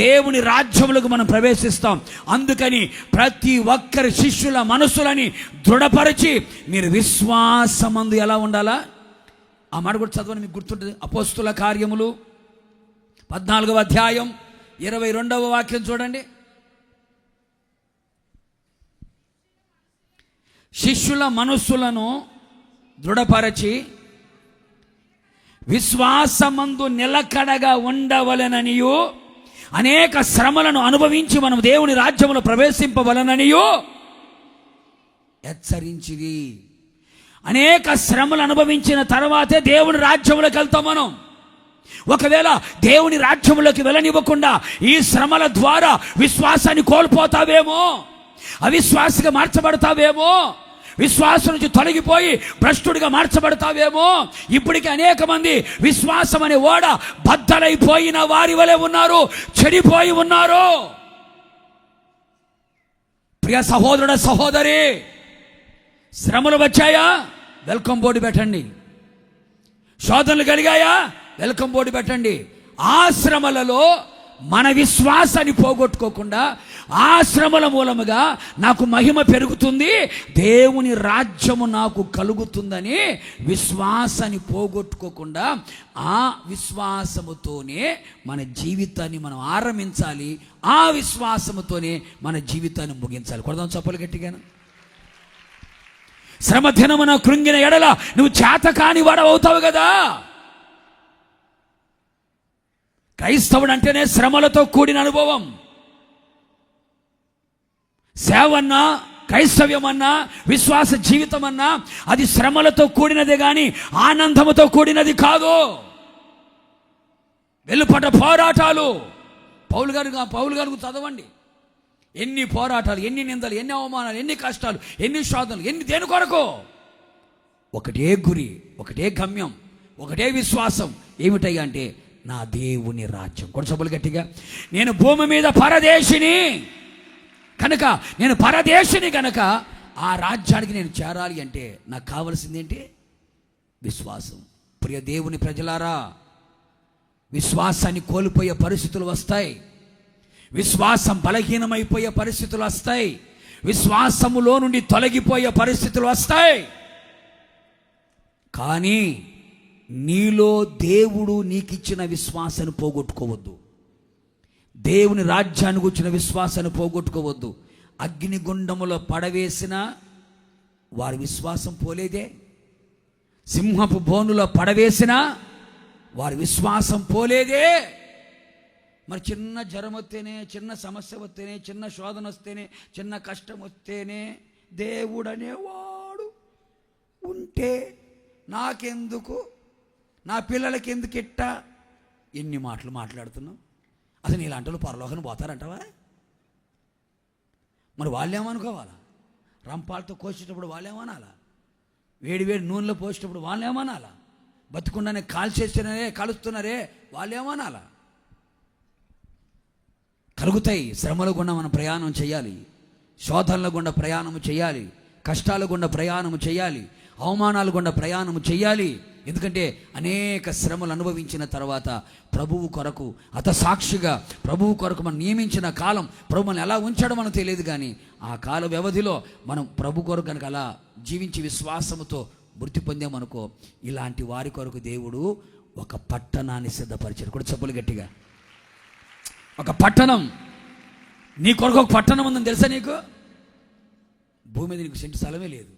[SPEAKER 1] దేవుని రాజ్యములకు మనం ప్రవేశిస్తాం. అందుకని ప్రతి ఒక్కరి శిష్యుల మనసులని దృఢపరిచి మీరు విశ్వాసమందు ఎలా ఉండాలా? ఆ మాట కూడా చదవని మీకు గుర్తుంటుంది. అపోస్తుల కార్యములు 14వ అధ్యాయం 22వ వాక్యం చూడండి. శిష్యుల మనస్సులను దృఢపరచి విశ్వాసమందు నిలకడగా ఉండవలెననియు, అనేక శ్రమలను అనుభవించి మనం దేవుని రాజ్యములో ప్రవేశింపవలననియు హెచ్చరించిరి. అనేక శ్రమలు అనుభవించిన తర్వాతే దేవుని రాజ్యములోకి వెళ్తాం మనం. ఒకవేళ దేవుని రాజ్యములోకి వెళ్ళనివ్వకుండా ఈ శ్రమల ద్వారా విశ్వాసాన్ని కోల్పోతావేమో, అవిశ్వాసిగా మార్చబడతావేమో, విశ్వాసం నుంచి తొలగిపోయి భ్రష్టుడిగా మార్చబడతావేమో. ఇప్పటికీ అనేక మంది విశ్వాసం అనే ఓడ బద్దలైపోయిన వారి వలె ఉన్నారు, చెడిపోయి ఉన్నారు. ప్రియ సహోదరుడ సహోదరి, శ్రమలు వచ్చాయా? వెల్కమ్ బోర్డు పెట్టండి. శోధనలు కలిగాయా? వెల్కమ్ బోర్డు పెట్టండి. ఆ శ్రమలలో మన విశ్వాసాన్ని పోగొట్టుకోకుండా, ఆ శ్రమల మూలముగా నాకు మహిమ పెరుగుతుంది, దేవుని రాజ్యము నాకు కలుగుతుందని విశ్వాసాన్ని పోగొట్టుకోకుండా ఆ విశ్వాసముతోనే మన జీవితాన్ని మనం ఆరంభించాలి. ఆ విశ్వాసముతోనే మన జీవితాన్ని ముగించాలి. కొడదాం చప్పలు గట్టిగాను. శ్రమ దినమున కృంగిన ఎడల నువ్వు చేతకాని వాడవుతావు కదా. క్రైస్తవుడు అంటేనే శ్రమలతో కూడిన అనుభవం. సేవన్నా, క్రైస్తవ్యమన్నా, విశ్వాస జీవితం అన్నా అది శ్రమలతో కూడినదే కానీ ఆనందముతో కూడినది కాదు. వెలుపట పోరాటాలు. పౌలు గారు చదవండి. ఎన్ని పోరాటాలు, ఎన్ని నిందలు, ఎన్ని అవమానాలు, ఎన్ని కష్టాలు, ఎన్ని శోధనలు, ఎన్ని దేని కొరకు? ఒకటే గురి, ఒకటే గమ్యం, ఒకటే విశ్వాసం. ఏమిటయ్యా అంటే నా దేవుని రాజ్యం. కొడసబులు గట్టిగా. నేను భూమి మీద పరదేశిని కనుక ఆ రాజ్యానికి నేను చేరాలి అంటే నాకు కావలసింది ఏంటి? విశ్వాసం. ప్రియ దేవుని ప్రజలారా, విశ్వాసాన్ని కోల్పోయే పరిస్థితులు వస్తాయి. విశ్వాసం బలహీనమైపోయే పరిస్థితులు వస్తాయి. విశ్వాసములో నుండి తొలగిపోయే పరిస్థితులు వస్తాయి. కానీ నీలో దేవుడు నీకిచ్చిన విశ్వాసాన్ని పోగొట్టుకోవద్దు. దేవుని రాజ్యానికి వచ్చిన విశ్వాసాన్ని పోగొట్టుకోవద్దు. అగ్నిగుండములో పడవేసిన వారి విశ్వాసం పోలేదే. సింహపు బోనులో పడవేసిన వారి విశ్వాసం పోలేదే. మరి చిన్న జ్వరం వస్తేనే, చిన్న సమస్య వస్తేనే, చిన్న శోధన వస్తేనే, చిన్న కష్టం వస్తేనే దేవుడనేవాడు ఉంటే నాకెందుకు, నా పిల్లలకి ఎందుకు ఇట్టా, ఎన్ని మాటలు మాట్లాడుతున్నావు. అసలు ఇలాంటి వాళ్ళు పరలోకానికి పోతారంటావా? మరి వాళ్ళేమనుకోవాలా? రంపాలతో కోసేటప్పుడు వాళ్ళేమనాలా? వేడి నూనెలో పోసేటప్పుడు వాళ్ళేమనాలా? బతుకుండానే కాలుస్తున్నారే వాళ్ళేమనాలా? కలుగుతాయి. శ్రమల గుండా మనం ప్రయాణం చేయాలి. శోధనల గుండా ప్రయాణం చేయాలి. కష్టాల గుండా ప్రయాణం చేయాలి. అవమానాల గుండా ప్రయాణం చేయాలి. ఎందుకంటే అనేక శ్రమలు అనుభవించిన తర్వాత ప్రభువు కొరకు సాక్షిగా ప్రభువు కొరకు మనం నియమించిన కాలం, ప్రభు మనం ఎలా ఉంచాడో మనకు తెలియదు. కానీ ఆ కాల వ్యవధిలో మనం ప్రభు కొరకు కనుక అలా జీవించి విశ్వాసముతో మృతి పొందామనుకో, ఇలాంటి వారి కొరకు దేవుడు ఒక పట్టణాన్ని సిద్ధపరిచాడు. కూడా చెప్పులు గట్టిగా. ఒక పట్టణం, నీ కొరకు ఒక పట్టణం ఉందని తెలుసా నీకు? భూమి మీద నీకు సెంటు స్థలమే లేదు.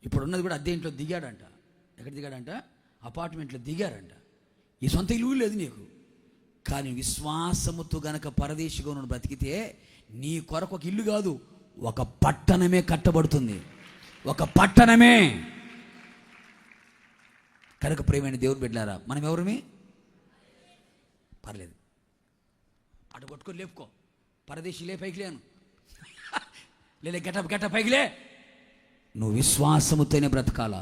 [SPEAKER 1] ఇప్పుడు ఉన్నది కూడా అద్దె ఇంట్లో దిగాడంట. ఎక్కడ దిగాడంట? అపార్ట్మెంట్లో దిగారంట. ఈ సొంత ఇల్లు లేదు నీకు. కానీ విశ్వాసముతో గనక పరదేశిగా నువ్వు బ్రతికితే నీ కొరకు ఒక ఇల్లు కాదు, ఒక పట్టణమే కట్టబడుతుంది. ఒక పట్టణమే. కనుక ప్రియమైన దేవుని బిడ్డలారా, మనం ఎవరమే? పర్లేదు, అటు కొట్టుకొని లేపుకో. పరదేశీలే పైకి లేను, లే గెట పైకి లే. నువ్వు విశ్వాసముతోనే బ్రతకాలా,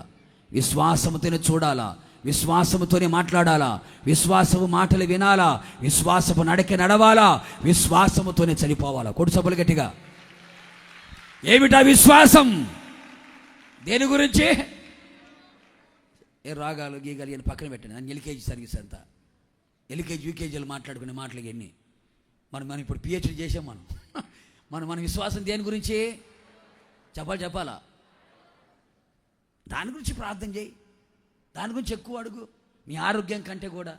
[SPEAKER 1] విశ్వాసముతోనే చూడాలా, విశ్వాసముతోనే మాట్లాడాలా, విశ్వాసము మాటలు వినాలా, విశ్వాసపు నడక నడవాలా, విశ్వాసముతోనే చనిపోవాలా. కొడు సభలు గట్టిగా. ఏమిటా విశ్వాసం? దేని గురించి? ఏ రాగాలు గీగాలు అని పక్కన పెట్టండి. నన్ను ఎల్కేజీ సర్వీస్ అంతా, ఎల్కేజీ యూకేజీలు మాట్లాడుకునే మాటలు ఎన్ని. మనం ఇప్పుడు పిహెచ్డి చేసాం. మన విశ్వాసం దేని గురించి చెప్పాలా? దాని గురించి ప్రార్థన చేయి, దాని గురించి ఎక్కువ అడుగు. నీ ఆరోగ్యం కంటే కూడా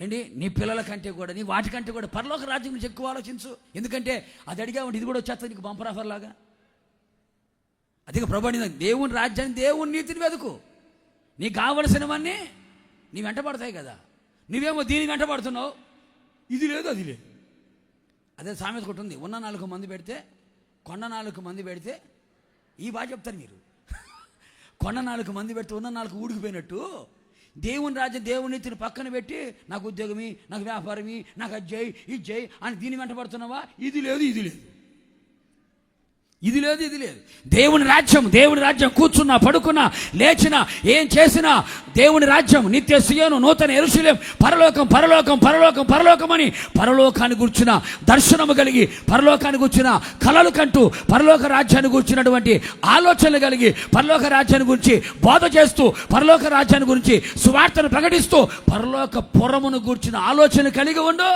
[SPEAKER 1] ఏంటి, నీ పిల్లల కంటే కూడా, నీ వాటికంటే కూడా పరలోక రాజ్యం గురించి ఎక్కువ ఆలోచించు. ఎందుకంటే అది అడిగా ఉంటే ఇది కూడా వచ్చేస్తుంది నీకు బంపర్ ఆఫర్ లాగా. అదే ప్రభు, దేవుని రాజ్యాన్ని, దేవుని నీతిని వెతుకు. నీకు కావలసినవన్నీ నీ వెంట పడతాయి కదా. నువ్వేమో దీని వెంట పడుతున్నావు, ఇది లేదు అది లేదు. అదే సామెత ఒకటి ఉంది, ఉన్న 4 మంది పెడితే కొండ 4 మంది పెడితే, ఈ బాగా చెప్తారు మీరు. కొండ 4 మంది పెడితే ఉన్న 4 ఊడికిపోయినట్టు దేవుని రాజ్యం, దేవుని నీతిని పక్కన పెట్టి నాకు ఉద్యోగమి, నాకు వ్యాపారమి, నాకు అది చేయి, ఇది చేయి అని దీని వెంట పడుతున్నావా? ఇది లేదు ఇది లేదు. ఇది లేదు, ఇది లేదు. దేవుని రాజ్యం కూర్చున్నా, పడుకున్నా, లేచినా, ఏం చేసినా దేవుని రాజ్యం, నిత్య సియోను, నూతన యెరూషలేము, పరలోకం అని పరలోకాన్ని గుర్చిన దర్శనము కలిగి, పరలోకాన్ని గుర్చిన కలలు కంటూ, పరలోక రాజ్యాన్ని గుర్చినటువంటి ఆలోచనలు కలిగి, పరలోక రాజ్యాన్ని గురించి బోధ చేస్తూ, పరలోక రాజ్యాన్ని గురించి సువార్తను ప్రకటిస్తూ, పరలోక పురమును గుర్చిన ఆలోచన కలిగి ఉండు.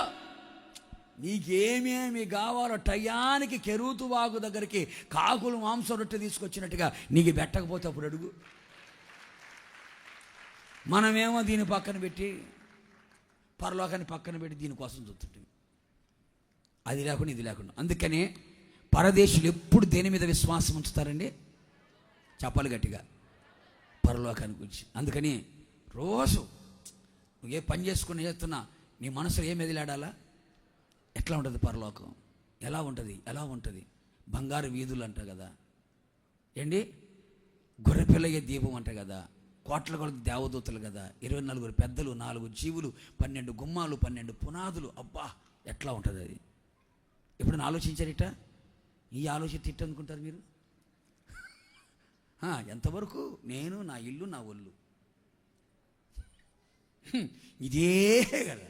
[SPEAKER 1] నీకేమేమి కావాలో టయానికి కెరూతు వాగు దగ్గరికి కాకులు మాంసం రొట్టె తీసుకొచ్చినట్టుగా నీకు పెట్టకపోతే అప్పుడు అడుగు. మనమేమో దీని పక్కన పెట్టి, పరలోకాన్ని పక్కన పెట్టి దీనికోసం చూస్తుంటాం. అది లేకుండా ఇది లేకుండా. అందుకనే పరదేశులు ఎప్పుడు దేని మీద విశ్వాసం ఉంచుతారండి? చెప్పాలి గట్టిగా, పరలోకాన్ని గురించి. అందుకని రోజు నువ్వు ఏ పని చేసుకుని చేస్తున్నా నీ మనసులో ఏం ఎదిలాడాలా? ఎట్లా ఉంటుంది పరలోకం? ఎలా ఉంటుంది? బంగారు వీధులు అంట కదా, ఏంటి, గొర్రెపిల్లయ్యే దీపం అంట కదా, కోట్ల కొలది దేవదూతలు కదా, 24 పెద్దలు, 4 జీవులు, 12 గుమ్మాలు, 12 పునాదులు. అబ్బా, ఎట్లా ఉంటుంది అది? ఎప్పుడైనా ఆలోచించారిట? ఈ ఆలోచన ఇట్ట అనుకుంటారు మీరు? ఎంతవరకు నేను, నా ఇల్లు, నా ఒళ్ళు, ఇదే కదా.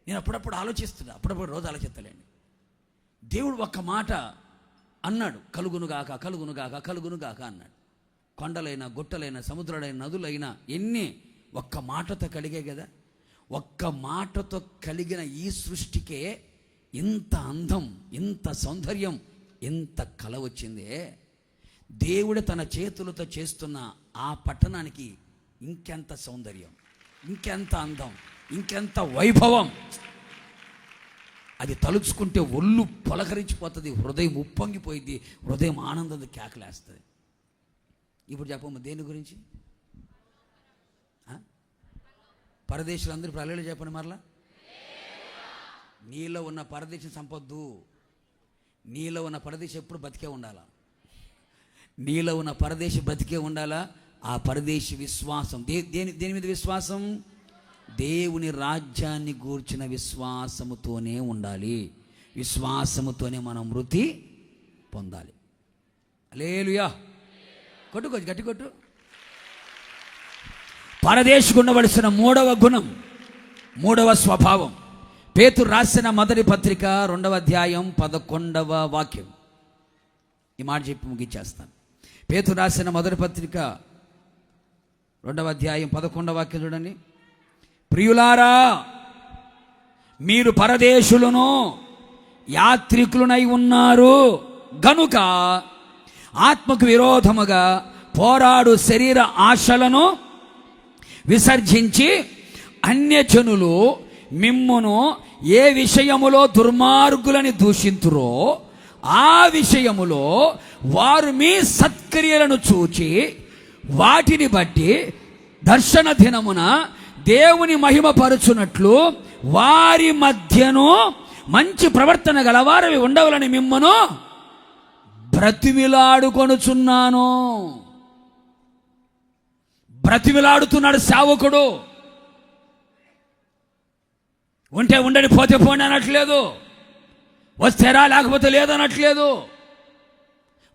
[SPEAKER 1] నేను అప్పుడప్పుడు ఆలోచిస్తున్నా, అప్పుడప్పుడు రోజు ఆలోచిస్తలేండి. దేవుడు ఒక్క మాట అన్నాడు, కలుగునుగాక అన్నాడు. కొండలైనా, గుట్టలైనా, సముద్రాలైన, నదులైనా ఎన్ని ఒక్క మాటతో కలిగే కదా. ఒక్క మాటతో కలిగిన ఈ సృష్టికే ఇంత అందం, ఇంత సౌందర్యం, ఇంత కళ వచ్చిందే. దేవుడు తన చేతులతో చేస్తున్న ఆ పట్టణానికి ఇంకెంత సౌందర్యం, ఇంకెంత అందం, ఇంకెంత వైభవం. అది తలుచుకుంటే ఒళ్ళు పొలకరించిపోతుంది, హృదయం ఉప్పొంగిపోయింది, హృదయం ఆనందంతో కేకలేస్తుంది. ఇప్పుడు చెప్పమ్మ దేని గురించి? పరదేశులు అందరూ ప్రళయలు చెప్పండి మరలా. నీలో ఉన్న పరదేశం సంపొద్దు. నీలో ఉన్న పరదేశం ఎప్పుడు బతికే ఉండాలా? నీలో ఉన్న పరదేశం బతికే ఉండాలా? ఆ పరదేశి విశ్వాసం దేని మీద విశ్వాసం? దేవుని రాజ్యాన్ని గూర్చిన విశ్వాసముతోనే ఉండాలి. విశ్వాసముతోనే మనం మృతి పొందాలి. హల్లెలూయా. కొట్టు గట్టి కొట్టు. పరదేశికి ఉండవలసిన 3వ గుణం, 3వ స్వభావం. పేతురు రాసిన మొదటి పత్రిక 2వ అధ్యాయం 11వ వాక్యం. ఈ మాట చెప్పి ముగించేస్తాను. పేతురు రాసిన మొదటి పత్రిక 2వ అధ్యాయం 11వ వాక్యం చూడండి. ప్రియులారా, మీరు పరదేశులను, యాత్రికులనై ఉన్నారు గనుక ఆత్మకు విరోధముగా పోరాడు శరీర ఆశలను విసర్జించి, అన్యజనులు మిమ్మును ఏ విషయములో దుర్మార్గులని దూషింతురో ఆ విషయములో వారు మీ సత్క్రియలను చూచి వాటిని బట్టి దర్శన దినమున దేవుని మహిమపరచునట్లు వారి మధ్యను మంచి ప్రవర్తన గలవారవి ఉండవలని మిమ్మను బ్రతిమిలాడుకొనుచున్నాను. బ్రతిమిలాడుతున్నాడు సేవకుడు. ఉంటే ఉండని, పోతే పోండి అనట్లేదు, వస్తేరా లేకపోతే లేదనట్లేదు.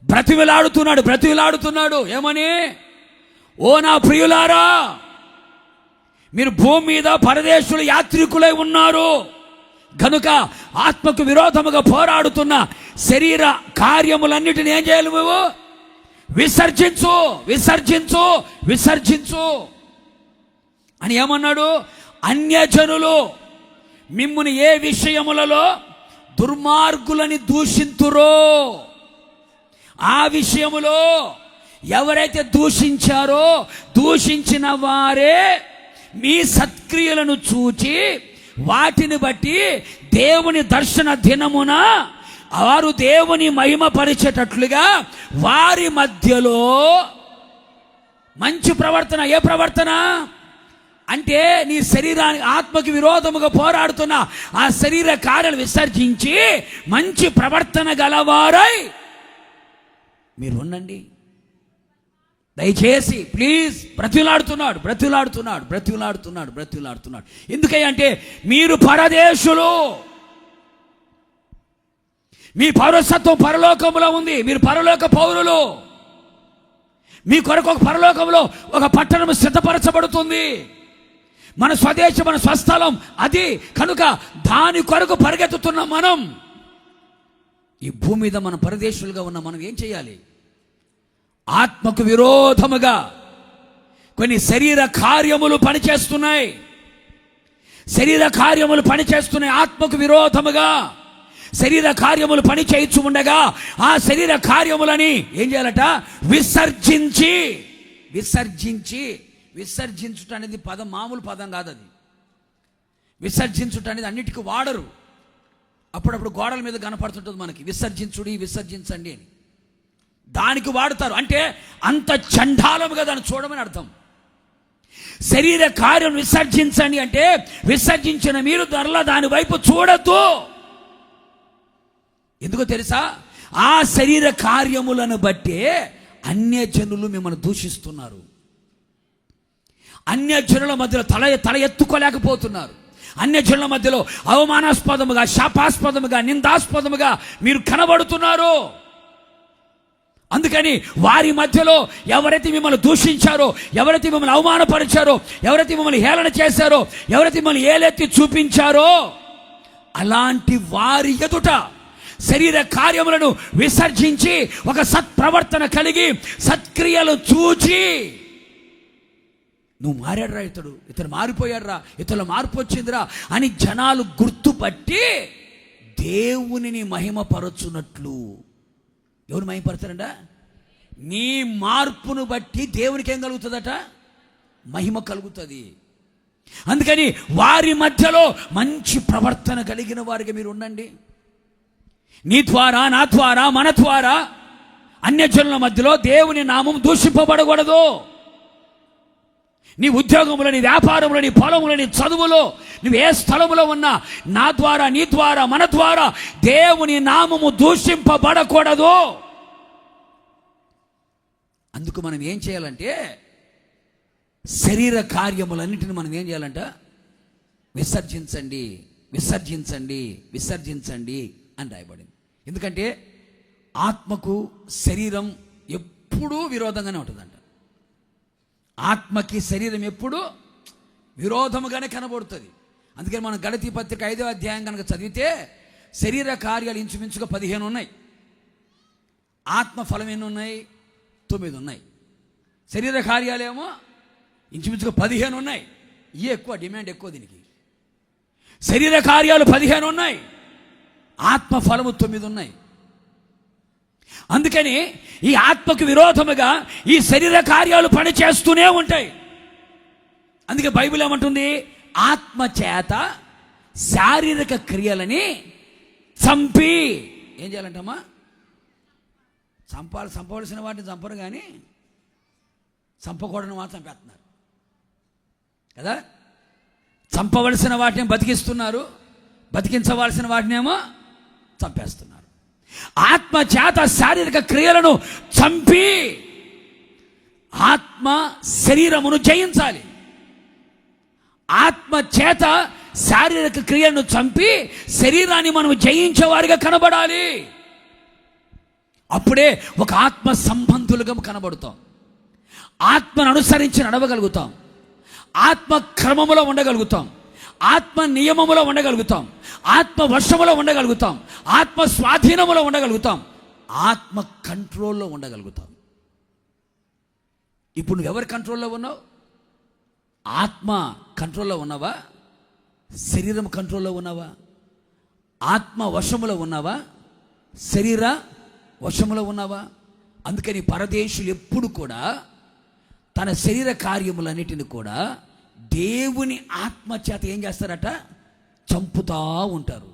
[SPEAKER 1] బ్రతిమిలాడుతున్నాడు. ఏమని? ఓ నా ప్రియులారా, మీరు భూమి మీద పరదేశులు, యాత్రికులై ఉన్నారు కనుక ఆత్మకు విరోధముగా పోరాడుతున్న శరీర కార్యములన్నిటిని ఏం చేయాలి? నువ్వు విసర్జించు అని ఏమన్నాడు? అన్యజనులు మిమ్ముని ఏ విషయములలో దుర్మార్గులని దూషింతురో ఆ విషయములో ఎవరైతే దూషించారో, దూషించిన వారే మీ సత్క్రియలను చూచి వాటిని బట్టి దేవుని దర్శన దినమున వారు దేవుని మహిమపరిచేటట్లుగా వారి మధ్యలో మంచి ప్రవర్తన. ఏ ప్రవర్తన అంటే? నీ శరీరానికి, ఆత్మకి విరోధముగా పోరాడుతున్న ఆ శరీర కార్యాలు విసర్జించి మంచి ప్రవర్తన గలవారై మీరు ఉండండి. దయచేసి ప్లీజ్. బ్రతిలాడుతున్నాడు. ఎందుకంటే మీరు పరదేశులు, మీ పౌరసత్వం పరలోకములో ఉంది. మీరు పరలోక పౌరులు. మీ కొరకు ఒక పరలోకంలో ఒక పట్టణం సిద్ధపరచబడుతుంది. మన స్వదేశం, మన స్వస్థలం అది. కనుక దాని కొరకు పరిగెత్తుతున్న మనం, ఈ భూమి మీద మన పరదేశులుగా ఉన్న మనం ఏం చేయాలి? ఆత్మకు విరోధముగా కొన్ని శరీర కార్యములు పనిచేస్తున్నాయి. శరీర కార్యములు పనిచేస్తున్నాయి. ఆత్మకు విరోధముగా శరీర కార్యములు పని చేయించు ఉండగా ఆ శరీర కార్యములని ఏం చేయాలట? విసర్జించి. విసర్జించుట అనేది పదం మామూలు పదం కాదు. అది విసర్జించుట అనేది అన్నిటికీ వాడరు. అప్పుడప్పుడు గోడల మీద కనపడుతుంటుంది మనకి, విసర్జించుడి, విసర్జించండి అని. దానికి వాడుతారు. అంటే అంత చండాలముగా దాన్ని చూడమని అర్థం. శరీర కార్యం విసర్జించండి అంటే విసర్జించిన మీరు ధరలా దాని వైపు చూడద్దు. ఎందుకో తెలుసా? ఆ శరీర కార్యములను బట్టే అన్యజనులు మిమ్మల్ని దూషిస్తున్నారు. అన్యజనుల మధ్యలో తల ఎత్తుకోలేకపోతున్నారు. అన్యజనుల మధ్యలో అవమానాస్పదముగా, శాపాస్పదముగా, నిందాస్పదముగా మీరు కనబడుతున్నారు. అందుకని వారి మధ్యలో ఎవరైతే మిమ్మల్ని దూషించారో, ఎవరైతే మిమ్మల్ని అవమానపరిచారో, ఎవరైతే మిమ్మల్ని హేళన చేశారో, ఎవరైతే మిమ్మల్ని ఏలెత్తి చూపించారో, అలాంటి వారి ఎదుట శరీర కార్యములను విసర్జించి ఒక సత్ప్రవర్తన కలిగి సత్క్రియలు చూచి, నువ్వు మారాడురా, ఇతను మారిపోయాడురా, ఇతరుల మార్పు వచ్చిందిరా అని జనాలు గుర్తుపట్టి దేవునిని మహిమపరచున్నట్లు. ఎవరు మహిమపరచారంట? నీ మార్పును బట్టి దేవునికి ఏం కలుగుతుందట? మహిమ కలుగుతుంది. అందుకని వారి మధ్యలో మంచి ప్రవర్తన కలిగిన వారికి మీరు ఉండండి. నీ ద్వారా, నా ద్వారా, మన ద్వారా అన్యజనుల మధ్యలో దేవుని నామం దూషింపబడకూడదు. నీ ఉద్యోగంలో, నీ వ్యాపారంలో, నీ పొలంలో, నీ చదువులో, నువ్వు ఏ స్థలంలో ఉన్నా నా ద్వారా, నీ ద్వారా, మన ద్వారా దేవుని నామము దూషింపబడకూడదు. అందుకు మనం ఏం చేయాలంటే శరీర కార్యములన్నిటిని మనం ఏం చేయాలంట? విసర్జించండి, విసర్జించండి, విసర్జించండి అని రాయబడింది. ఎందుకంటే ఆత్మకు శరీరం ఎప్పుడూ విరోధంగానే ఉంటుందంట. ఆత్మకి శరీరం ఎప్పుడు విరోధముగానే కనబడుతుంది. అందుకని మనం గలతీ పత్రిక 5వ అధ్యాయం కనుక చదివితే శరీర కార్యాలు ఇంచుమించుగా 15 ఉన్నాయి. ఆత్మ ఫలం ఎన్ని ఉన్నాయి? 9 ఉన్నాయి. శరీర కార్యాలేమో ఇంచుమించుగా 15 ఉన్నాయి. ఇవే ఎక్కువ, డిమాండ్ ఎక్కువ దీనికి. శరీర కార్యాలు 15 ఉన్నాయి, ఆత్మ ఫలము 9 ఉన్నాయి. అందుకని ఈ ఆత్మకు విరోధముగా ఈ శరీర కార్యాలు పని చేస్తూనే ఉంటాయి. అందుకే బైబిల్ ఏమంటుంది? ఆత్మ చేత శారీరక క్రియలని చంపి ఏం చేయాలంటమ్మా? చంపవలసిన వాటిని చంపరు, కానీ చంపకూడని మాత్రం చంపేస్తున్నారు కదా. చంపవలసిన వాటిని బతికిస్తున్నారు, బతికించవలసిన వాటినేమో చంపేస్తున్నారు. ఆత్మ చేత శారీరక క్రియలను చంపి ఆత్మ శరీరమును జయించాలి. ఆత్మ చేత శారీరక క్రియలను చంపి శరీరాన్ని మనం జయించేవారిగా కనబడాలి. అప్పుడే ఒక ఆత్మ సంబంధులుగా కనబడుతాం. ఆత్మను అనుసరించి నడవగలుగుతాం. ఆత్మ క్రమములో ఉండగలుగుతాం. ఆత్మ నియమములో ఉండగలుగుతాం. ఆత్మ వశములో ఉండగలుగుతాం. ఆత్మ స్వాధీనములో ఉండగలుగుతాం. ఆత్మ కంట్రోల్లో ఉండగలుగుతాం. ఇప్పుడు నువ్వు ఎవరి కంట్రోల్లో ఉన్నావు? ఆత్మ కంట్రోల్లో ఉన్నావా? శరీరం కంట్రోల్లో ఉన్నావా? ఆత్మ వశములో ఉన్నావా? శరీర వశములో ఉన్నావా? అందుకని పరదేశులు ఎప్పుడు కూడా తన శరీర కార్యములన్నిటిని కూడా దేవుని ఆత్మ చేత ఏం చేస్తారట? చంపుతా ఉంటారు,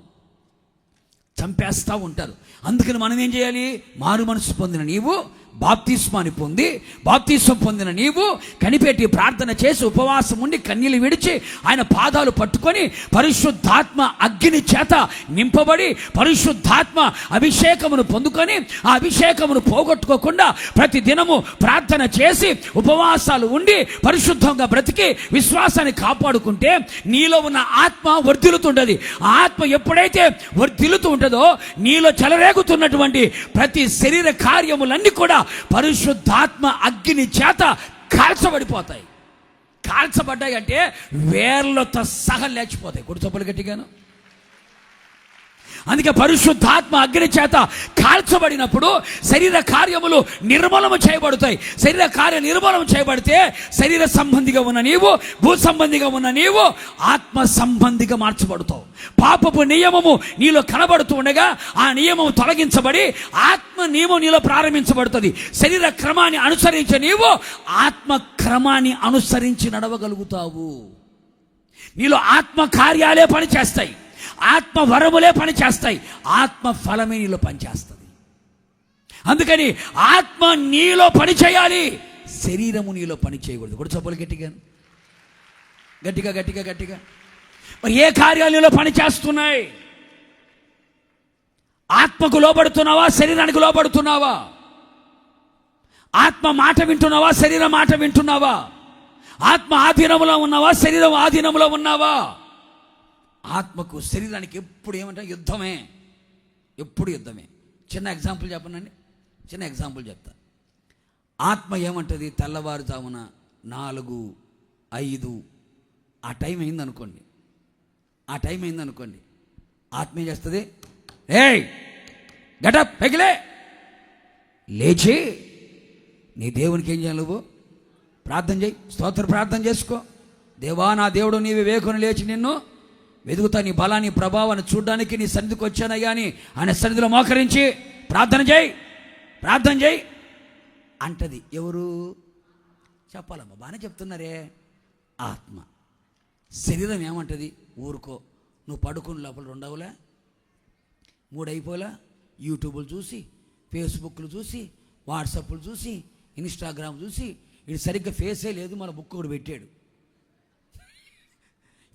[SPEAKER 1] చంపేస్తూ ఉంటారు. అందుకని మనం ఏం చేయాలి? మారు మనసు పొందిన నీవు బాప్తిస్మాని పొంది, బాప్తిస్మం పొందిన నీవు కనిపెట్టి ప్రార్థన చేసి ఉపవాసం ఉండి కన్నీళ్లు విడిచి ఆయన పాదాలు పట్టుకొని పరిశుద్ధాత్మ అగ్ని చేత నింపబడి పరిశుద్ధాత్మ అభిషేకమును పొందుకొని ఆ అభిషేకమును పోగొట్టుకోకుండా ప్రతి దినము ప్రార్థన చేసి ఉపవాసాలు ఉండి పరిశుద్ధంగా బ్రతికి విశ్వాసాన్ని కాపాడుకుంటే నీలో ఉన్న ఆత్మ వర్ధిల్లుతుంటది. ఆ ఆత్మ ఎప్పుడైతే వర్ధిల్లుతూ ఉంటుందో నీలో చెలరేగుతున్నటువంటి ప్రతి శరీర కార్యములన్నీ కూడా పరిశుద్ధాత్మ అగ్ని చేత కాల్చబడిపోతాయి. కాల్చబడ్డాయి అంటే వేర్లతో సహా లేచిపోతాయి. కొడుచొప్పులు గట్టిగాను. అందుకే పరిశుద్ధాత్మ అగ్ని చేత కాల్చబడినప్పుడు శరీర కార్యములు నిర్మూలన చేయబడతాయి. శరీర కార్య నిర్మూలన చేయబడితే శరీర సంబంధిగా ఉన్న నీవు, భూ సంబంధిగా ఉన్న నీవు ఆత్మ సంబంధిగా మార్చబడతావు. పాపపు నియమము నీలో కనబడుతూ ఉండగా ఆ నియమం తొలగించబడి ఆత్మ నియమం నీలో ప్రారంభించబడుతుంది. శరీర క్రమాన్ని అనుసరించే నీవు ఆత్మ క్రమాన్ని అనుసరించి నడవగలుగుతావు. నీలో ఆత్మ కార్యాలే పనిచేస్తాయి, ఆత్మ వరములే పనిచేస్తాయి, ఆత్మ ఫలమే నీలో పనిచేస్తుంది. అందుకని ఆత్మ నీలో పని చేయాలి, శరీరము నీలో పని చేయకూడదు. కూడా చప్పులు గట్టిగా గట్టిగా గట్టిగా గట్టిగా. మరి ఏ కార్యాలు నీలో పని చేస్తున్నాయి? ఆత్మకు లోబడుతున్నావా, శరీరానికి లోబడుతున్నావా? ఆత్మ మాట వింటున్నావా, శరీరం మాట వింటున్నావా? ఆత్మ ఆధీనములో ఉన్నావా, శరీరం ఆధీనములో ఉన్నావా? ఆత్మకు శరీరానికి ఎప్పుడు ఏమంటే యుద్ధమే, ఎప్పుడు యుద్ధమే. చిన్న ఎగ్జాంపుల్ చెప్పనండి, చిన్న ఎగ్జాంపుల్ చెప్తా. ఆత్మ ఏమంటుంది? తెల్లవారుజామున 4, 5 ఆ టైం అయిందనుకోండి, ఆ టైం అయిందనుకోండి, ఆత్మ ఏం చేస్తుంది? ఏయ్ గటప్ పెగిలే, లేచి నీ దేవునికి ఏం చేయాలి? నువ్వు ప్రార్థన చేయి, స్తోత్ర ప్రార్థన చేసుకో. దేవా నా దేవుడు నీవే వేకుని లేచి నిన్ను వెతుకుతా, నీ బలాన్ని ప్రభావాన్ని చూడడానికి నీ సన్నిధికి వచ్చానయ్యా అని ఆయన సన్నిధిలో మోకరించి ప్రార్థన చేయి, ప్రార్థన చేయి అంటది. ఎవరు చెప్పాలమ్మా? బాగానే చెప్తున్నారే. ఆత్మ. శరీరం ఏమంటది? ఊరుకో, నువ్వు పడుకుని లోపల 2 అవులా 3 అయిపోలా, యూట్యూబ్లు చూసి, ఫేస్బుక్లు చూసి, వాట్సాప్లు చూసి, ఇన్స్టాగ్రామ్ చూసి, ఇది సరిగ్గా ఫేసే లేదు, మన బుక్ కూడా పెట్టాడు.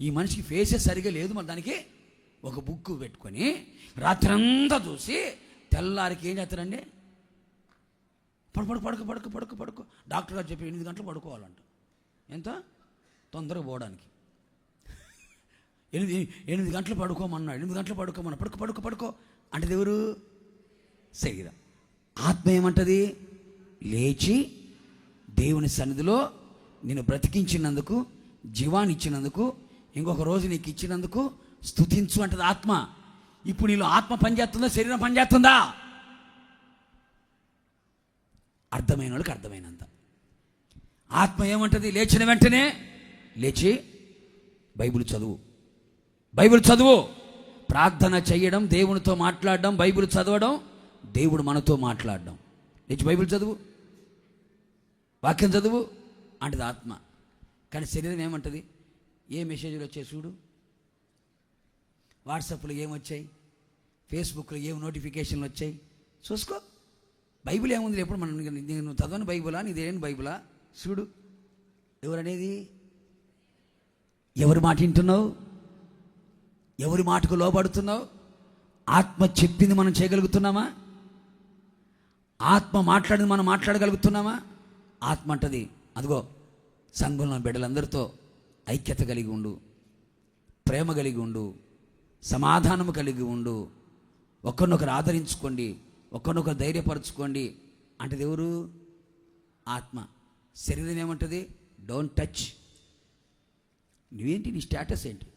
[SPEAKER 1] ఈ మనిషికి ఫేసే సరిగా లేదు, మరి దానికి ఒక బుక్ పెట్టుకొని రాత్రంతా చూసి తెల్లారికి ఏం చేస్తారండి? పడుకో. డాక్టర్ గారు చెప్పి 8 గంటలు పడుకోవాలంట. ఎంత తొందరగా పోవడానికి 8 గంటలు పడుకోమన్నాడు. 8 గంటలు పడుకోమన్నా. పడుకో అంటే ఎవరు? శరీరం. ఆత్మ ఏమంటది? లేచి దేవుని సన్నిధిలో నిన్ను బ్రతికించినందుకు, జీవాన్ని ఇచ్చినందుకు, ఇంకొక రోజు నీకు ఇచ్చినందుకు స్తుతించు అంటది ఆత్మ. ఇప్పుడు నీలో ఆత్మ పనిచేస్తుందా, శరీరం పనిచేస్తుందా? అర్థమైన వాళ్ళకి అర్థమైనంత. ఆత్మ ఏమంటది? లేచిన వెంటనే లేచి బైబిల్ చదువు, ప్రార్థన చేయడం, దేవునితో మాట్లాడడం, బైబిల్ చదవడం, దేవుడు మనతో మాట్లాడడం. లేచి బైబిల్ చదువు, వాక్యం చదువు అంటది ఆత్మ. కానీ శరీరం ఏమంటది? ఏ మెసేజ్లు వచ్చాయి చూడు, వాట్సాప్లో ఏమొచ్చాయి, ఫేస్బుక్లో ఏం నోటిఫికేషన్లు వచ్చాయి చూసుకో. బైబిల్ ఏముంది? ఎప్పుడు నేను చదవని బైబిలా, నీదేని బైబిలా చూడు. ఎవరనేది? ఎవరి మాట వింటున్నావు? ఎవరి మాటకు లోబడుతున్నావు? ఆత్మ చెప్పింది మనం చేయగలుగుతున్నామా? ఆత్మ మాట్లాడింది మనం మాట్లాడగలుగుతున్నామా? ఆత్మ అంటది, అదిగో సంఘంలో బిడ్డలందరితో ఐక్యత కలిగి ఉండు, ప్రేమ కలిగి ఉండు, సమాధానము కలిగి ఉండు, ఒకరినొకరు ఆదరించుకోండి, ఒకరినొకరు ధైర్యపరచుకోండి అంటది ఎవరు? ఆత్మ. శరీరం ఏమంటది? Don't touch. నువ్వేంటి? నీ స్టేటస్ ఏంటి?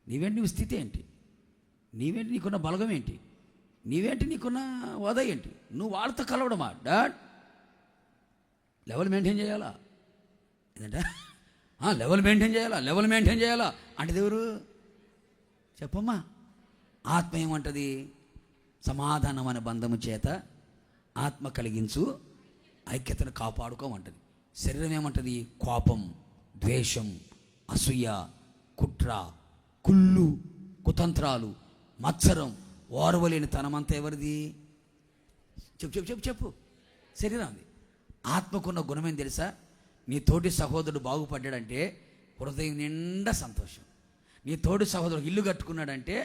[SPEAKER 1] నీవేంటి? నీ స్థితి ఏంటి? నీవేంటి? నీకున్న బలగం ఏంటి? నీవేంటి? నీకున్న హోదా ఏంటి? నువ్వు వాళ్ళతో కలవడమా? డాడ్ లెవెల్ మెయింటైన్ చేయాలా? ఏంటంటే లెవెల్ మెయింటైన్ చేయాలా అంటే ఎవరు? చెప్పమ్మా. ఆత్మ ఏమంటది? సమాధానం అనే బంధము చేత ఆత్మ కలిగించు, ఐక్యతను కాపాడుకోమంటది. శరీరం ఏమంటది? కోపం, ద్వేషం, అసూయ, కుట్ర, కుళ్ళు, కుతంత్రాలు, మత్సరం, ఓర్వలేని తనమంతా ఎవరిది? చెప్పు శరీరం ఉంది. ఆత్మకున్న గుణమేం తెలుసా? నీ తోటి సహోదరుడు బాగుపడ్డాడంటే హృదయం నిండా సంతోషం. నీ తోటి సహోదరుడు ఇల్లు కట్టుకున్నాడంటే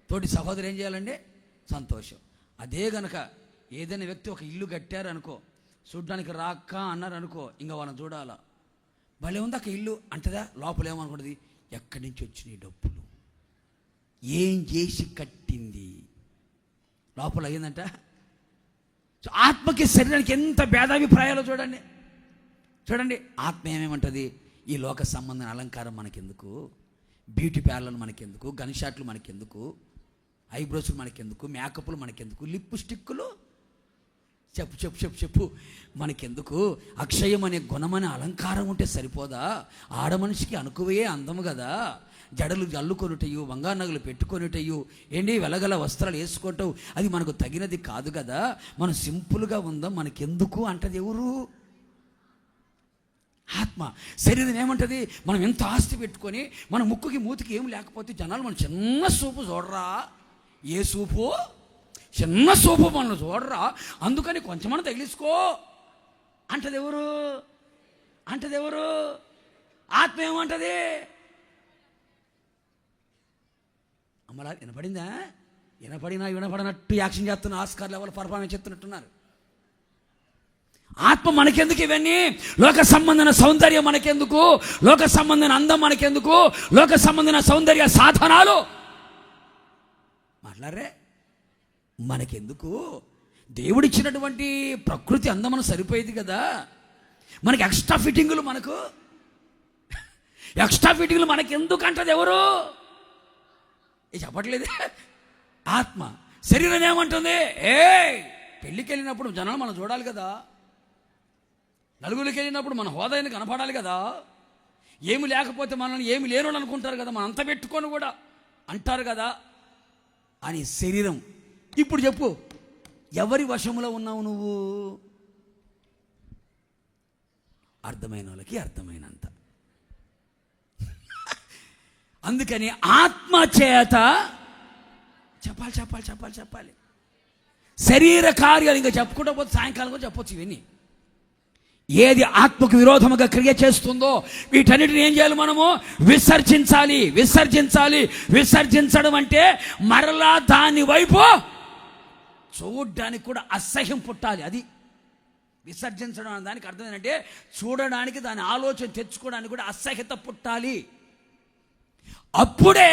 [SPEAKER 1] తోటి సహోదరు ఏం చేయాలండి? సంతోషం. అదే గనక ఏదైనా వ్యక్తి ఒక ఇల్లు కట్టారనుకో, చూడ్డానికి రాక్క అన్నారనుకో, ఇంకా వాళ్ళని చూడాలా, భలే ఉంది అక్క ఇల్లు అంటదా, లోపల ఏమనుకుంటుంది, ఎక్కడి నుంచి వచ్చినాయి డబ్బులు, ఏం చేసి కట్టింది, లోపల అయ్యిందంట. ఆత్మకి శరీరానికి ఎంత భేదాభిప్రాయాలు చూడండి. చూడండి, ఆత్మ ఏమేమంటుంది, ఈ లోక సంబంధం అలంకారం మనకెందుకు, బ్యూటీ పార్లర్లు మనకెందుకు, గన్ షాట్లు మనకెందుకు, ఐబ్రోస్లు మనకెందుకు, మేకప్లు మనకెందుకు, లిప్ స్టిక్కులు, చెప్పు చెప్పు చెప్పు చెప్పు మనకెందుకు, అక్షయం అనే గుణమనే అలంకారం ఉంటే సరిపోదా, ఆడ మనిషికి అనుకువే అందము కదా, జడలు జల్లుకొనుటయు, బంగారు నగలు పెట్టుకొనుటయు, ఏంటి వెలగల వస్త్రాలు వేసుకుంటావు, అది మనకు తగినది కాదు కదా, మనం సింపుల్గా ఉందాం, మనకెందుకు అంటది ఎవరు? ఆత్మ. శరీరం ఏమంటుంది, మనం ఎంత ఆస్తి పెట్టుకొని మన ముక్కుకి మూతికి ఏం లేకపోతే జనాలు మనం చిన్న సూపు చూడరా, ఏ సూపు, చిన్న సూపు మనల్ని చూడరా, అందుకని కొంచెమన్నా తగిలిసుకో అంటది ఎవరు? అంటది ఎవరు? ఆత్మ ఏమంటది? అమ్మలా వినపడిందా? వినపడినట్టు యాక్షన్ చేస్తున్న ఆస్కార్ లెవెల్ పర్ఫార్మెన్స్ చేస్తున్నట్టున్నారు. ఆత్మ మనకెందుకు ఇవన్నీ? లోక సంబంధమైన సౌందర్యం మనకెందుకు, లోక సంబంధమైన అందం మనకెందుకు, లోక సంబంధమైన సౌందర్య సాధనాలు మాట్లాడరే మనకెందుకు? దేవుడిచ్చినటువంటి ప్రకృతి అందమన సరిపోయేది కదా. మనకి ఎక్స్ట్రా ఫిట్టింగులు మనకెందుకు అంటది ఎవరు? చెప్పట్లేదే ఆత్మ. శరీరం ఏమంటుంది, పెళ్ళికి వెళ్ళినప్పుడు జనాలు మనం చూడాలి కదా, నలుగురికి వెళ్ళినప్పుడు మన హోదాయిని కనపడాలి కదా, ఏమి లేకపోతే మనల్ని ఏమి లేను అనుకుంటారు కదా, మనం అంత పెట్టుకొని కూడా అంటారు కదా అని శరీరం. ఇప్పుడు చెప్పు, ఎవరి వశంలో ఉన్నావు నువ్వు? అర్థమైన వాళ్ళకి అర్థమైనంత. అందుకని ఆత్మ చేత చెప్పాలి. శరీర కార్యాలు ఇంకా చెప్పుకుంటూ పోతే సాయంకాలం కూడా చెప్పొచ్చు. ఇవన్నీ ఏది ఆత్మకు విరోధముగా క్రియ చేస్తుందో వీటన్నిటిని ఏం చేయాలి? మనము విసర్జించాలి. విసర్జించడం అంటే మరలా దాని వైపు చూడడానికి కూడా అసహ్యం పుట్టాలి. అది విసర్జించడం అనే దానికి అర్థం ఏంటంటే చూడడానికి, దాని ఆలోచన తెచ్చుకోవడానికి కూడా అసహ్యత పుట్టాలి. అప్పుడే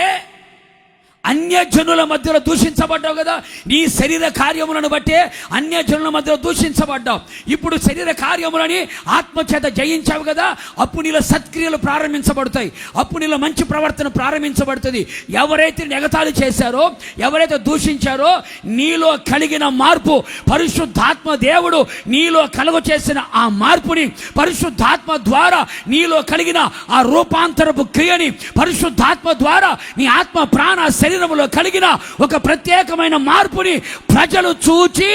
[SPEAKER 1] అన్యజనుల మధ్యలో దూషించబడ్డావు కదా, నీ శరీర కార్యములను బట్టే అన్యజనుల మధ్యలో దూషించబడ్డావు. ఇప్పుడు శరీర కార్యములని ఆత్మచేత జయించావు కదా, అప్పుడు నీలో సత్క్రియలు ప్రారంభించబడతాయి, అప్పుడు నీలో మంచి ప్రవర్తన ప్రారంభించబడుతుంది. ఎవరైతే ఎగతాళి చేశారో, ఎవరైతే దూషించారో, నీలో కలిగిన మార్పు, పరిశుద్ధాత్మ దేవుడు నీలో కలుగ చేసిన ఆ మార్పుని, పరిశుద్ధాత్మ ద్వారా నీలో కలిగిన ఆ రూపాంతరపు క్రియని, పరిశుద్ధాత్మ ద్వారా నీ ఆత్మ ప్రాణ శరీరంలో కలిగిన ఒక ప్రత్యేకమైన మార్పుని ప్రజలు చూచి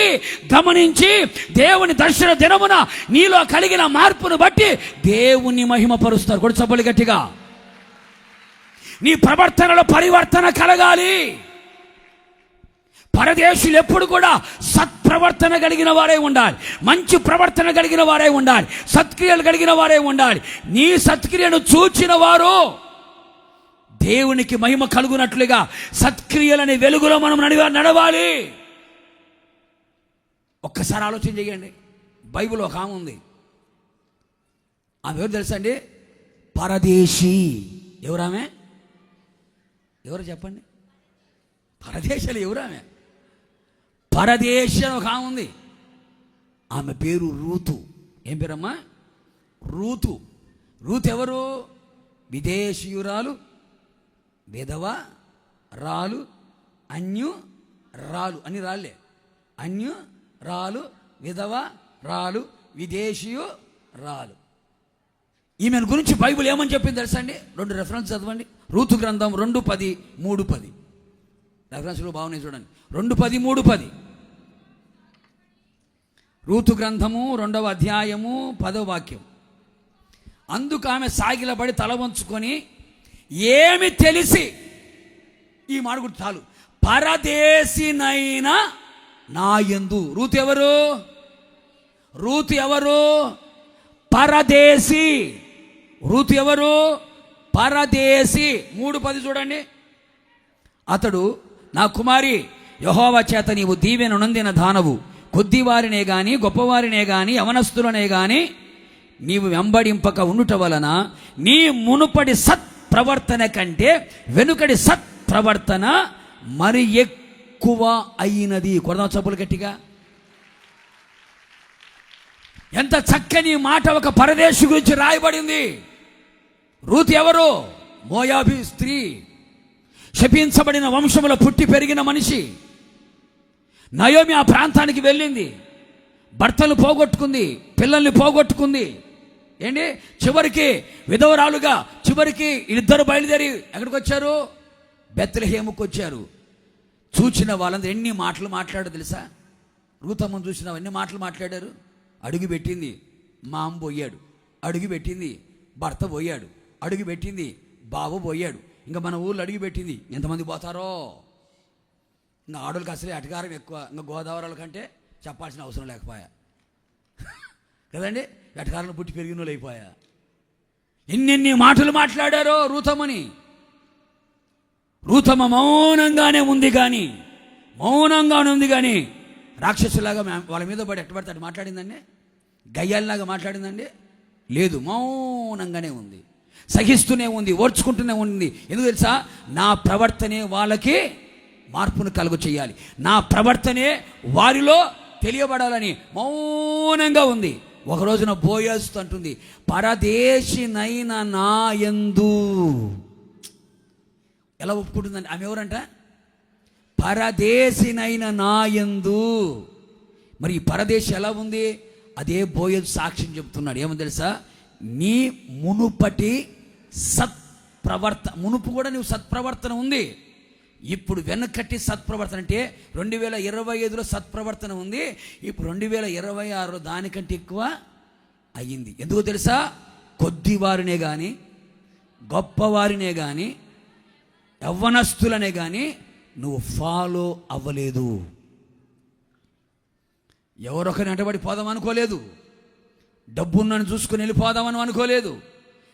[SPEAKER 1] గమనించి దేవుని దర్శన దినమున నీలో కలిగిన మార్పును బట్టి దేవుని మహిమపరుస్తారు. కూడా చప్పలు గట్టిగా. నీ ప్రవర్తనలో పరివర్తన కలగాలి. పరదేశులు ఎప్పుడు కూడా సత్ప్రవర్తన కలిగిన వారే ఉండాలి, మంచి ప్రవర్తన కలిగిన వారే ఉండాలి, సత్క్రియలు కలిగిన వారే ఉండాలి. నీ సత్క్రియను చూచిన వారు దేవునికి మహిమ కలుగునట్లుగా సత్క్రియలని వెలుగులో మనం నడవాలి. ఒక్కసారి ఆలోచన చేయండి. బైబిల్ ఒక ఆమె ఉంది, ఆమె ఎవరు తెలుసా అండి? పరదేశీ. ఎవరామె? ఎవరు చెప్పండి? పరదేశాలు ఎవరామె? పరదేశం ఒక ఆమె ఉంది, ఆమె పేరు రూతు. ఏం పేరమ్మా? రూతు. రూతు ఎవరు? విదేశీయురాలు, విధవ, రాలు, అన్యు రాలు అని రాలే, అన్యు రాలు, విధవ, రాలు, విదేశీయు రాలు. ఈమెను గురించి బైబిల్ ఏమని చెప్పింది తెలుసా అండి? 2 రెఫరెన్స్ చదవండి. రూతు గ్రంథం 2:10, 3:10. రెఫరెన్స్లు బాగున్నాయి చూడండి. 2:10, 3:10. రూతు గ్రంథము 2వ అధ్యాయము 10వ వాక్యం. అందుకు ఆమె సాగిలబడి తల వంచుకొని, ఏమి తెలిసి, ఈ మాడుగుడు చాలు, పరదేశినైన నా యందు. రూతు ఎవరు? రూతు ఎవరు? పరదేశి. రూతు ఎవరు? పరదేశి. 3:10 చూడండి. అతడు, నా కుమారి, యెహోవా చేత నీవు దీవెన నొందిన దానవు, కొద్దివారినే గాని గొప్పవారినే గాని యవనస్తులనే గాని నీవు వెంబడింపక ఉండుట వలన నీ మునుపడి సత్ప్రవర్తన కంటే వెనుకడి సత్ప్రవర్తన మరి ఎక్కువ అయినది. కొడదాం చప్పులు గట్టిగా. ఎంత చక్కని మాట ఒక పరదేశి గురించి రాయబడింది. రూతు ఎవరు? మోయాబీ స్త్రీ, శపించబడిన వంశములో పుట్టి పెరిగిన మనిషి. నయోమి ఆ ప్రాంతానికి వెళ్ళింది, భర్తలు పోగొట్టుకుంది, పిల్లల్ని పోగొట్టుకుంది. ఏంటి, చివరికి విధవరాలుగా చివరికి ఇద్దరు బయలుదేరి ఎక్కడికి వచ్చారు? బెత్లెహేముకు వచ్చారు. చూచిన వాళ్ళందరూ ఎన్ని మాటలు మాట్లాడారు తెలుసా? రూతమ్మను చూసిన ఎన్ని మాటలు మాట్లాడారు. అడుగు పెట్టింది, మామ పోయాడు. అడుగు పెట్టింది, భర్త పోయాడు. అడుగు పెట్టింది, బాబు పోయాడు. ఇంకా మన ఊళ్ళో అడుగు పెట్టింది, ఎంతమంది పోతారో. ఇంకా ఆడోళ్ళకి అసలే అటకారం ఎక్కువ. ఇంకా గోదావరి కంటే చెప్పాల్సిన అవసరం లేకపోయా కదండి. ఎటకారంలో పుట్టి పెరిగిన వాళ్ళు అయిపోయా. ఎన్నెన్ని మాటలు మాట్లాడారో రూతమ్మని. రూతమ్మ మౌనంగానే ఉంది కానీ రాక్షసులాగా వాళ్ళ మీద పడి ఎట్టబడితే అటు మాట్లాడిందండి? గయ్యాలలాగా మాట్లాడిందండి? లేదు, మౌనంగానే ఉంది, సహిస్తూనే ఉంది, ఓర్చుకుంటూనే ఉంది. ఎందుకు తెలుసా? నా ప్రవర్తనే వాళ్ళకి మార్పును కలుగు చేయాలి, నా ప్రవర్తనే వారిలో తెలియబడాలని మౌనంగా ఉంది. ఒక రోజున బోయజు అంటుంది, పరదేశినైన నా యందు. ఎలా ఒప్పుకుంటుందండి? ఆమె ఎవరంట? పరదేశినైన నా యందు. మరి ఈ పరదేశి ఎలా ఉంది? అదే బోయజు సాక్ష్యం చెప్తున్నాడు. ఏమని తెలుసా? నీ మునుపటి మునుపు కూడా నువ్వు సత్ప్రవర్తన ఉంది. ఇప్పుడు వెనకట్టి సత్ప్రవర్తన అంటే 2025లో సత్ప్రవర్తన ఉంది. ఇప్పుడు 2026 దానికంటే ఎక్కువ అయ్యింది. ఎందుకో తెలుసా? కొద్దివారినే కానీ గొప్పవారినే కానీ యవ్వనస్తులనే కానీ నువ్వు ఫాలో అవ్వలేదు. ఎవరొకరిని అంటబడి పోదాం అనుకోలేదు. డబ్బున్నను చూసుకుని వెళ్ళిపోదామని అనుకోలేదు.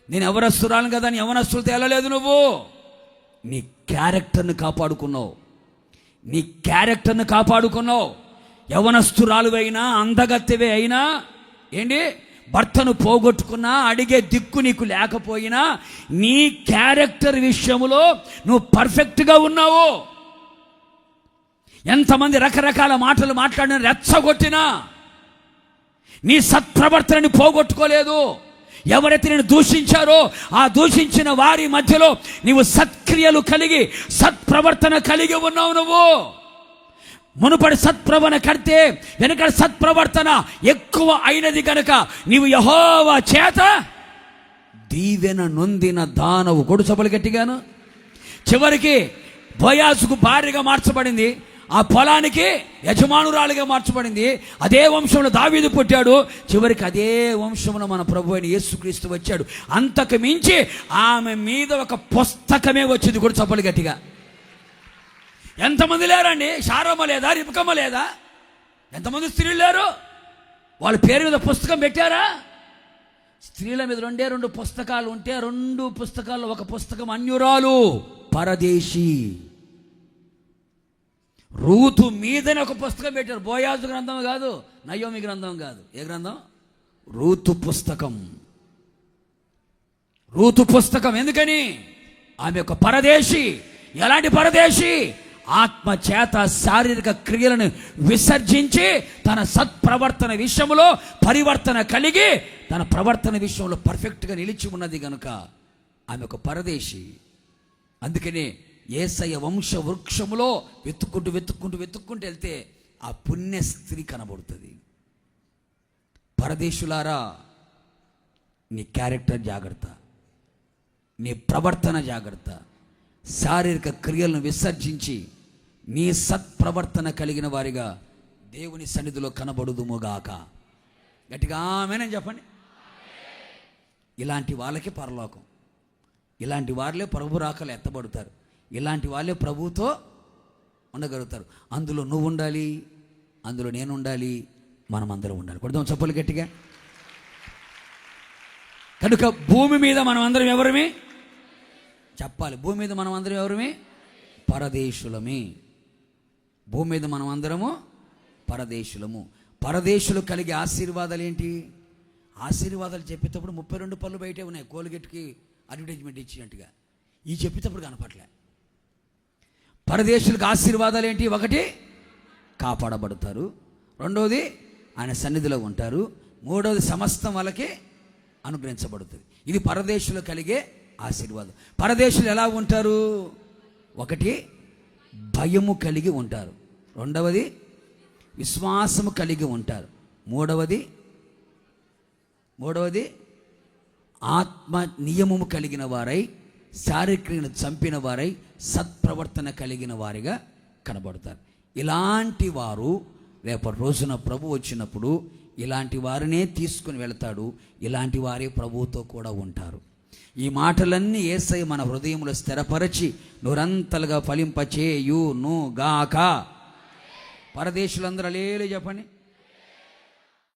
[SPEAKER 1] నేను యవనస్తురాలను కదా అని యవనస్తులతో వెళ్ళలేదు. నువ్వు నీ క్యారెక్టర్ని కాపాడుకున్నావు. యవనస్తురాలు అయినా అందగత్తెవే అయినా ఏంటి, భర్తను పోగొట్టుకున్నా, అడిగే దిక్కు నీకు లేకపోయినా నీ క్యారెక్టర్ విషయంలో నువ్వు పర్ఫెక్ట్గా ఉన్నావు. ఎంతమంది రకరకాల మాటలు మాట్లాడిన రెచ్చగొట్టినా నీ సత్ప్రవర్తనని పోగొట్టుకోలేదు. ఎవరైతే నేను దూషించారో ఆ దూషించిన వారి మధ్యలో నీవు సత్క్రియలు కలిగి సత్ప్రవర్తన కలిగి ఉన్నావు. నువ్వు మునుపడి సత్ప్రవర్తన కడితే వెనక సత్ప్రవర్తన ఎక్కువ అయినది కనుక నీవు యెహోవా చేత దీవెన నొందిన దానవు. కొడు సభలు గట్టిగాను. చివరికి బోయాజుకు భార్యగా మార్చబడింది, ఆ పొలానికి యజమానురాలుగా మార్చబడింది. అదే వంశంలో దావీదు పుట్టాడు. చివరికి అదే వంశంలో మన ప్రభు అయిన యేసుక్రీస్తు వచ్చాడు. అంతకు మించి ఆమె మీద ఒక పుస్తకమే వచ్చింది. కూడా చప్పలు గట్టిగా. ఎంతమంది లేరండి? శారమ్మ లేదా? రిబకమ్మ లేదా? ఎంతమంది స్త్రీలు లేరు? వాళ్ళ పేరు మీద పుస్తకం పెట్టారా? స్త్రీల మీద 2 పుస్తకాలు ఉంటే 2 పుస్తకాల్లో ఒక పుస్తకం అన్యురాలు, పరదేశి. రూతు మీదనే ఒక పుస్తకం పెట్టారు. బోయాజు గ్రంథం కాదు, నయోమి గ్రంథం కాదు. ఏ గ్రంథం? రూతు పుస్తకం. ఎందుకని? ఆమె ఒక పరదేశి. ఎలాంటి పరదేశి? ఆత్మ చేత శారీరక క్రియలను విసర్జించి తన సత్ప్రవర్తన విషయంలో పరివర్తన కలిగి తన ప్రవర్తన విషయంలో పర్ఫెక్ట్గా నిలిచి ఉన్నది కనుక ఆమె ఒక పరదేశి. అందుకనే యేసయ్య వంశ వృక్షములో వెతుక్కుంటూ వెళ్తే ఆ పుణ్య స్త్రీ కనబడుతుంది. పరదేశులారా, నీ క్యారెక్టర్ జాగ్రత్త, నీ ప్రవర్తన జాగ్రత్త. శారీరక క్రియలను విసర్జించి నీ సత్ప్రవర్తన కలిగిన వారిగా దేవుని సన్నిధిలో కనబడుదుముగాక. గట్టిగా ఆమేనని చెప్పండి. ఇలాంటి వాళ్ళకి పరలోకం, ఇలాంటి వాళ్ళే ప్రభు రాకలు ఎత్తబడతారు, ఇలాంటి వాళ్ళే ప్రభుతో ఉండగలుగుతారు. అందులో నువ్వు ఉండాలి, అందులో నేను ఉండాలి, మనమందరం ఉండాలి. కొడదాం చప్పలు గట్టిగా. కనుక భూమి మీద మనం అందరం ఎవరమే చెప్పాలి. భూమి మీద మనం అందరం ఎవరమే? పరదేశులమే. భూమి మీద మనం అందరము పరదేశులము. పరదేశులు కలిగే ఆశీర్వాదాలు ఏంటి? ఆశీర్వాదాలు చెప్పేటప్పుడు 32 పళ్ళు బయటే ఉన్నాయి, కోల్గేట్కి అడ్వర్టైజ్మెంట్ ఇచ్చినట్టుగా. ఈ చెప్పేటప్పుడు కనపట్లే. పరదేశులకు ఆశీర్వాదాలు ఏంటి? ఒకటి, కాపాడబడతారు. రెండవది, ఆయన సన్నిధిలో ఉంటారు. మూడవది, సమస్తం వాళ్ళకి అనుగ్రహించబడుతుంది. ఇది పరదేశులు కలిగే ఆశీర్వాదం. పరదేశులు ఎలా ఉంటారు? ఒకటి, భయము కలిగి ఉంటారు. రెండవది, విశ్వాసము కలిగి ఉంటారు. మూడవది ఆత్మ నియమము కలిగిన వారై, శారీరకను చంపిన వారై, సత్ప్రవర్తన కలిగిన వారిగా కనబడతారు. ఇలాంటి వారు రేపటి రోజున ప్రభు వచ్చినప్పుడు ఇలాంటి వారినే తీసుకుని వెళతాడు. ఇలాంటి వారే ప్రభువుతో కూడా ఉంటారు. ఈ మాటలన్నీ యేసయ్య మన హృదయంలో స్థిరపరచి నూరంతలుగా ఫలింపచేయును గాక. పరదేశులందరూ హల్లెలూయా చెప్పండి.